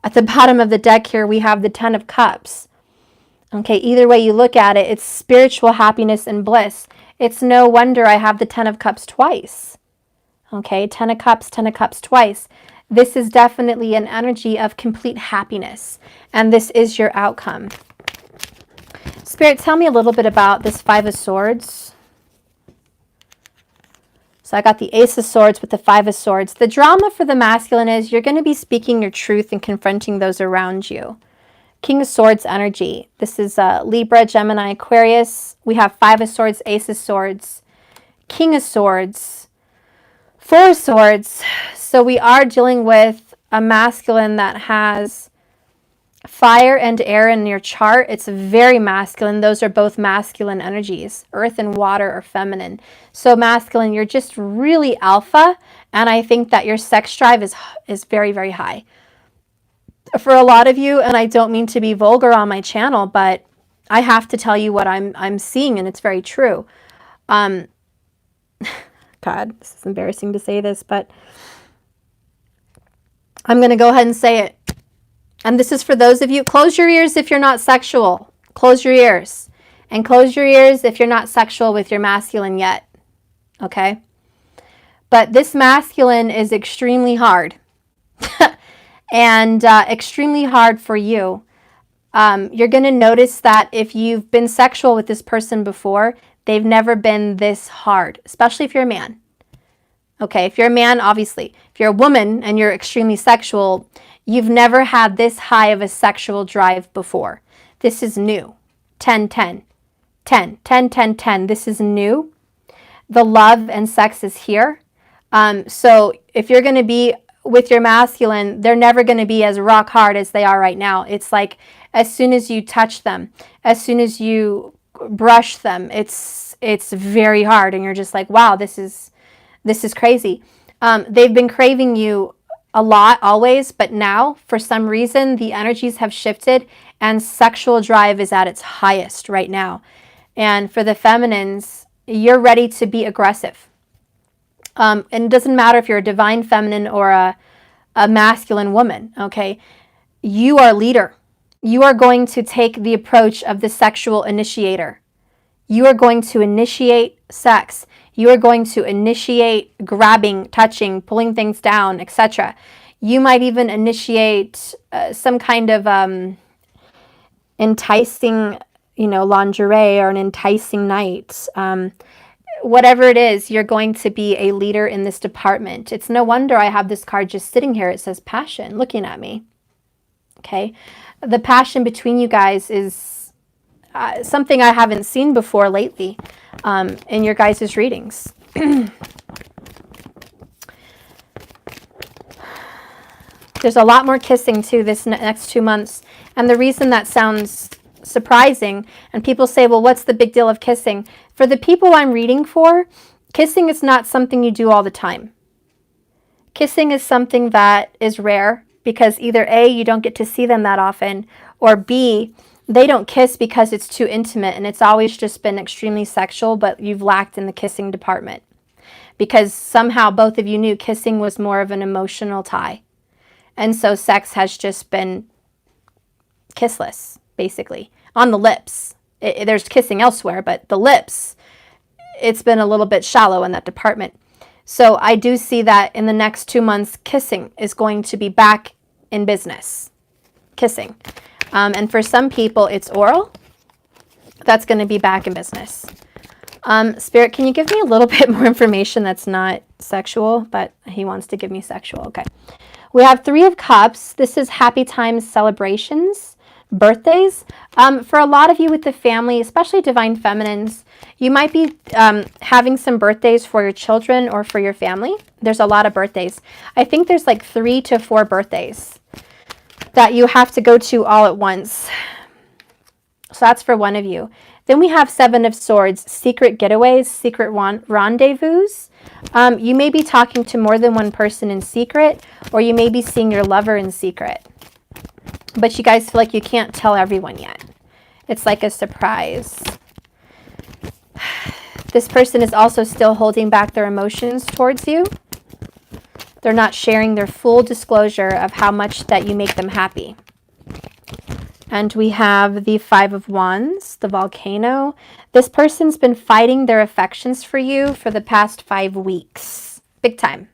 At the bottom of the deck here, we have the Ten of Cups. Okay, either way you look at it, it's spiritual happiness and bliss. It's no wonder I have the Ten of Cups twice. Okay, Ten of Cups twice. This is definitely an energy of complete happiness, and this is your outcome. Spirit, tell me a little bit about this Five of Swords. So I got the Ace of Swords with the Five of Swords. The drama for the masculine is you're going to be speaking your truth and confronting those around you. King of Swords energy. This is Libra, Gemini, Aquarius. We have Five of Swords, Ace of Swords, King of Swords, Four of Swords. So we are dealing with a masculine that has fire and air in your chart. It's very masculine. Those are both masculine energies. Earth and water are feminine. So masculine, you're just really alpha, and I think that your sex drive is very, very high. For a lot of you, and I don't mean to be vulgar on my channel, but I have to tell you what I'm seeing, and it's very true. God, this is embarrassing to say this, but I'm going to go ahead and say it. And this is for those of you, close your ears if you're not sexual. Close your ears. And close your ears if you're not sexual with your masculine yet. Okay? But this masculine is extremely hard. And extremely hard for you. You're going to notice that if you've been sexual with this person before, they've never been this hard, especially if you're a man. Okay, if you're a man, obviously. If you're a woman and you're extremely sexual, you've never had this high of a sexual drive before. This is new. 10, 10, 10, 10, 10, 10. This is new. The love and sex is here. So if you're going to be with your masculine, they're never going to be as rock hard as they are right now. It's like as soon as you touch them, as soon as you brush them, it's very hard, and you're just like, wow, this is crazy. They've been craving you a lot always, but now for some reason the energies have shifted and sexual drive is at its highest right now. And for the feminines, you're ready to be aggressive. And it doesn't matter if you're a divine feminine or a masculine woman, okay? You are a leader. You are going to take the approach of the sexual initiator. You are going to initiate sex. You are going to initiate grabbing, touching, pulling things down, etc. You might even initiate some kind of enticing, lingerie or an enticing night. Whatever it is, you're going to be a leader in this department. It's no wonder I have this card just sitting here. It says passion, looking at me. Okay. The passion between you guys is something I haven't seen before lately in your guys' readings. There's a lot more kissing too this next 2 months. And the reason that sounds surprising, and people say, well, what's the big deal of kissing? For the people I'm reading for, kissing is not something you do all the time. Kissing is something that is rare because either A, you don't get to see them that often, or B, they don't kiss because it's too intimate and it's always just been extremely sexual, but you've lacked in the kissing department. Because somehow both of you knew kissing was more of an emotional tie. And so sex has just been kissless, basically, on the lips. There's kissing elsewhere, but the lips, it's been a little bit shallow in that department. So I do see that in the next 2 months, kissing is going to be back in business. Kissing. And for some people, it's oral. That's going to be back in business. Spirit, can you give me a little bit more information that's not sexual, but he wants to give me sexual. Okay. We have 3 of Cups. This is happy times, celebrations, birthdays. For a lot of you with the family, especially divine feminines, you might be having some birthdays for your children or for your family. There's a lot of birthdays. I think there's like 3 to 4 birthdays that you have to go to all at once. So that's for one of you. Then we have 7 of Swords, secret getaways, secret rendezvous. You may be talking to more than one person in secret, or you may be seeing your lover in secret. But you guys feel like you can't tell everyone yet. It's like a surprise. This person is also still holding back their emotions towards you. They're not sharing their full disclosure of how much that you make them happy. And we have the 5 of Wands, the volcano. This person's been fighting their affections for you for the past 5 weeks. Big time.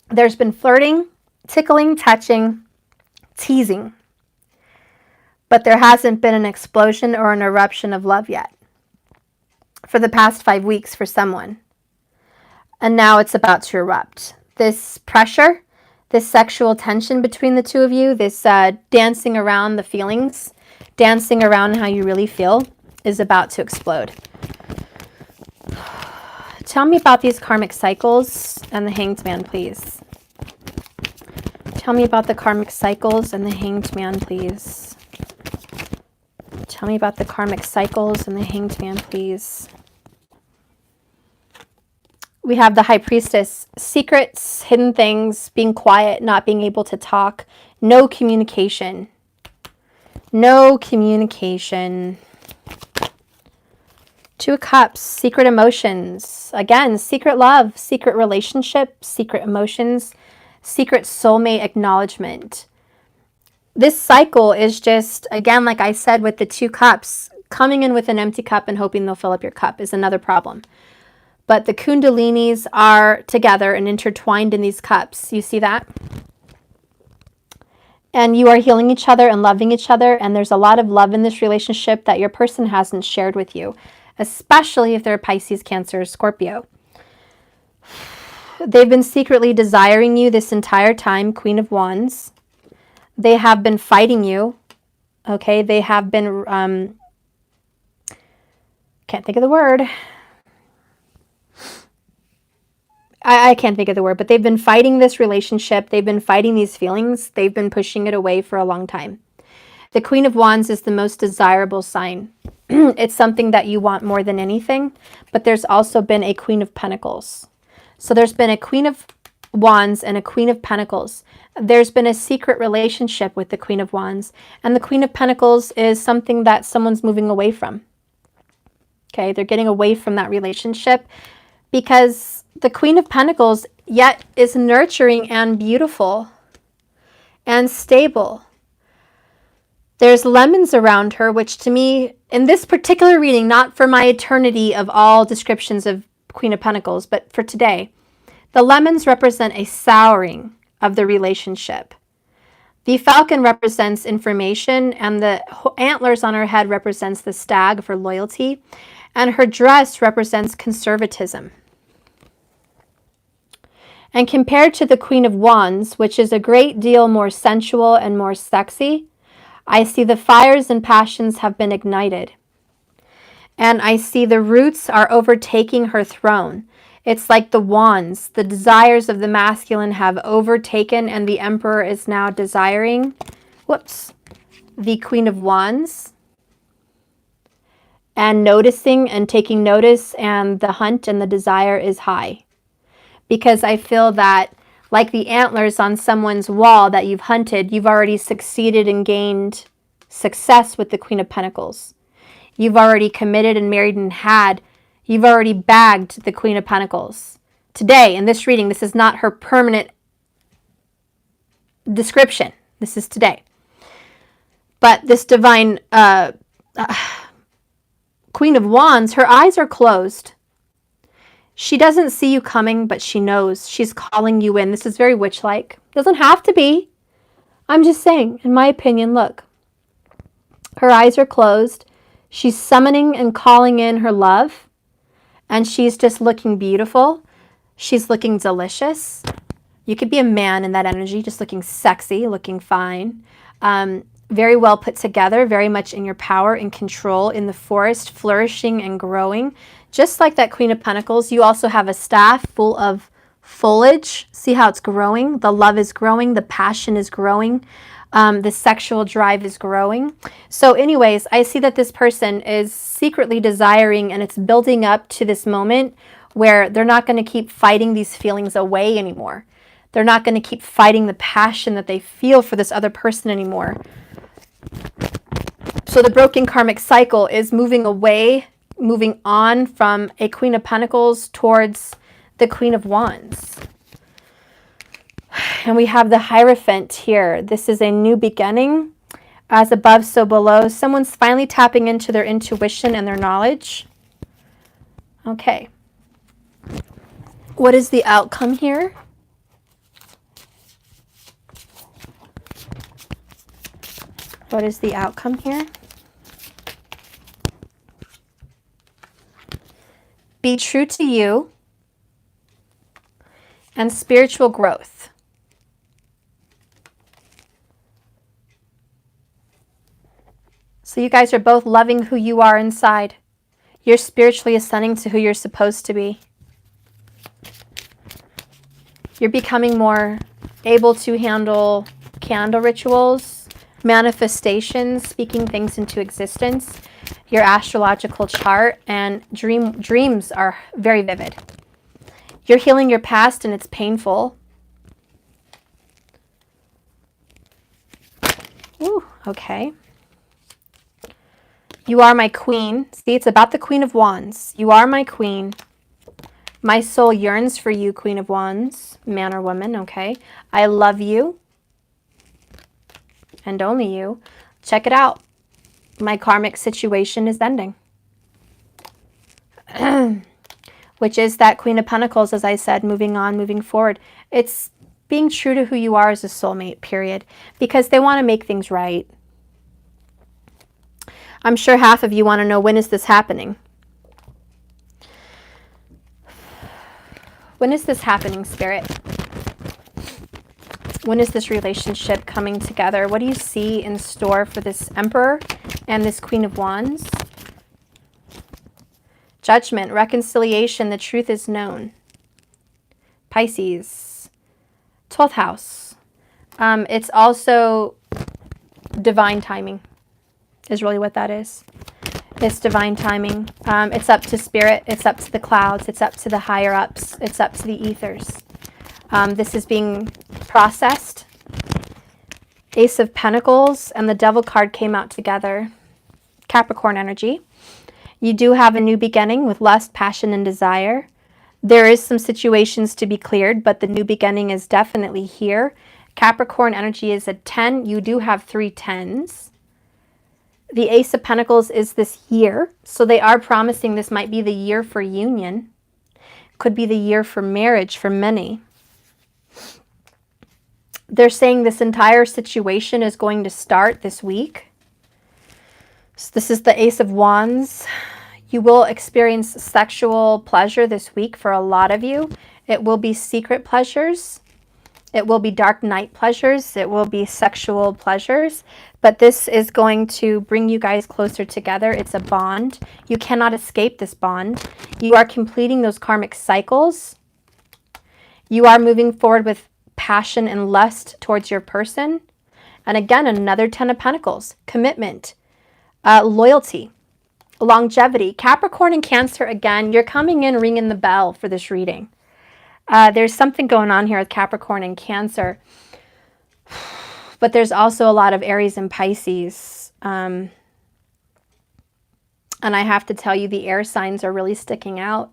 There's been flirting, tickling, touching, teasing. But there hasn't been an explosion or an eruption of love yet. For the past 5 weeks for someone. And now it's about to erupt. This pressure, this sexual tension between the 2 of you, this dancing around the feelings, dancing around how you really feel, is about to explode. Tell me about these karmic cycles and the Hanged Man, please. Tell me about the karmic cycles and the Hanged Man, please. Tell me about the karmic cycles and the Hanged Man, please. We have the High Priestess, secrets, hidden things, being quiet, not being able to talk, no communication. No communication. 2 of Cups, secret emotions. Again, secret love, secret relationship, secret emotions, secret soulmate acknowledgement. This cycle is just, again, like I said with the 2 cups, coming in with an empty cup and hoping they'll fill up your cup is another problem. But the kundalinis are together and intertwined in these cups. You see that? And you are healing each other and loving each other. And there's a lot of love in this relationship that your person hasn't shared with you. especially if they're Pisces, Cancer, or Scorpio. They've been secretly desiring you this entire time, Queen of Wands. They have been fighting you, okay? They have been, can't think of the word. I can't think of the word, but they've been fighting this relationship. They've been fighting these feelings. They've been pushing it away for a long time. The Queen of Wands is the most desirable sign. It's something that you want more than anything, but there's also been a Queen of Pentacles. So there's been a Queen of Wands and a Queen of Pentacles. There's been a secret relationship with the Queen of Wands, and the Queen of Pentacles is something that someone's moving away from. Okay, they're getting away from that relationship because the Queen of Pentacles yet is nurturing and beautiful and stable. There's lemons around her, which to me, in this particular reading, not for my eternity of all descriptions of Queen of Pentacles, but for today, the lemons represent a souring of the relationship. The falcon represents information, and the antlers on her head represents the stag for loyalty, and her dress represents conservatism. And compared to the Queen of Wands, which is a great deal more sensual and more sexy, I see the fires and passions have been ignited. And I see the roots are overtaking her throne. It's like the wands, the desires of the masculine have overtaken, and the emperor is now desiring, the Queen of Wands, and noticing and taking notice, and the hunt and the desire is high. Because I feel that, like the antlers on someone's wall that you've hunted, you've already succeeded and gained success with the Queen of Pentacles. You've already committed and married and you've already bagged the Queen of Pentacles. Today, in this reading, this is not her permanent description. This is today. But this divine Queen of Wands, her eyes are closed. She doesn't see you coming, but she knows. She's calling you in. This is very witch-like. Doesn't have to be. I'm just saying, in my opinion, look. Her eyes are closed. She's summoning and calling in her love. And she's just looking beautiful. She's looking delicious. You could be a man in that energy, just looking sexy, looking fine. Very well put together, very much in your power, in control, in the forest, flourishing and growing. Just like that Queen of Pentacles, you also have a staff full of foliage. See how it's growing? The love is growing. The passion is growing. The sexual drive is growing. So anyways, I see that this person is secretly desiring, and it's building up to this moment where they're not going to keep fighting these feelings away anymore. They're not going to keep fighting the passion that they feel for this other person anymore. So the broken karmic cycle is moving away, moving on from a Queen of Pentacles towards the Queen of Wands. And we have the Hierophant here. This is a new beginning. As above, so below. Someone's finally tapping into their intuition and their knowledge. Okay. What is the outcome here? What is the outcome here? Be true to you and spiritual growth. So you guys are both loving who you are inside. You're spiritually ascending to who you're supposed to be. You're becoming more able to handle candle rituals, manifestations, speaking things into existence, your astrological chart, and dreams are very vivid. You're healing your past and it's painful. Ooh, okay. You are my queen. See, it's about the Queen of Wands. You are my queen. My soul yearns for you, Queen of Wands, man or woman, okay? I love you. And only you. Check it out. My karmic situation is ending. Which is that Queen of Pentacles, as I said, moving on, moving forward. It's being true to who you are as a soulmate, period. Because they want to make things right. I'm sure half of you want to know, when is this happening? When is this happening, Spirit? When is this relationship coming together? What do you see in store for this Emperor and this Queen of Wands? Judgment, reconciliation, the truth is known. Pisces, 12th house. It's also divine timing is really what that is. It's divine timing. It's up to spirit. It's up to the clouds. It's up to the higher ups. It's up to the ethers. This is being processed. Ace of Pentacles and the Devil card came out together. Capricorn energy. You do have a new beginning with lust, passion, and desire. There is some situations to be cleared, but the new beginning is definitely here. Capricorn energy is a 10. You do have 3 10s. The Ace of Pentacles is this year, so they are promising this might be the year for union. Could be the year for marriage for many. They're saying this entire situation is going to start this week. So this is the Ace of Wands. You will experience sexual pleasure this week for a lot of you. It will be secret pleasures. It will be dark night pleasures. It will be sexual pleasures. But this is going to bring you guys closer together. It's a bond. You cannot escape this bond. You are completing those karmic cycles. You are moving forward with passion and lust towards your person. And again, another 10 of Pentacles. Commitment. Loyalty. Longevity. Capricorn and Cancer, again, you're coming in ringing the bell for this reading. There's something going on here with Capricorn and Cancer. But there's also a lot of Aries and Pisces. And I have to tell you, the air signs are really sticking out.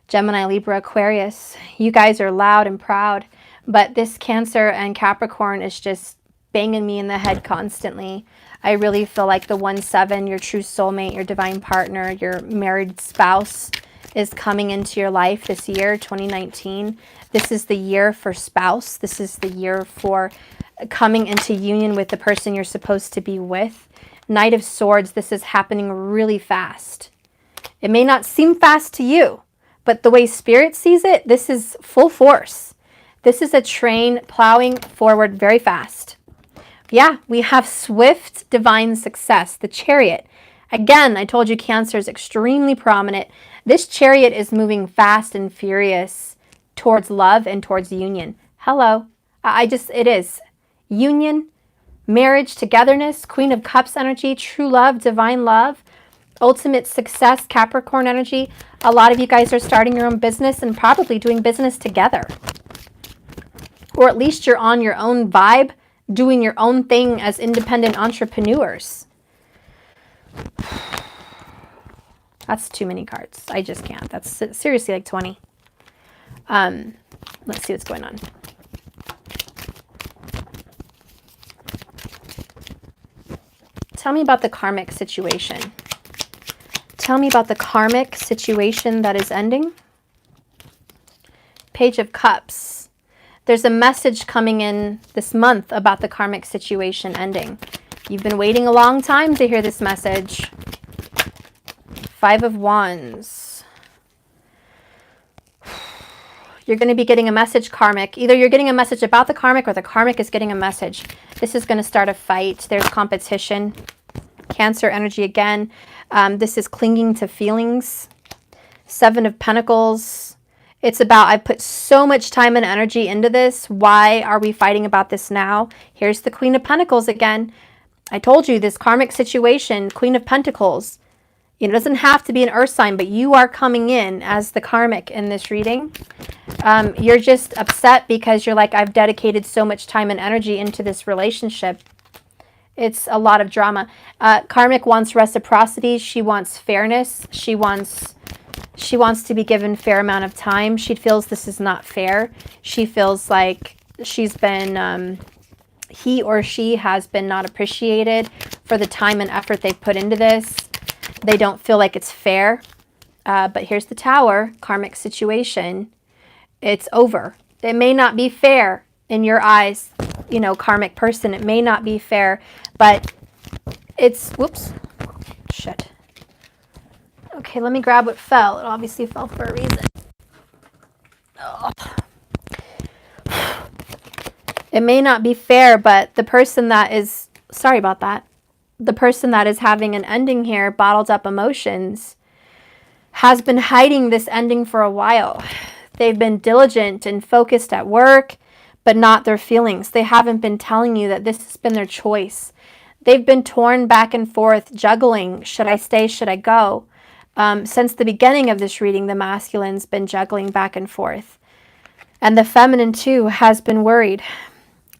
Gemini, Libra, Aquarius. You guys are loud and proud. But this Cancer and Capricorn is just banging me in the head constantly. I really feel like the 1-7, your true soulmate, your divine partner, your married spouse is coming into your life this year, 2019. This is the year for spouse. This is the year for coming into union with the person you're supposed to be with. Knight of Swords, this is happening really fast. It may not seem fast to you, but the way Spirit sees it, this is full force. This is a train plowing forward very fast. Yeah, we have swift divine success, the Chariot. Again, I told you Cancer is extremely prominent. This Chariot is moving fast and furious towards love and towards union. Hello. It is. Union, marriage, togetherness, Queen of Cups energy, true love, divine love, ultimate success, Capricorn energy. A lot of you guys are starting your own business and probably doing business together. Or at least you're on your own vibe, doing your own thing as independent entrepreneurs. That's too many cards. I just can't. That's seriously like 20. Let's see what's going on. Tell me about the karmic situation. Tell me about the karmic situation that is ending. Page of Cups. There's a message coming in this month about the karmic situation ending. You've been waiting a long time to hear this message. 5 of Wands. You're going to be getting a message karmic. Either you're getting a message about the karmic or the karmic is getting a message. This is going to start a fight. There's competition. Cancer energy again. This is clinging to feelings. 7 of Pentacles. It's about, I put so much time and energy into this. Why are we fighting about this now? Here's the Queen of Pentacles again. I told you this karmic situation, Queen of Pentacles. It doesn't have to be an earth sign, but you are coming in as the karmic in this reading. You're just upset because you're like, I've dedicated so much time and energy into this relationship. It's a lot of drama. Karmic wants reciprocity. She wants fairness. She wants to be given fair amount of time. She feels this is not fair. She feels like she's been, he or she has been not appreciated for the time and effort they've put into this. They don't feel like it's fair. But here's the Tower, karmic situation. It's over. It may not be fair in your eyes, you know, karmic person. It may not be fair, but it's, whoops, shit. Okay, let me grab what fell. It obviously fell for a reason. It may not be fair, but the person that is, sorry about that, the person that is having an ending here, bottled up emotions, has been hiding this ending for a while. They've been diligent and focused at work, but not their feelings. They haven't been telling you that this has been their choice. They've been torn back and forth, juggling, should I stay, should I go? Since the beginning of this reading, the masculine's been juggling back and forth. And the feminine, too, has been worried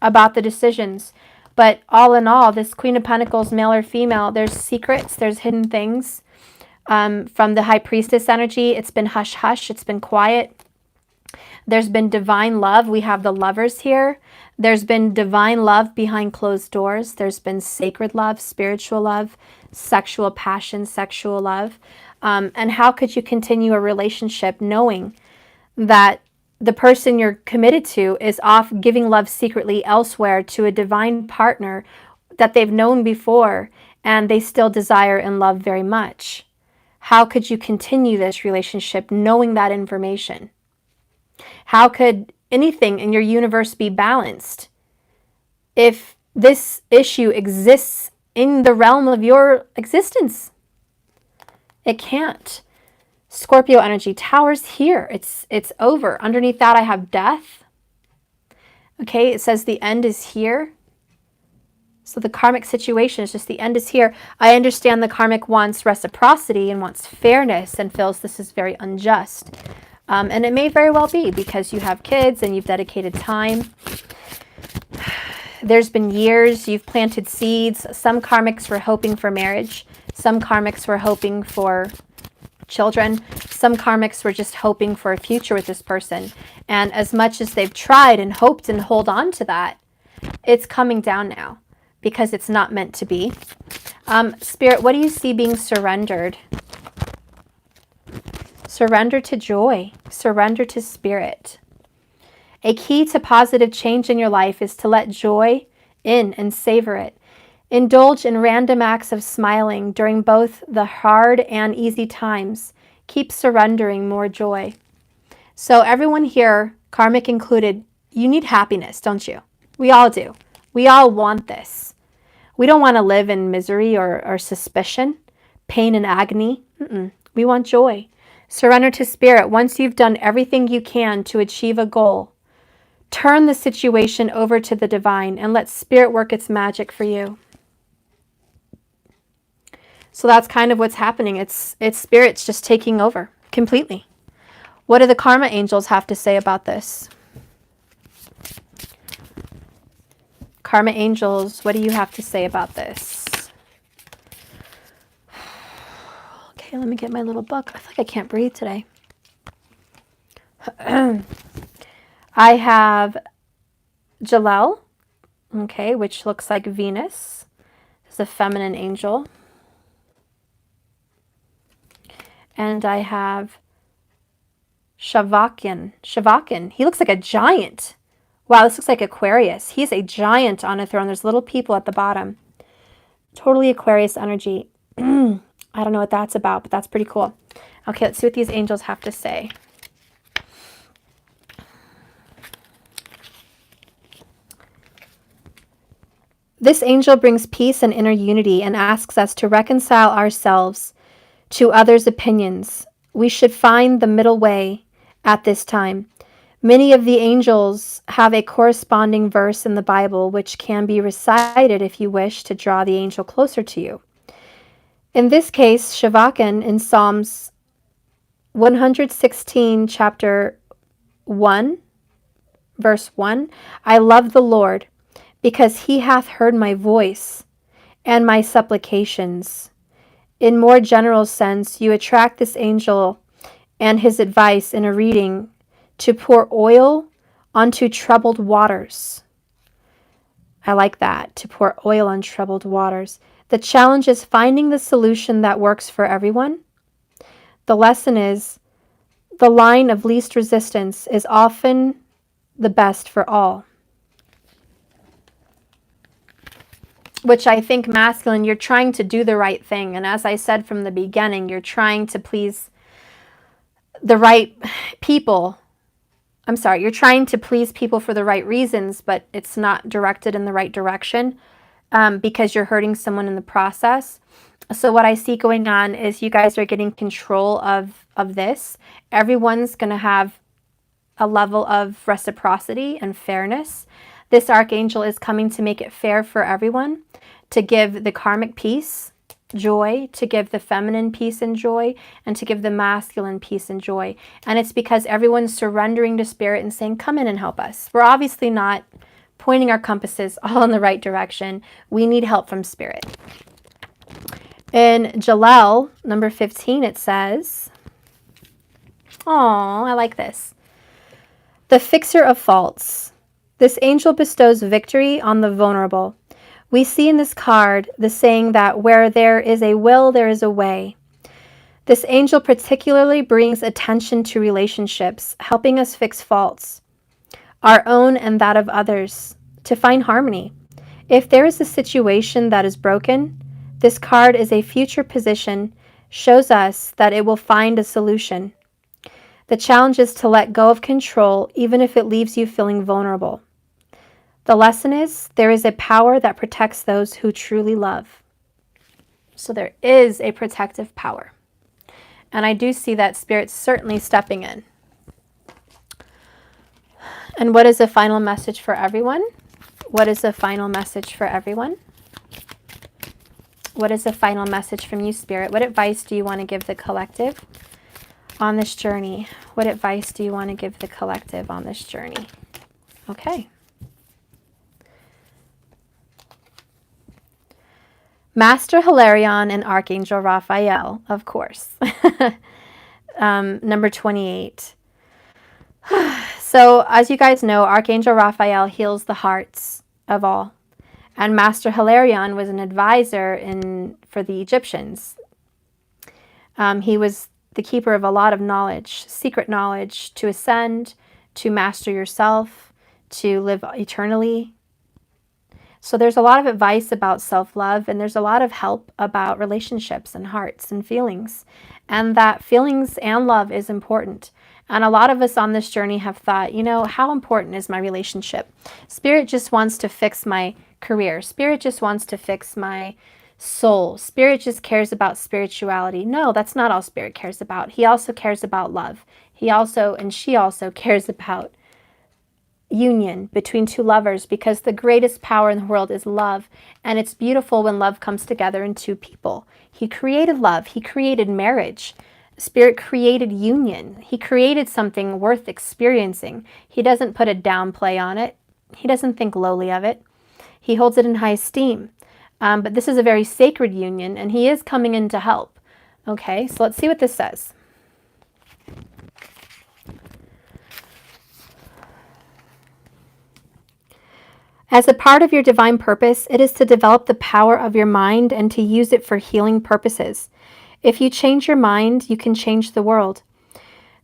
about the decisions. But all in all, this Queen of Pentacles, male or female, there's secrets, there's hidden things. From the High Priestess energy, it's been hush-hush, it's been quiet. There's been divine love. We have the Lovers here. There's been divine love behind closed doors. There's been sacred love, spiritual love, sexual passion, sexual love. And how could you continue a relationship knowing that the person you're committed to is off giving love secretly elsewhere to a divine partner that they've known before and they still desire and love very much? How could you continue this relationship knowing that information? How could anything in your universe be balanced if this issue exists in the realm of your existence? It can't. Scorpio energy, Tower's here. It's over. Underneath that, I have death. Okay, it says the end is here. So the karmic situation is just the end is here. I understand the karmic wants reciprocity and wants fairness and feels this is very unjust. And it may very well be because you have kids and you've dedicated time. There's been years you've planted seeds. Some karmics were hoping for marriage. Some karmics were hoping for children. Some karmics were just hoping for a future with this person. And as much as they've tried and hoped and hold on to that, it's coming down now because it's not meant to be. Spirit, what do you see being surrendered? Surrender to joy. Surrender to spirit. A key to positive change in your life is to let joy in and savor it. Indulge in random acts of smiling during both the hard and easy times. Keep surrendering more joy. So everyone here, karmic included, you need happiness, don't you? We all do. We all want this. We don't want to live in misery or suspicion, pain and agony. We want joy. Surrender to spirit. Once you've done everything you can to achieve a goal, turn the situation over to the divine and let spirit work its magic for you. So that's kind of what's happening. It's spirits just taking over completely. What do the karma angels have to say about this? Karma angels, what do you have to say about this? Okay, let me get my little book. I feel like I can't breathe today. I have Jalel, okay, which looks like Venus. It's a feminine angel. And I have Shavakin. He looks like a giant. Wow, this looks like Aquarius. He's a giant on a throne. There's little people at the bottom. Totally Aquarius energy. I don't know what that's about, but that's pretty cool. Okay, let's see what these angels have to say. This angel brings peace and inner unity and asks us to reconcile ourselves to others' opinions. We should find the middle way at this time. Many of the angels have a corresponding verse in the Bible which can be recited if you wish to draw the angel closer to you. In this case, Shavakin in Psalms 116, chapter 1, verse 1, I love the Lord, because he hath heard my voice and my supplications. In more general sense, you attract this angel and his advice in a reading to pour oil onto troubled waters. I like that, to pour oil on troubled waters. The challenge is finding the solution that works for everyone. The lesson is the line of least resistance is often the best for all. Which I think masculine, you're trying to do the right thing. And as I said from the beginning, you're trying to please the right people you're trying to please people for the right reasons, but it's not directed in the right direction because you're hurting someone in the process. So what I see going on is you guys are getting control of this. Everyone's going to have a level of reciprocity and fairness. This archangel is coming to make it fair for everyone, to give the karmic peace, joy, to give the feminine peace and joy, and to give the masculine peace and joy. And it's because everyone's surrendering to spirit and saying, come in and help us. We're obviously not pointing our compasses all in the right direction. We need help from spirit. In Jalel, number 15, it says, oh, I like this. The fixer of faults. This angel bestows victory on the vulnerable. We see in this card the saying that where there is a will, there is a way. This angel particularly brings attention to relationships, helping us fix faults, our own and that of others, to find harmony. If there is a situation that is broken, this card is a future position, shows us that it will find a solution. The challenge is to let go of control, even if it leaves you feeling vulnerable. The lesson is, there is a power that protects those who truly love. So there is a protective power. And I do see that spirit certainly stepping in. And what is the final message for everyone? What is the final message for everyone? What is the final message from you, Spirit? What advice do you want to give the collective on this journey? What advice do you want to give the collective on this journey? Okay. Master Hilarion and Archangel Raphael, of course. Number 28. So, as you guys know, Archangel Raphael heals the hearts of all. And Master Hilarion was an advisor for the Egyptians. He was the keeper of a lot of knowledge, secret knowledge, to ascend, to master yourself, to live eternally. So there's a lot of advice about self-love, and there's a lot of help about relationships and hearts and feelings. And that feelings and love is important. And a lot of us on this journey have thought, you know, how important is my relationship? Spirit just wants to fix my career. Spirit just wants to fix my soul. Spirit just cares about spirituality. No, that's not all Spirit cares about. He also cares about love. He also, and she also cares about union between two lovers, because the greatest power in the world is love. And it's beautiful when love comes together in two people. He created love. He created marriage. Spirit created union. He created something worth experiencing. He doesn't put a downplay on it. He doesn't think lowly of it. He holds it in high esteem. But this is a very sacred union, and he is coming in to help. Okay, so let's see what this says. As a part of your divine purpose, it is to develop the power of your mind and to use it for healing purposes. If you change your mind, you can change the world.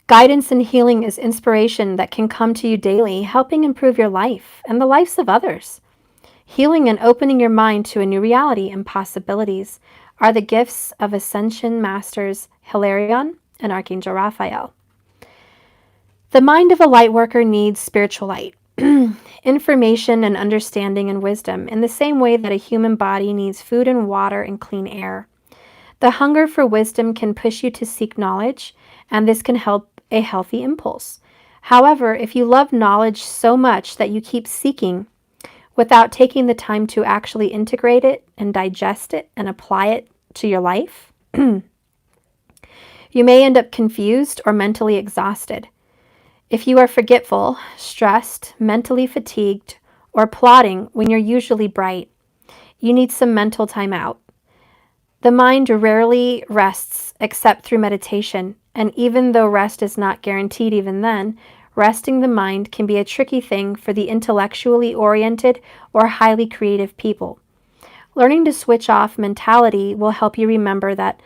Guidance and healing is inspiration that can come to you daily, helping improve your life and the lives of others. Healing and opening your mind to a new reality and possibilities are the gifts of Ascension Masters Hilarion and Archangel Raphael. The mind of a light worker needs spiritual light, information and understanding and wisdom, in the same way that a human body needs food and water and clean air. The hunger for wisdom can push you to seek knowledge, and this can help a healthy impulse. However, if you love knowledge so much that you keep seeking without taking the time to actually integrate it and digest it and apply it to your life, you may end up confused or mentally exhausted. If you are forgetful, stressed, mentally fatigued, or plotting when you're usually bright, you need some mental time out. The mind rarely rests except through meditation, and even though rest is not guaranteed even then, resting the mind can be a tricky thing for the intellectually oriented or highly creative people. Learning to switch off mentality will help you remember that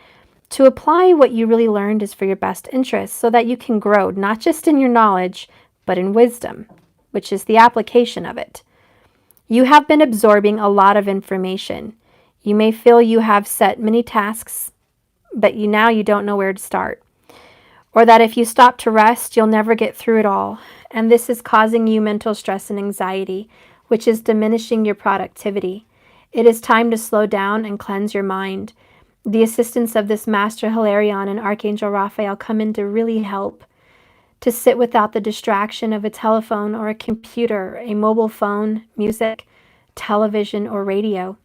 to apply what you really learned is for your best interest, so that you can grow not just in your knowledge, but in wisdom, which is the application of it. You have been absorbing a lot of information. You may feel you have set many tasks, but now you don't know where to start. or that if you stop to rest, you'll never get through it all. And this is causing you mental stress and anxiety, which is diminishing your productivity. It is time to slow down and cleanse your mind. The assistance of this Master Hilarion and Archangel Raphael come in to really help, to sit without the distraction of a telephone or a computer, a mobile phone, music, television, or radio.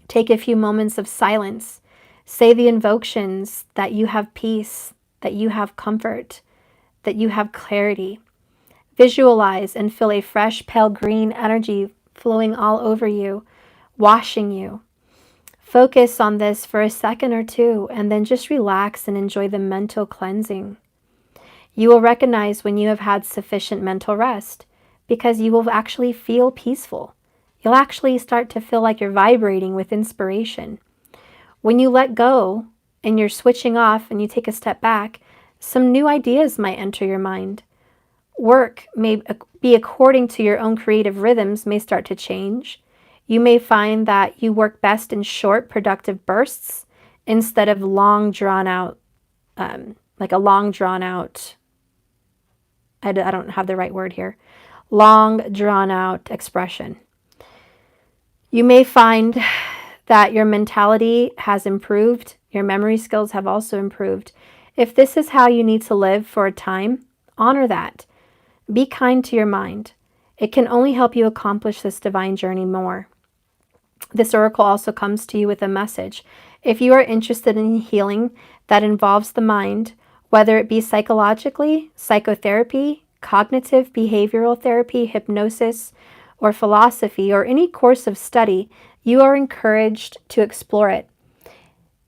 Take a few moments of silence. Say the invocations that you have peace, that you have comfort, that you have clarity. Visualize and feel a fresh, pale green energy flowing all over you, washing you. Focus on this for a second or two, and then just relax and enjoy the mental cleansing. You will recognize when you have had sufficient mental rest, because you will actually feel peaceful. You'll actually start to feel like you're vibrating with inspiration. When you let go and you're switching off and you take a step back, some new ideas might enter your mind. Work may be according to your own creative rhythms may start to change. You may find that you work best in short, productive bursts instead of long, drawn out, like a long, drawn out, I don't have the right word here, long, drawn out expression. You may find that your mentality has improved. Your memory skills have also improved. If this is how you need to live for a time, honor that. Be kind to your mind. It can only help you accomplish this divine journey more. This oracle also comes to you with a message. If you are interested in healing that involves the mind, whether it be psychologically, psychotherapy, cognitive behavioral therapy, hypnosis, or philosophy, or any course of study, you are encouraged to explore it.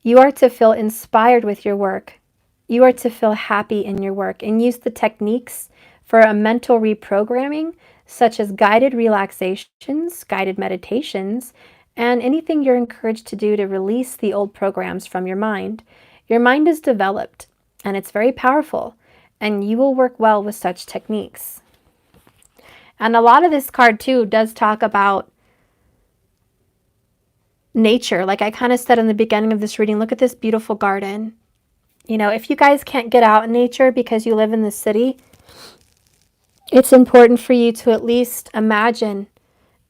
You are to feel inspired with your work. You are to feel happy in your work and use the techniques for a mental reprogramming, such as guided relaxations, guided meditations, and anything you're encouraged to do to release the old programs from your mind. Your mind is developed, and it's very powerful, and you will work well with such techniques. And a lot of this card, too, does talk about nature. Like I kind of said in the beginning of this reading, look at this beautiful garden. You know, if you guys can't get out in nature because you live in the city, it's important for you to at least imagine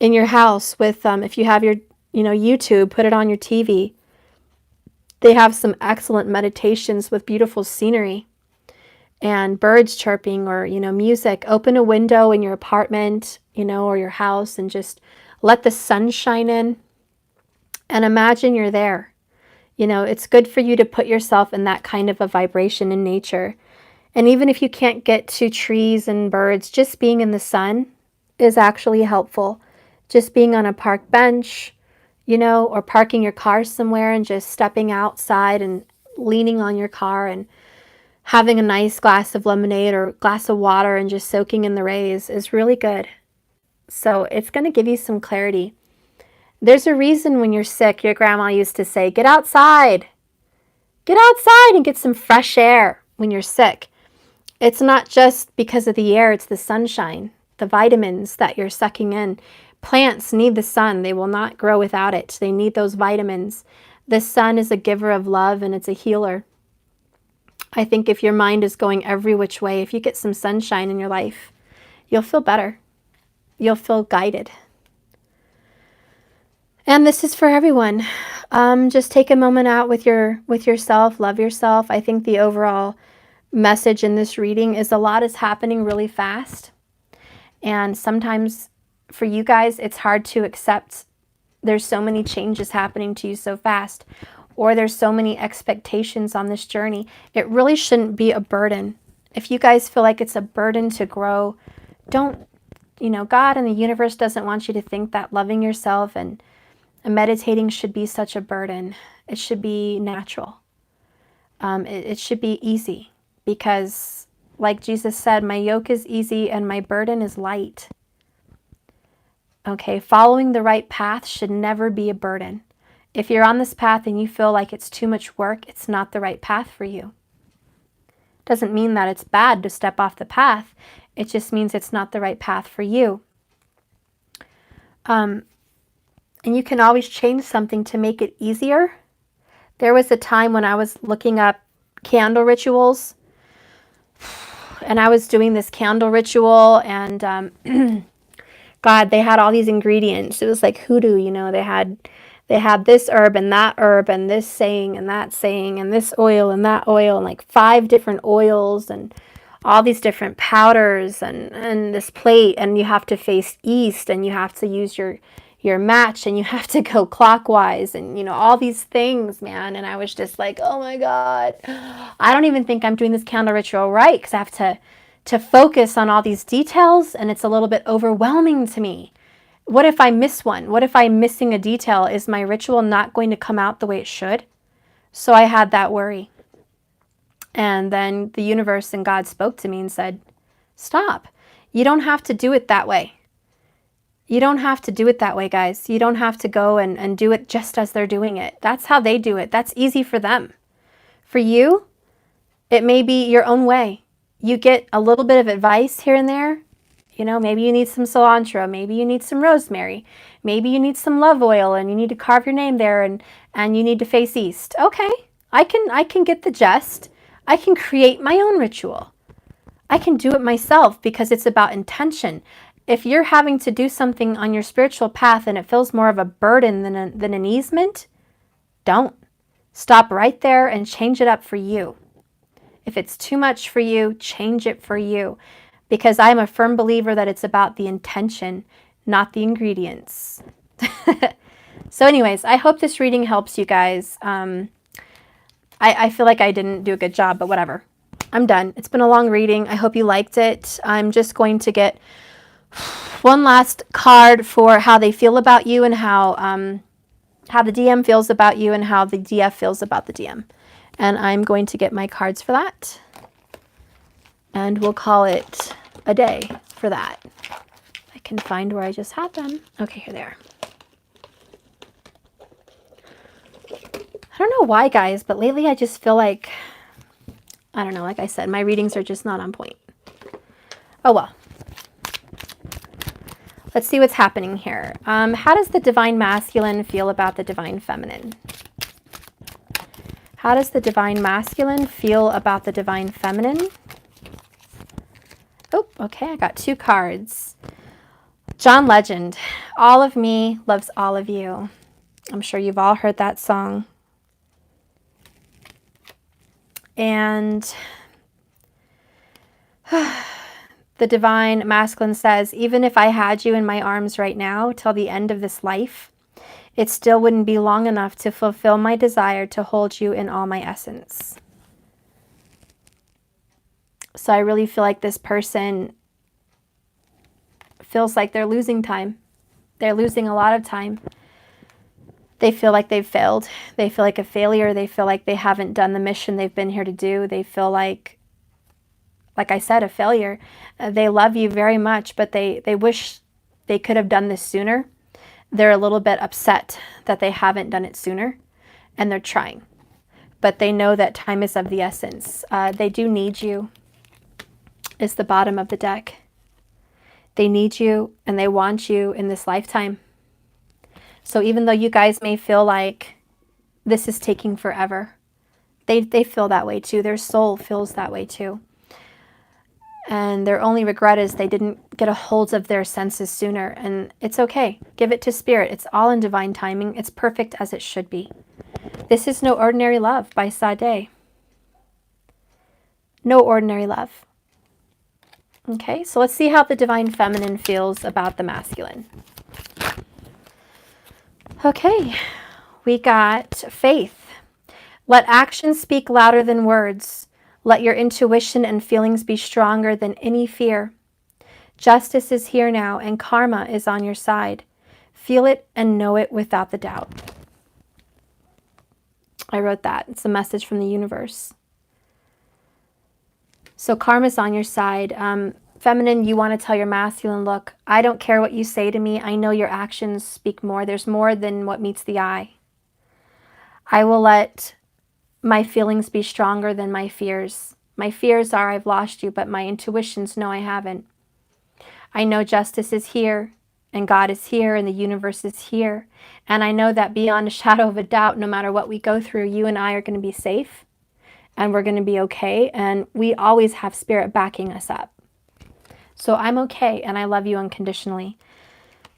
in your house with, if you have your, YouTube, put it on your TV. They have some excellent meditations with beautiful scenery and birds chirping or, music. Open a window in your apartment, or your house and just let the sun shine in and imagine you're there. It's good for you to put yourself in that kind of a vibration in nature. And even if you can't get to trees and birds, just being in the sun is actually helpful. Just being on a park bench, or parking your car somewhere and just stepping outside and leaning on your car and having a nice glass of lemonade or glass of water and just soaking in the rays is really good. So it's going to give you some clarity. There's a reason when you're sick, your grandma used to say, get outside. Get outside and get some fresh air when you're sick. It's not just because of the air, it's the sunshine, the vitamins that you're sucking in. Plants need the sun. They will not grow without it. They need those vitamins. The sun is a giver of love and it's a healer. I think if your mind is going every which way, if you get some sunshine in your life, you'll feel better. You'll feel guided. And this is for everyone. Just take a moment out with yourself, love yourself. I think the overall message in this reading is a lot is happening really fast. And sometimes for you guys, it's hard to accept there's so many changes happening to you so fast, or there's so many expectations on this journey. It really shouldn't be a burden. If you guys feel like it's a burden to grow, don't, God and the universe doesn't want you to think that loving yourself and meditating should be such a burden. It should be natural. It should be easy because, like Jesus said, my yoke is easy and my burden is light. Okay, following the right path should never be a burden. If you're on this path and you feel like it's too much work, it's not the right path for you. Doesn't mean that it's bad to step off the path. It just means it's not the right path for you. And you can always change something to make it easier. There was a time when I was looking up candle rituals And I was doing this candle ritual, and God, they had all these ingredients. It was like hoodoo, you know. They had this herb and this saying and that saying and this oil and that oil and like 5 different oils and all these different powders and this plate, and you have to face east, and you have to use your match, and you have to go clockwise, and you know, all these things, man. And I was just like, oh my God, I don't even think I'm doing this candle ritual right, because I have to focus on all these details, and it's a little bit overwhelming to me. What if I miss one? What if I'm missing a detail? Is my ritual not going to come out the way it should? So I had that worry. And then the universe and God spoke to me and said, stop. You don't have to do it that way. You don't have to do it that way, guys. You don't have to go and do it just as they're doing it. That's how they do it. That's easy for them. For you, it may be your own way. You get a little bit of advice here and there. You know, maybe you need some cilantro. Maybe you need some rosemary. Maybe you need some love oil and you need to carve your name there, and you need to face east. Okay, I can get the gist. I can create my own ritual. I can do it myself because it's about intention. If you're having to do something on your spiritual path and it feels more of a burden than an easement, don't. Stop right there and change it up for you. If it's too much for you, change it for you. Because I'm a firm believer that it's about the intention, not the ingredients. So anyways, I hope this reading helps you guys. I feel like I didn't do a good job, but whatever. I'm done. It's been a long reading. I hope you liked it. I'm just going to get one last card for how they feel about you, and how the DM feels about you, and how the DF feels about the DM. And I'm going to get my cards for that. And we'll call it a day for that. I can find where I just had them. Okay, here they are. I don't know why, guys, but lately I just feel like, I don't know, like I said, my readings are just not on point. Oh well. Let's see what's happening here. How does the divine masculine feel about the divine feminine? How does the divine masculine feel about the divine feminine? Oh, okay, I got 2 cards. John Legend, all of me loves all of you. I'm sure you've all heard that song. And the divine masculine says, even if I had you in my arms right now till the end of this life, it still wouldn't be long enough to fulfill my desire to hold you in all my essence. So I really feel like this person feels like they're losing time. They're losing a lot of time. They feel like they've failed. They feel like a failure. They feel like they haven't done the mission they've been here to do. They feel like I said, a failure. They love you very much, but they wish they could have done this sooner. They're a little bit upset that they haven't done it sooner, and they're trying. But they know that time is of the essence. They do need you, is the bottom of the deck. They need you, and they want you in this lifetime. So even though you guys may feel like this is taking forever, they feel that way too. Their soul feels that way too. And their only regret is they didn't get a hold of their senses sooner. And it's okay. Give it to spirit. It's all in divine timing. It's perfect as it should be. This is No Ordinary Love by Sade. No ordinary love. Okay, so let's see how the divine feminine feels about the masculine. Okay, we got faith. Let actions speak louder than words. Let your intuition and feelings be stronger than any fear. Justice is here now, and karma is on your side. Feel it and know it without the doubt. I wrote that. It's a message from the universe. So karma's on your side. Feminine, you want to tell your masculine, look, I don't care what you say to me. I know your actions speak more. There's more than what meets the eye. I will let my feelings be stronger than my fears. My fears are I've lost you, but my intuitions know I haven't. I know justice is here, and God is here, and the universe is here. And I know that beyond a shadow of a doubt, no matter what we go through, you and I are going to be safe. and we're going to be okay. And we always have spirit backing us up. So I'm okay, and I love you unconditionally.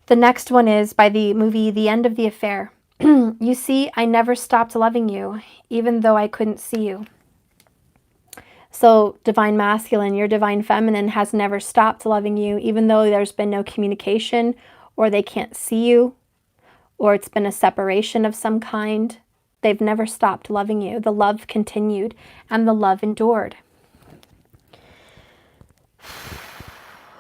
The next one is by the movie The End of the Affair. You see, I never stopped loving you, even though I couldn't see you. So divine masculine, your divine feminine has never stopped loving you, even though there's been no communication, or they can't see you, or it's been a separation of some kind. They've never stopped loving you. The love continued, and the love endured.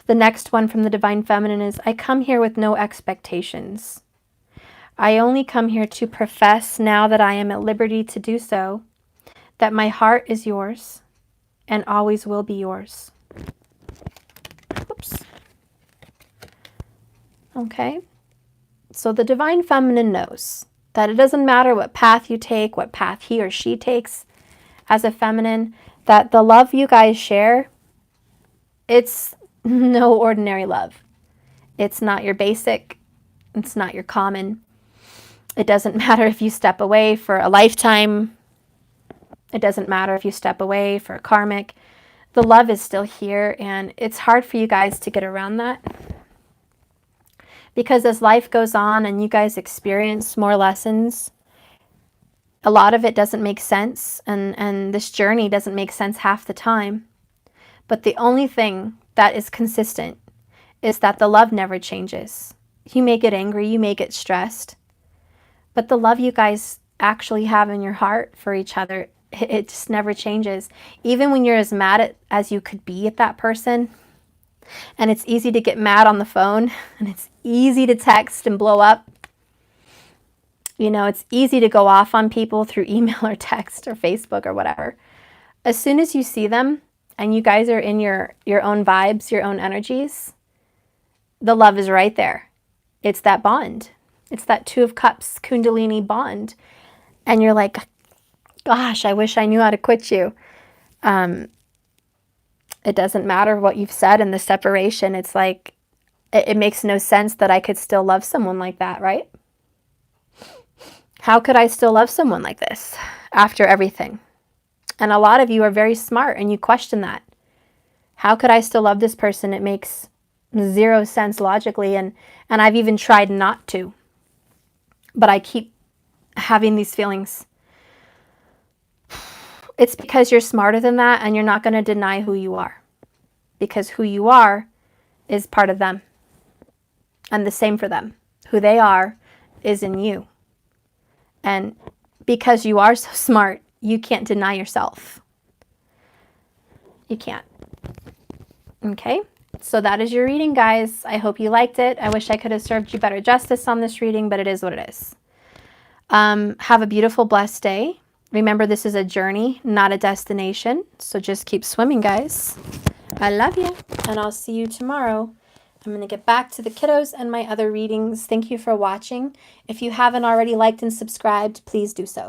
The next one from the divine feminine is, I come here with no expectations. I only come here to profess, now that I am at liberty to do so, that my heart is yours and always will be yours. Oops. Okay. So the divine feminine knows that it doesn't matter what path you take, what path he or she takes as a feminine, that the love you guys share, it's no ordinary love. It's not your basic. It's not your common. It doesn't matter if you step away for a lifetime. It doesn't matter if you step away for a karmic. The love is still here, and it's hard for you guys to get around that. Because as life goes on and you guys experience more lessons, a lot of it doesn't make sense, and this journey doesn't make sense half the time. But the only thing that is consistent is that the love never changes. You may get angry, you may get stressed, but the love you guys actually have in your heart for each other, it just never changes. Even when you're as mad as you could be at that person, and it's easy to get mad on the phone, and it's easy to text and blow up. You know, it's easy to go off on people through email or text or Facebook or whatever. As soon as you see them and you guys are in your own vibes, your own energies, the love is right there. It's that bond. It's that Two of Cups Kundalini bond. And you're like, gosh, I wish I knew how to quit you. It doesn't matter what you've said in the separation. It's like, it makes no sense that I could still love someone like that, right? How could I still love someone like this after everything? And a lot of you are very smart and you question that. How could I still love this person? It makes zero sense logically, and I've even tried not to. But I keep having these feelings. It's because you're smarter than that, and you're not going to deny who you are. Because who you are is part of them. And the same for them. Who they are is in you. And because you are so smart, you can't deny yourself. You can't. Okay? So that is your reading, guys. I hope you liked it. I wish I could have served you better justice on this reading, but it is what it is. Have a beautiful, blessed day. Remember, this is a journey, not a destination. So just keep swimming, guys. I love you, and I'll see you tomorrow. I'm going to get back to the kiddos and my other readings. Thank you for watching. If you haven't already liked and subscribed, please do so.